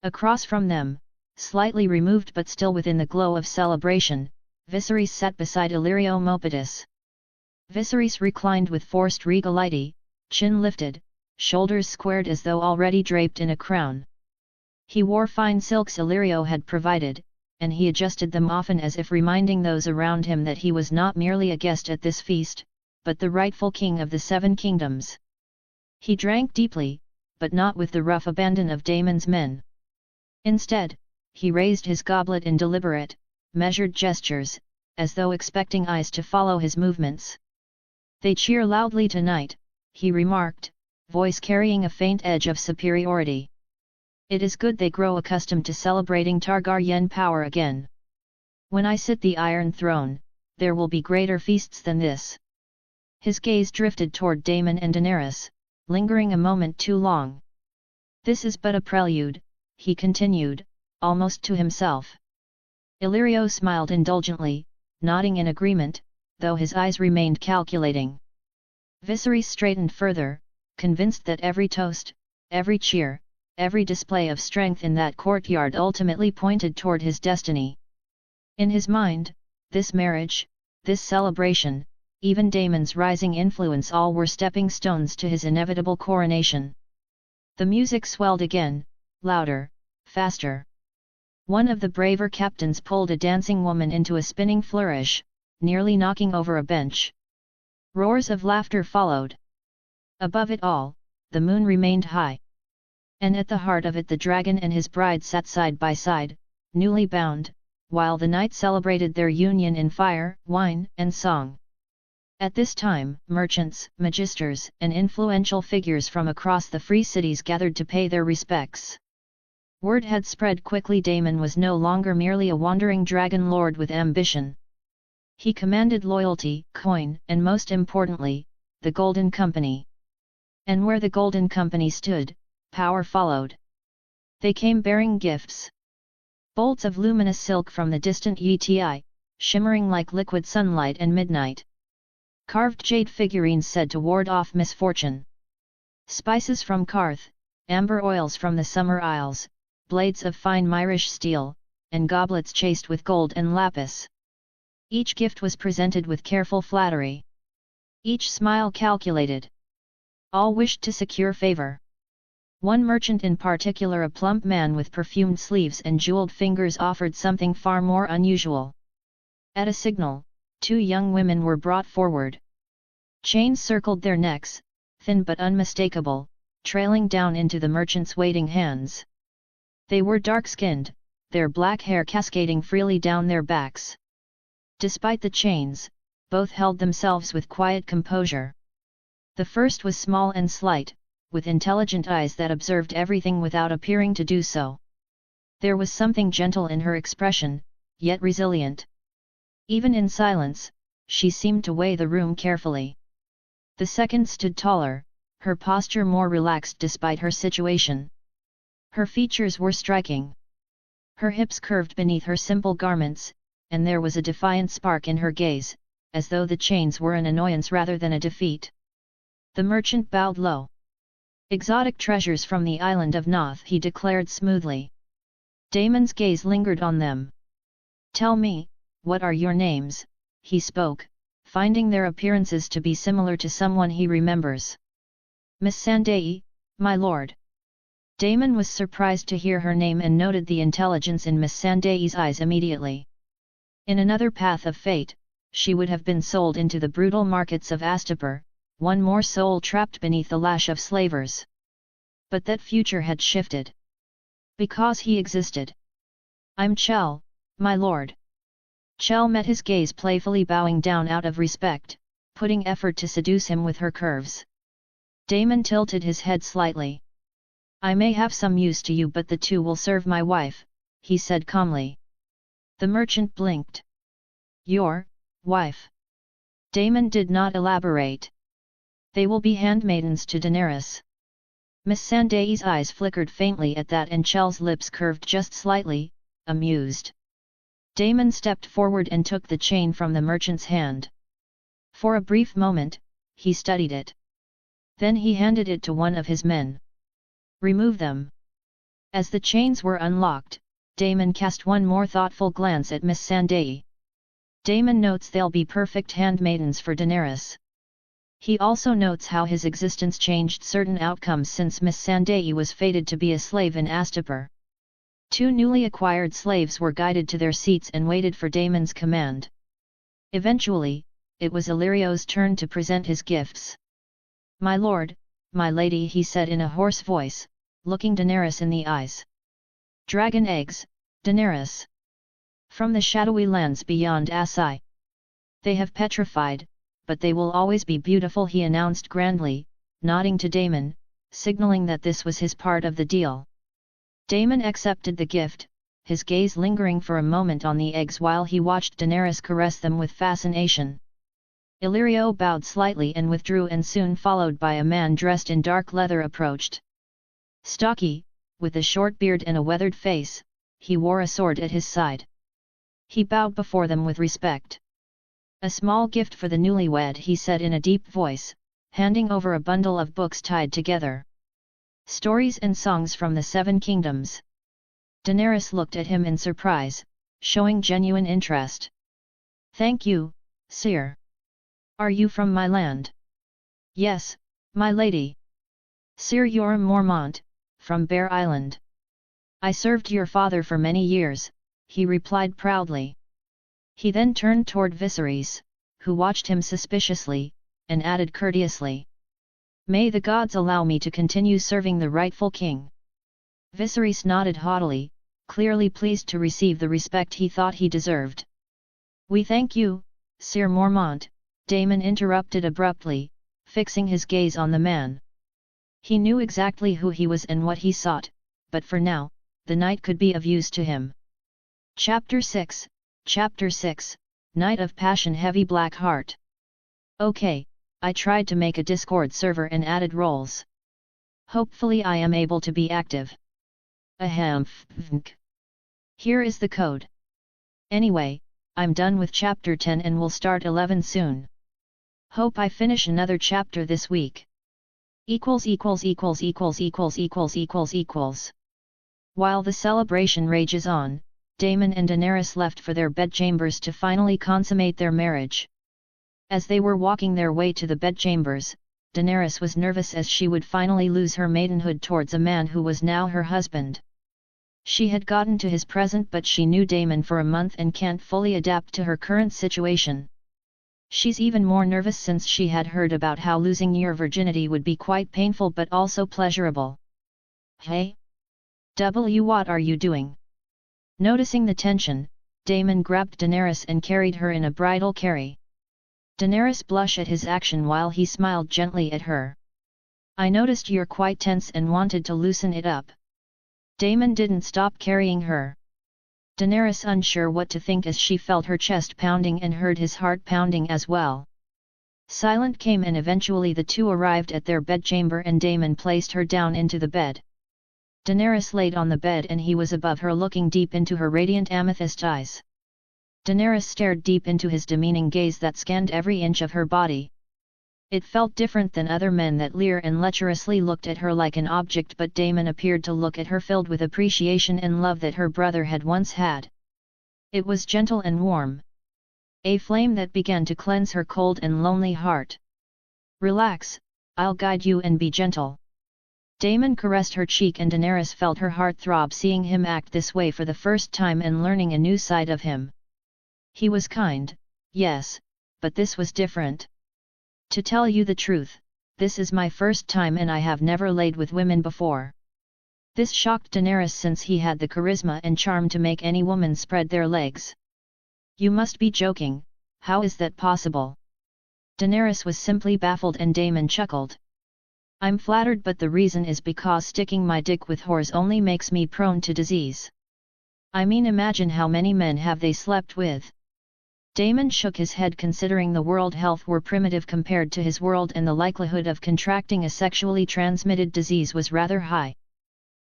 Across from them, slightly removed but still within the glow of celebration, Viserys sat beside Illyrio Mopatis. Viserys reclined with forced regality, chin lifted, shoulders squared as though already draped in a crown. He wore fine silks Illyrio had provided, and he adjusted them often as if reminding those around him that he was not merely a guest at this feast, but the rightful king of the Seven Kingdoms. He drank deeply, but not with the rough abandon of Daemon's men. Instead, he raised his goblet in deliberate, measured gestures, as though expecting eyes to follow his movements. "They cheer loudly tonight," he remarked, voice carrying a faint edge of superiority. "It is good they grow accustomed to celebrating Targaryen power again. When I sit the Iron Throne, there will be greater feasts than this." His gaze drifted toward Daemon and Daenerys, lingering a moment too long. "This is but a prelude," he continued, almost to himself. Illyrio smiled indulgently, nodding in agreement, though his eyes remained calculating. Viserys straightened further, convinced that every toast, every cheer, every display of strength in that courtyard ultimately pointed toward his destiny. In his mind, this marriage, this celebration, even Daemon's rising influence, all were stepping stones to his inevitable coronation. The music swelled again, louder, faster. One of the braver captains pulled a dancing woman into a spinning flourish, nearly knocking over a bench. Roars of laughter followed. Above it all, the moon remained high. And at the heart of it the dragon and his bride sat side by side, newly bound, while the night celebrated their union in fire, wine, and song. At this time, merchants, magisters, and influential figures from across the free cities gathered to pay their respects. Word had spread quickly: Daemon was no longer merely a wandering dragon lord with ambition. He commanded loyalty, coin, and most importantly, the Golden Company. And where the Golden Company stood, power followed. They came bearing gifts. Bolts of luminous silk from the distant Yeti, shimmering like liquid sunlight and midnight. Carved jade figurines said to ward off misfortune. Spices from Karth, amber oils from the Summer Isles, blades of fine Myrish steel, and goblets chased with gold and lapis. Each gift was presented with careful flattery. Each smile calculated. All wished to secure favor. One merchant in particular, a plump man with perfumed sleeves and jeweled fingers, offered something far more unusual. At a signal, 2 young women were brought forward. Chains circled their necks, thin but unmistakable, trailing down into the merchant's waiting hands. They were dark-skinned, their black hair cascading freely down their backs. Despite the chains, both held themselves with quiet composure. The first was small and slight, with intelligent eyes that observed everything without appearing to do so. There was something gentle in her expression, yet resilient. Even in silence, she seemed to weigh the room carefully. The second stood taller, her posture more relaxed despite her situation. Her features were striking. Her hips curved beneath her simple garments, and there was a defiant spark in her gaze, as though the chains were an annoyance rather than a defeat. The merchant bowed low. "Exotic treasures from the island of Noth," he declared smoothly. Damon's gaze lingered on them. "Tell me, what are your names?" he spoke, finding their appearances to be similar to someone he remembers. "Miss Sandai, my lord." Damon was surprised to hear her name and noted the intelligence in Miss Sandai's eyes immediately. In another path of fate, she would have been sold into the brutal markets of Astapor, one more soul trapped beneath the lash of slavers. But that future had shifted. Because he existed. "I'm Chell, my lord." Chell met his gaze playfully, bowing down out of respect, putting effort to seduce him with her curves. Damon tilted his head slightly. "I may have some use to you, but the two will serve my wife," he said calmly. The merchant blinked. "Your wife?" Damon did not elaborate. "They will be handmaidens to Daenerys." Miss Sandai's eyes flickered faintly at that and Chell's lips curved just slightly, amused. Damon stepped forward and took the chain from the merchant's hand. For a brief moment, he studied it. Then he handed it to one of his men. "Remove them." As the chains were unlocked, Damon cast one more thoughtful glance at Miss Sandai. Damon notes they'll be perfect handmaidens for Daenerys. He also notes how his existence changed certain outcomes since Miss Sandai was fated to be a slave in Astapor. Two newly acquired slaves were guided to their seats and waited for Damon's command. Eventually, it was Illyrio's turn to present his gifts. "My lord, my lady," he said in a hoarse voice, looking Daenerys in the eyes. "Dragon eggs, Daenerys. From the shadowy lands beyond Asai. They have petrified, but they will always be beautiful," he announced grandly, nodding to Damon, signaling that this was his part of the deal. Damon accepted the gift, his gaze lingering for a moment on the eggs while he watched Daenerys caress them with fascination. Illyrio bowed slightly and withdrew, and soon followed by a man dressed in dark leather approached. Stocky, with a short beard and a weathered face, he wore a sword at his side. He bowed before them with respect. "A small gift for the newlywed," he said in a deep voice, handing over a bundle of books tied together. "Stories and songs from the Seven Kingdoms." Daenerys looked at him in surprise, showing genuine interest. "Thank you, sire. Are you from my land?" "Yes, my lady. Sir Yoram Mormont, from Bear Island." "I served your father for many years," he replied proudly. He then turned toward Viserys, who watched him suspiciously, and added courteously, "May the gods allow me to continue serving the rightful king." Viserys nodded haughtily, clearly pleased to receive the respect he thought he deserved. "We thank you, Sir Mormont," Damon interrupted abruptly, fixing his gaze on the man. He knew exactly who he was and what he sought, but for now, the knight could be of use to him. Chapter 6, Night of Passion. Heavy Black Heart. "Okay, I tried to make a Discord server and added roles. Hopefully I am able to be active. Ahem. Here is the code. Anyway, I'm done with chapter 10 and will start 11 soon. Hope I finish another chapter this week. While the celebration rages on, Damon and Daenerys left for their bedchambers to finally consummate their marriage. As they were walking their way to the bedchambers, Daenerys was nervous as she would finally lose her maidenhood towards a man who was now her husband. She had gotten to his present, but she knew Damon for a month and can't fully adapt to her current situation. She's even more nervous since she had heard about how losing your virginity would be quite painful but also pleasurable. "Hey? What are you doing?" Noticing the tension, Damon grabbed Daenerys and carried her in a bridal carry. Daenerys blushed at his action while he smiled gently at her. "I noticed you're quite tense and wanted to loosen it up." Damon didn't stop carrying her. Daenerys unsure what to think as she felt her chest pounding and heard his heart pounding as well. Silent came and eventually the two arrived at their bedchamber and Daemon placed her down into the bed. Daenerys laid on the bed and he was above her looking deep into her radiant amethyst eyes. Daenerys stared deep into his demeaning gaze that scanned every inch of her body. It felt different than other men that leer and lecherously looked at her like an object, but Daemon appeared to look at her filled with appreciation and love that her brother had once had. It was gentle and warm. A flame that began to cleanse her cold and lonely heart. "Relax, I'll guide you and be gentle." Daemon caressed her cheek and Daenerys felt her heart throb seeing him act this way for the first time and learning a new side of him. He was kind, yes, but this was different. "To tell you the truth, this is my first time and I have never laid with women before." This shocked Daenerys since he had the charisma and charm to make any woman spread their legs. "You must be joking, how is that possible?" Daenerys was simply baffled and Daemon chuckled. "I'm flattered, but the reason is because sticking my dick with whores only makes me prone to disease. I mean, imagine how many men have they slept with." Daemon shook his head considering the world health were primitive compared to his world and the likelihood of contracting a sexually transmitted disease was rather high.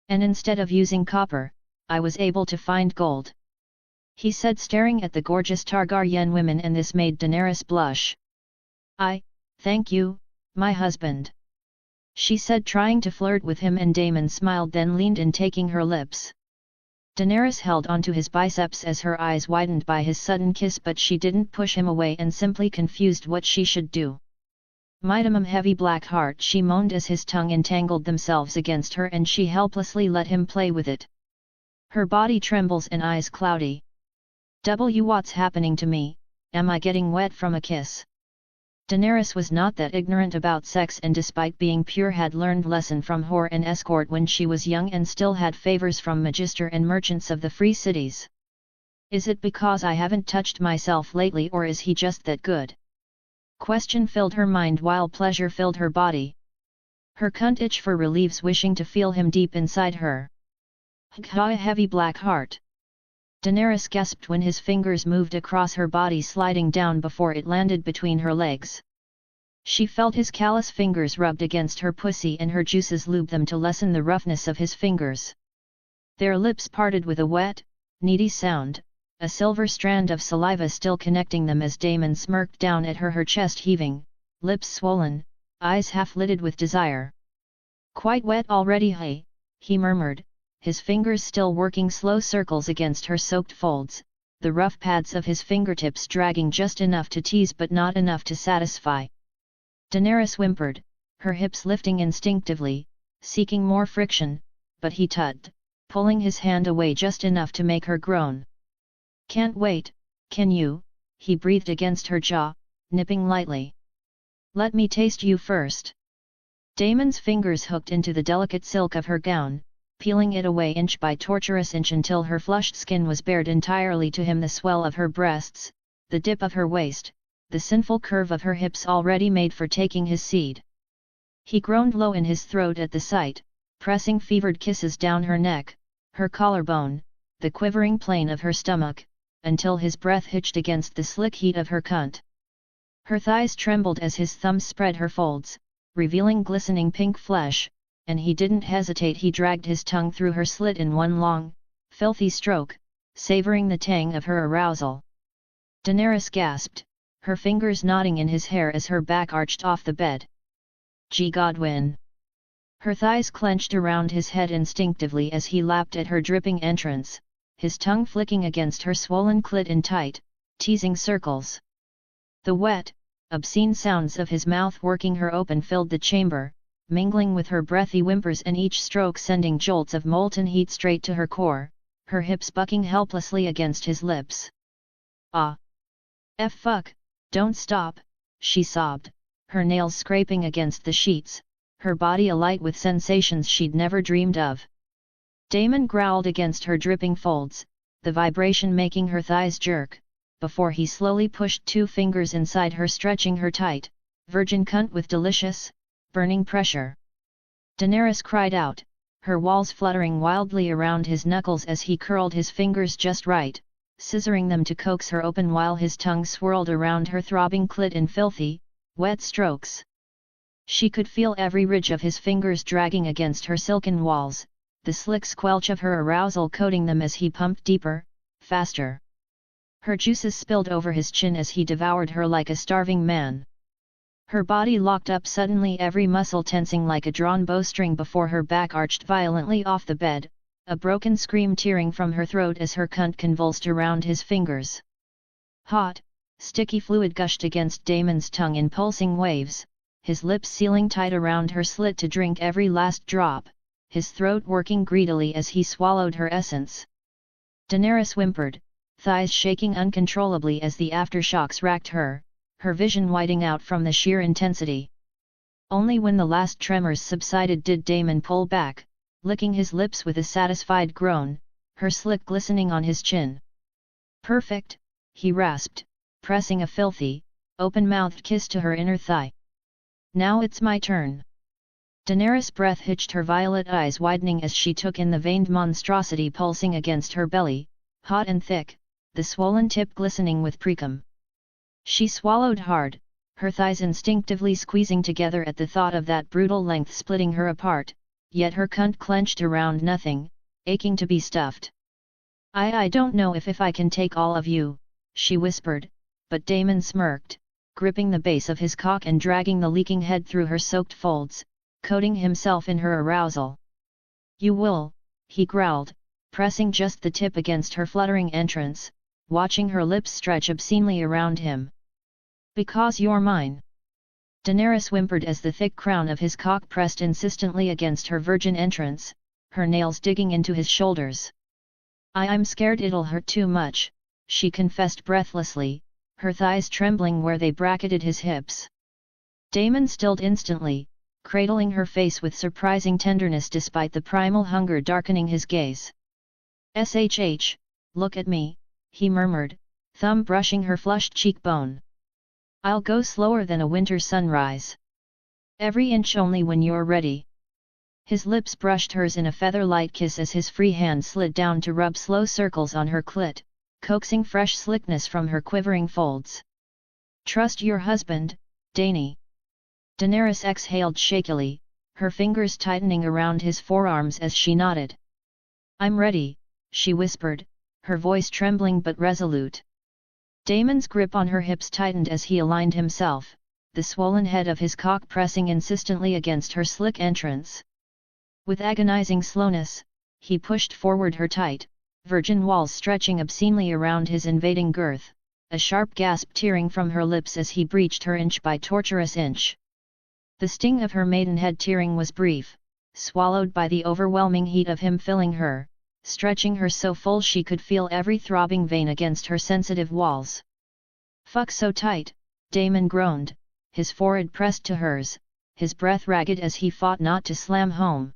"And instead of using copper, I was able to find gold," he said staring at the gorgeous Targaryen women, and this made Daenerys blush. Thank you, my husband," she said trying to flirt with him, and Daemon smiled then leaned in taking her lips. Daenerys held onto his biceps as her eyes widened by his sudden kiss, but she didn't push him away and simply confused what she should do. "My heavy black heart," she moaned as his tongue entangled themselves against her and she helplessly let him play with it. Her body trembles and eyes cloudy. What's happening to me, am I getting wet from a kiss?" Daenerys was not that ignorant about sex and despite being pure had learned lesson from whore and escort when she was young and still had favors from magister and merchants of the free cities. "Is it because I haven't touched myself lately or is he just that good?" Question filled her mind while pleasure filled her body. Her cunt itched for reliefs, wishing to feel him deep inside her. "A heavy black heart." Daenerys gasped when his fingers moved across her body, sliding down before it landed between her legs. She felt his callous fingers rubbed against her pussy and her juices lubed them to lessen the roughness of his fingers. Their lips parted with a wet, needy sound, a silver strand of saliva still connecting them as Daemon smirked down at her chest heaving, lips swollen, eyes half-lidded with desire. "Quite wet already, hey?" he murmured, his fingers still working slow circles against her soaked folds, the rough pads of his fingertips dragging just enough to tease but not enough to satisfy. Daenerys whimpered, her hips lifting instinctively, seeking more friction, but he tugged, pulling his hand away just enough to make her groan. "Can't wait, can you?" he breathed against her jaw, nipping lightly. "Let me taste you first." Daemon's fingers hooked into the delicate silk of her gown, peeling it away inch by torturous inch until her flushed skin was bared entirely to him, the swell of her breasts, the dip of her waist, the sinful curve of her hips already made for taking his seed. He groaned low in his throat at the sight, pressing fevered kisses down her neck, her collarbone, the quivering plane of her stomach, until his breath hitched against the slick heat of her cunt. Her thighs trembled as his thumbs spread her folds, revealing glistening pink flesh, and he didn't hesitate. He dragged his tongue through her slit in one long, filthy stroke, savoring the tang of her arousal. Daenerys gasped, her fingers knotting in his hair as her back arched off the bed. "G. Godwin!" Her thighs clenched around his head instinctively as he lapped at her dripping entrance, his tongue flicking against her swollen clit in tight, teasing circles. The wet, obscene sounds of his mouth working her open filled the chamber, mingling with her breathy whimpers and each stroke sending jolts of molten heat straight to her core, her hips bucking helplessly against his lips. "Ah! Fuck, don't stop," she sobbed, her nails scraping against the sheets, her body alight with sensations she'd never dreamed of. Daemon growled against her dripping folds, the vibration making her thighs jerk, before he slowly pushed 2 fingers inside her, stretching her tight, virgin cunt with delicious, burning pressure. Daenerys cried out, her walls fluttering wildly around his knuckles as he curled his fingers just right, scissoring them to coax her open while his tongue swirled around her throbbing clit in filthy, wet strokes. She could feel every ridge of his fingers dragging against her silken walls, the slick squelch of her arousal coating them as he pumped deeper, faster. Her juices spilled over his chin as he devoured her like a starving man. Her body locked up suddenly, every muscle tensing like a drawn bowstring before her back arched violently off the bed, a broken scream tearing from her throat as her cunt convulsed around his fingers. Hot, sticky fluid gushed against Damon's tongue in pulsing waves, his lips sealing tight around her slit to drink every last drop, his throat working greedily as he swallowed her essence. Daenerys whimpered, thighs shaking uncontrollably as the aftershocks racked her vision whiting out from the sheer intensity. Only when the last tremors subsided did Daemon pull back, licking his lips with a satisfied groan, her slit glistening on his chin. "Perfect," he rasped, pressing a filthy, open-mouthed kiss to her inner thigh. "Now it's my turn." Daenerys' breath hitched, her violet eyes widening as she took in the veined monstrosity pulsing against her belly, hot and thick, the swollen tip glistening with precum. She swallowed hard, her thighs instinctively squeezing together at the thought of that brutal length splitting her apart, yet her cunt clenched around nothing, aching to be stuffed. I don't know if I can take all of you," she whispered, but Daemon smirked, gripping the base of his cock and dragging the leaking head through her soaked folds, coating himself in her arousal. "You will," he growled, pressing just the tip against her fluttering entrance, watching her lips stretch obscenely around him. "Because you're mine." Daenerys whimpered as the thick crown of his cock pressed insistently against her virgin entrance, her nails digging into his shoulders. I'm scared it'll hurt too much," she confessed breathlessly, her thighs trembling where they bracketed his hips. Daemon stilled instantly, cradling her face with surprising tenderness despite the primal hunger darkening his gaze. "Shh, look at me," he murmured, thumb brushing her flushed cheekbone. "I'll go slower than a winter sunrise. Every inch only when you're ready." His lips brushed hers in a feather-light kiss as his free hand slid down to rub slow circles on her clit, coaxing fresh slickness from her quivering folds. "Trust your husband, Dany." Daenerys exhaled shakily, her fingers tightening around his forearms as she nodded. "I'm ready," she whispered, her voice trembling but resolute. Daemon's grip on her hips tightened as he aligned himself, the swollen head of his cock pressing insistently against her slick entrance. With agonizing slowness, he pushed forward her tight, virgin walls stretching obscenely around his invading girth, a sharp gasp tearing from her lips as he breached her inch by torturous inch. The sting of her maidenhead tearing was brief, swallowed by the overwhelming heat of him filling her, stretching her so full she could feel every throbbing vein against her sensitive walls. "Fuck so tight," Daemon groaned, his forehead pressed to hers, his breath ragged as he fought not to slam home.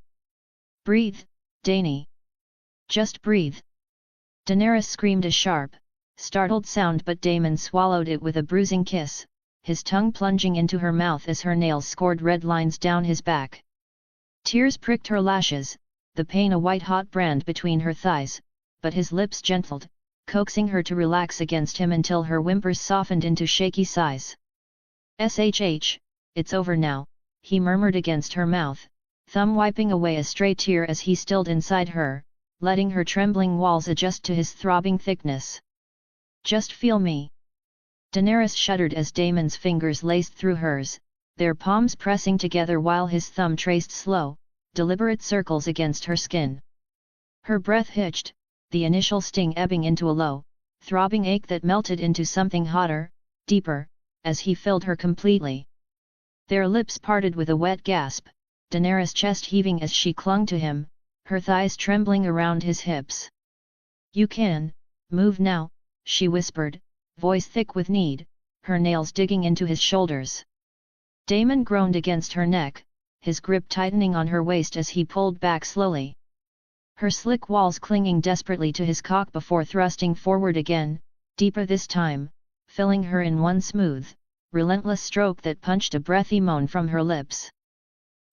"Breathe, Dany. Just breathe." Daenerys screamed a sharp, startled sound, but Daemon swallowed it with a bruising kiss, his tongue plunging into her mouth as her nails scored red lines down his back. Tears pricked her lashes, the pain a white-hot brand between her thighs, but his lips gentled, coaxing her to relax against him until her whimpers softened into shaky sighs. "Shh, it's over now," he murmured against her mouth, thumb wiping away a stray tear as he stilled inside her, letting her trembling walls adjust to his throbbing thickness. "Just feel me." Daenerys shuddered as Daemon's fingers laced through hers, their palms pressing together while his thumb traced slow, deliberate circles against her skin. Her breath hitched, the initial sting ebbing into a low, throbbing ache that melted into something hotter, deeper, as he filled her completely. Their lips parted with a wet gasp, Daenerys' chest heaving as she clung to him, her thighs trembling around his hips. "You can, move now," she whispered, voice thick with need, her nails digging into his shoulders. Daemon groaned against her neck, his grip tightening on her waist as he pulled back slowly. Her slick walls clinging desperately to his cock before thrusting forward again, deeper this time, filling her in one smooth, relentless stroke that punched a breathy moan from her lips.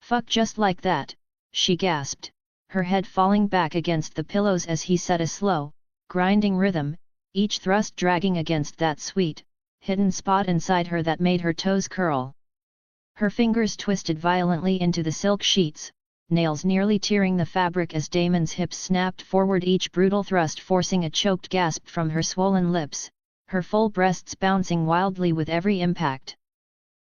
"Fuck just like that," she gasped, her head falling back against the pillows as he set a slow, grinding rhythm, each thrust dragging against that sweet, hidden spot inside her that made her toes curl. Her fingers twisted violently into the silk sheets, nails nearly tearing the fabric as Damon's hips snapped forward, each brutal thrust forcing a choked gasp from her swollen lips, her full breasts bouncing wildly with every impact.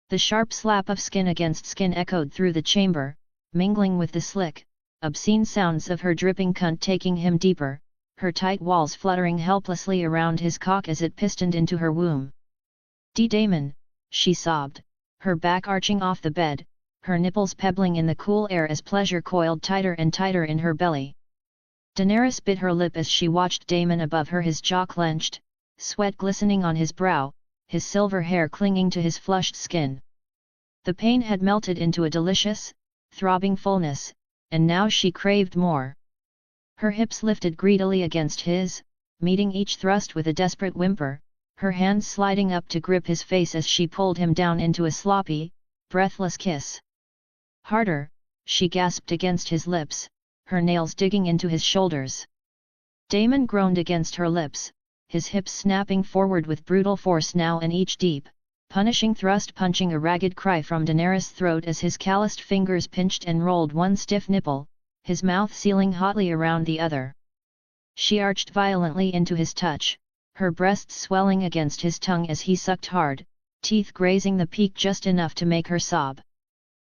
The sharp slap of skin against skin echoed through the chamber, mingling with the slick, obscene sounds of her dripping cunt taking him deeper, her tight walls fluttering helplessly around his cock as it pistoned into her womb. Damon, she sobbed, her back arching off the bed, her nipples pebbling in the cool air as pleasure coiled tighter and tighter in her belly. Daenerys bit her lip as she watched Damon above her, his jaw clenched, sweat glistening on his brow, his silver hair clinging to his flushed skin. The pain had melted into a delicious, throbbing fullness, and now she craved more. Her hips lifted greedily against his, meeting each thrust with a desperate whimper, her hands sliding up to grip his face as she pulled him down into a sloppy, breathless kiss. Harder, she gasped against his lips, her nails digging into his shoulders. Damon groaned against her lips, his hips snapping forward with brutal force now, and each deep, punishing thrust punching a ragged cry from Daenerys' throat as his calloused fingers pinched and rolled one stiff nipple, his mouth sealing hotly around the other. She arched violently into his touch, her breasts swelling against his tongue as he sucked hard, teeth grazing the peak just enough to make her sob.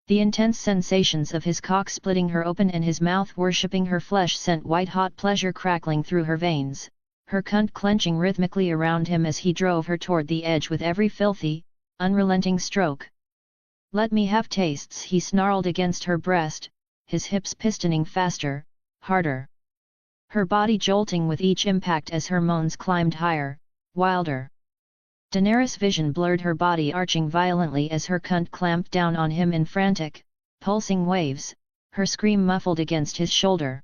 The intense sensations of his cock splitting her open and his mouth worshipping her flesh sent white-hot pleasure crackling through her veins, her cunt clenching rhythmically around him as he drove her toward the edge with every filthy, unrelenting stroke. "Let me have tastes," he snarled against her breast, his hips pistoning faster, harder. Her body jolting with each impact as her moans climbed higher, wilder. Daenerys' vision blurred, her body arching violently as her cunt clamped down on him in frantic, pulsing waves, her scream muffled against his shoulder.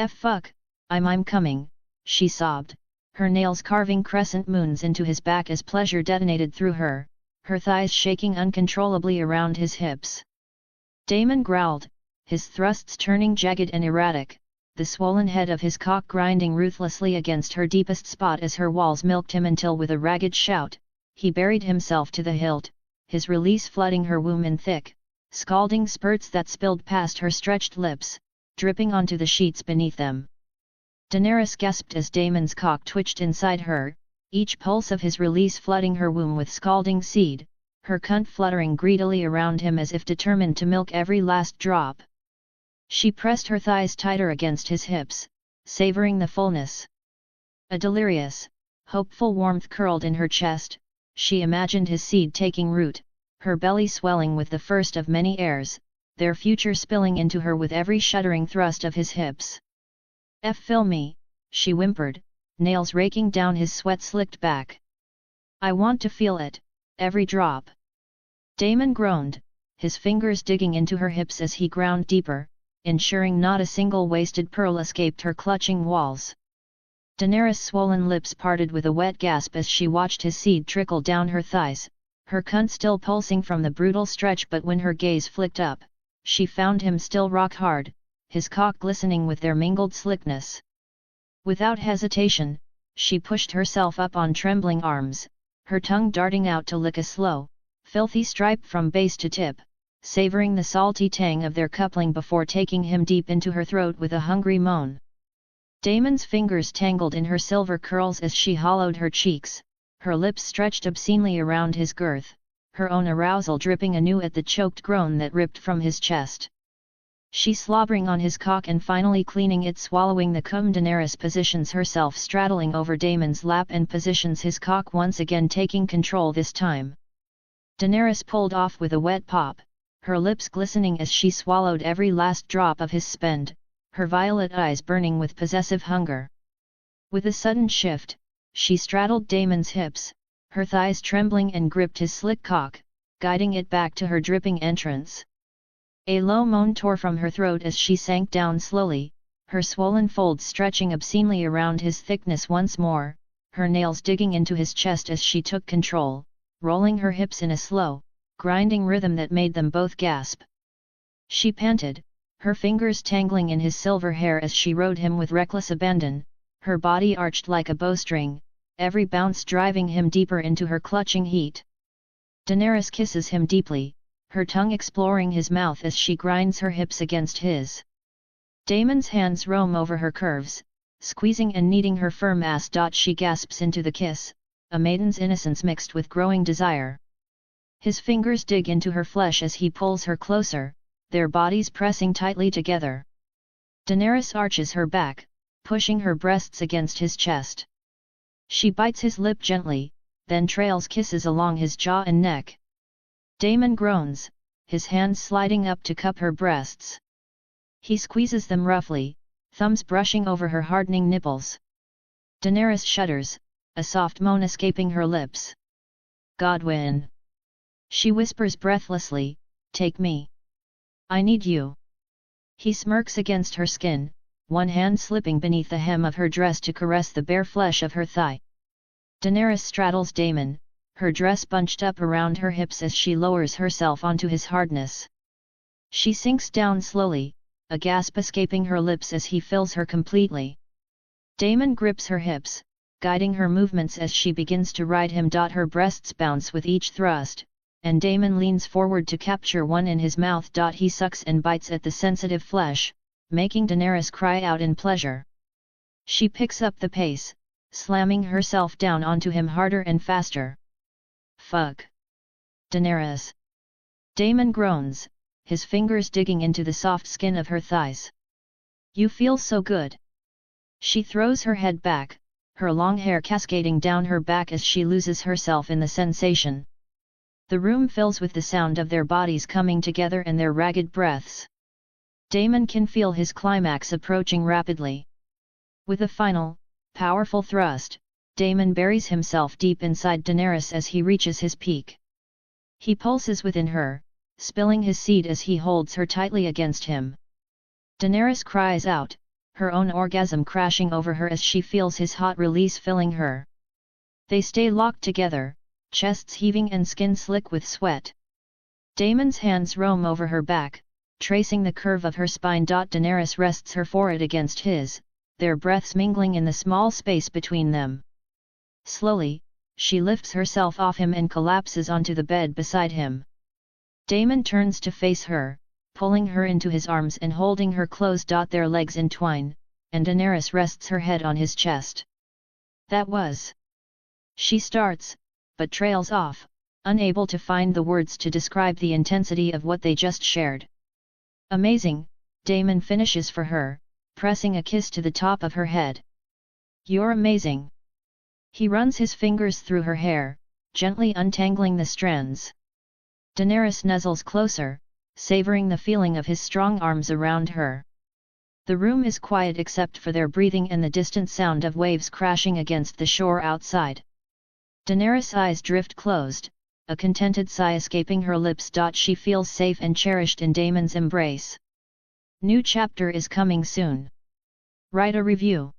Fuck, I'm coming," she sobbed, her nails carving crescent moons into his back as pleasure detonated through her, her thighs shaking uncontrollably around his hips. Damon growled, his thrusts turning jagged and erratic, the swollen head of his cock grinding ruthlessly against her deepest spot as her walls milked him until with a ragged shout, he buried himself to the hilt, his release flooding her womb in thick, scalding spurts that spilled past her stretched lips, dripping onto the sheets beneath them. Daenerys gasped as Damon's cock twitched inside her, each pulse of his release flooding her womb with scalding seed, her cunt fluttering greedily around him as if determined to milk every last drop. She pressed her thighs tighter against his hips, savoring the fullness. A delirious, hopeful warmth curled in her chest, she imagined his seed taking root, her belly swelling with the first of many heirs, their future spilling into her with every shuddering thrust of his hips. Fill me, she whimpered, nails raking down his sweat-slicked back. "I want to feel it, every drop." Damon groaned, his fingers digging into her hips as he ground deeper, ensuring not a single wasted pearl escaped her clutching walls. Daenerys' swollen lips parted with a wet gasp as she watched his seed trickle down her thighs, her cunt still pulsing from the brutal stretch, but when her gaze flicked up, she found him still rock hard, his cock glistening with their mingled slickness. Without hesitation, she pushed herself up on trembling arms, her tongue darting out to lick a slow, filthy stripe from base to tip, savoring the salty tang of their coupling before taking him deep into her throat with a hungry moan. Damon's fingers tangled in her silver curls as she hollowed her cheeks, her lips stretched obscenely around his girth, her own arousal dripping anew at the choked groan that ripped from his chest. She slobbering on his cock and finally cleaning it, swallowing the cum. Daenerys positions herself straddling over Damon's lap and positions his cock, once again taking control this time. Daenerys pulled off with a wet pop, her lips glistening as she swallowed every last drop of his spend, her violet eyes burning with possessive hunger. With a sudden shift, she straddled Damon's hips, her thighs trembling, and gripped his slick cock, guiding it back to her dripping entrance. A low moan tore from her throat as she sank down slowly, her swollen folds stretching obscenely around his thickness once more, her nails digging into his chest as she took control, rolling her hips in a slow, grinding rhythm that made them both gasp. She panted, her fingers tangling in his silver hair as she rode him with reckless abandon, her body arched like a bowstring, every bounce driving him deeper into her clutching heat. Daenerys kisses him deeply, her tongue exploring his mouth as she grinds her hips against his. Daemon's hands roam over her curves, squeezing and kneading her firm ass. She gasps into the kiss, a maiden's innocence mixed with growing desire. His fingers dig into her flesh as he pulls her closer, their bodies pressing tightly together. Daenerys arches her back, pushing her breasts against his chest. She bites his lip gently, then trails kisses along his jaw and neck. Daemon groans, his hands sliding up to cup her breasts. He squeezes them roughly, thumbs brushing over her hardening nipples. Daenerys shudders, a soft moan escaping her lips. "Godwyn!" she whispers breathlessly, "take me. I need you." He smirks against her skin, one hand slipping beneath the hem of her dress to caress the bare flesh of her thigh. Daenerys straddles Daemon, her dress bunched up around her hips as she lowers herself onto his hardness. She sinks down slowly, a gasp escaping her lips as he fills her completely. Daemon grips her hips, guiding her movements as she begins to ride him. Her breasts bounce with each thrust, and Daemon leans forward to capture one in his mouth. He sucks and bites at the sensitive flesh, making Daenerys cry out in pleasure. She picks up the pace, slamming herself down onto him harder and faster. "Fuck! Daenerys!" Daemon groans, his fingers digging into the soft skin of her thighs. "You feel so good." She throws her head back, her long hair cascading down her back as she loses herself in the sensation. The room fills with the sound of their bodies coming together and their ragged breaths. Daemon can feel his climax approaching rapidly. With a final, powerful thrust, Daemon buries himself deep inside Daenerys as he reaches his peak. He pulses within her, spilling his seed as he holds her tightly against him. Daenerys cries out, her own orgasm crashing over her as she feels his hot release filling her. They stay locked together, chests heaving and skin slick with sweat. Daemon's hands roam over her back, tracing the curve of her spine. Daenerys rests her forehead against his, their breaths mingling in the small space between them. Slowly, she lifts herself off him and collapses onto the bed beside him. Daemon turns to face her, pulling her into his arms and holding her close. Their legs entwine, and Daenerys rests her head on his chest. "That was..." She starts, but trails off, unable to find the words to describe the intensity of what they just shared. "Amazing," Daemon finishes for her, pressing a kiss to the top of her head. "You're amazing." He runs his fingers through her hair, gently untangling the strands. Daenerys nuzzles closer, savoring the feeling of his strong arms around her. The room is quiet except for their breathing and the distant sound of waves crashing against the shore outside. Daenerys' eyes drift closed, a contented sigh escaping her lips. She feels safe and cherished in Daemon's embrace. New chapter is coming soon. Write a review.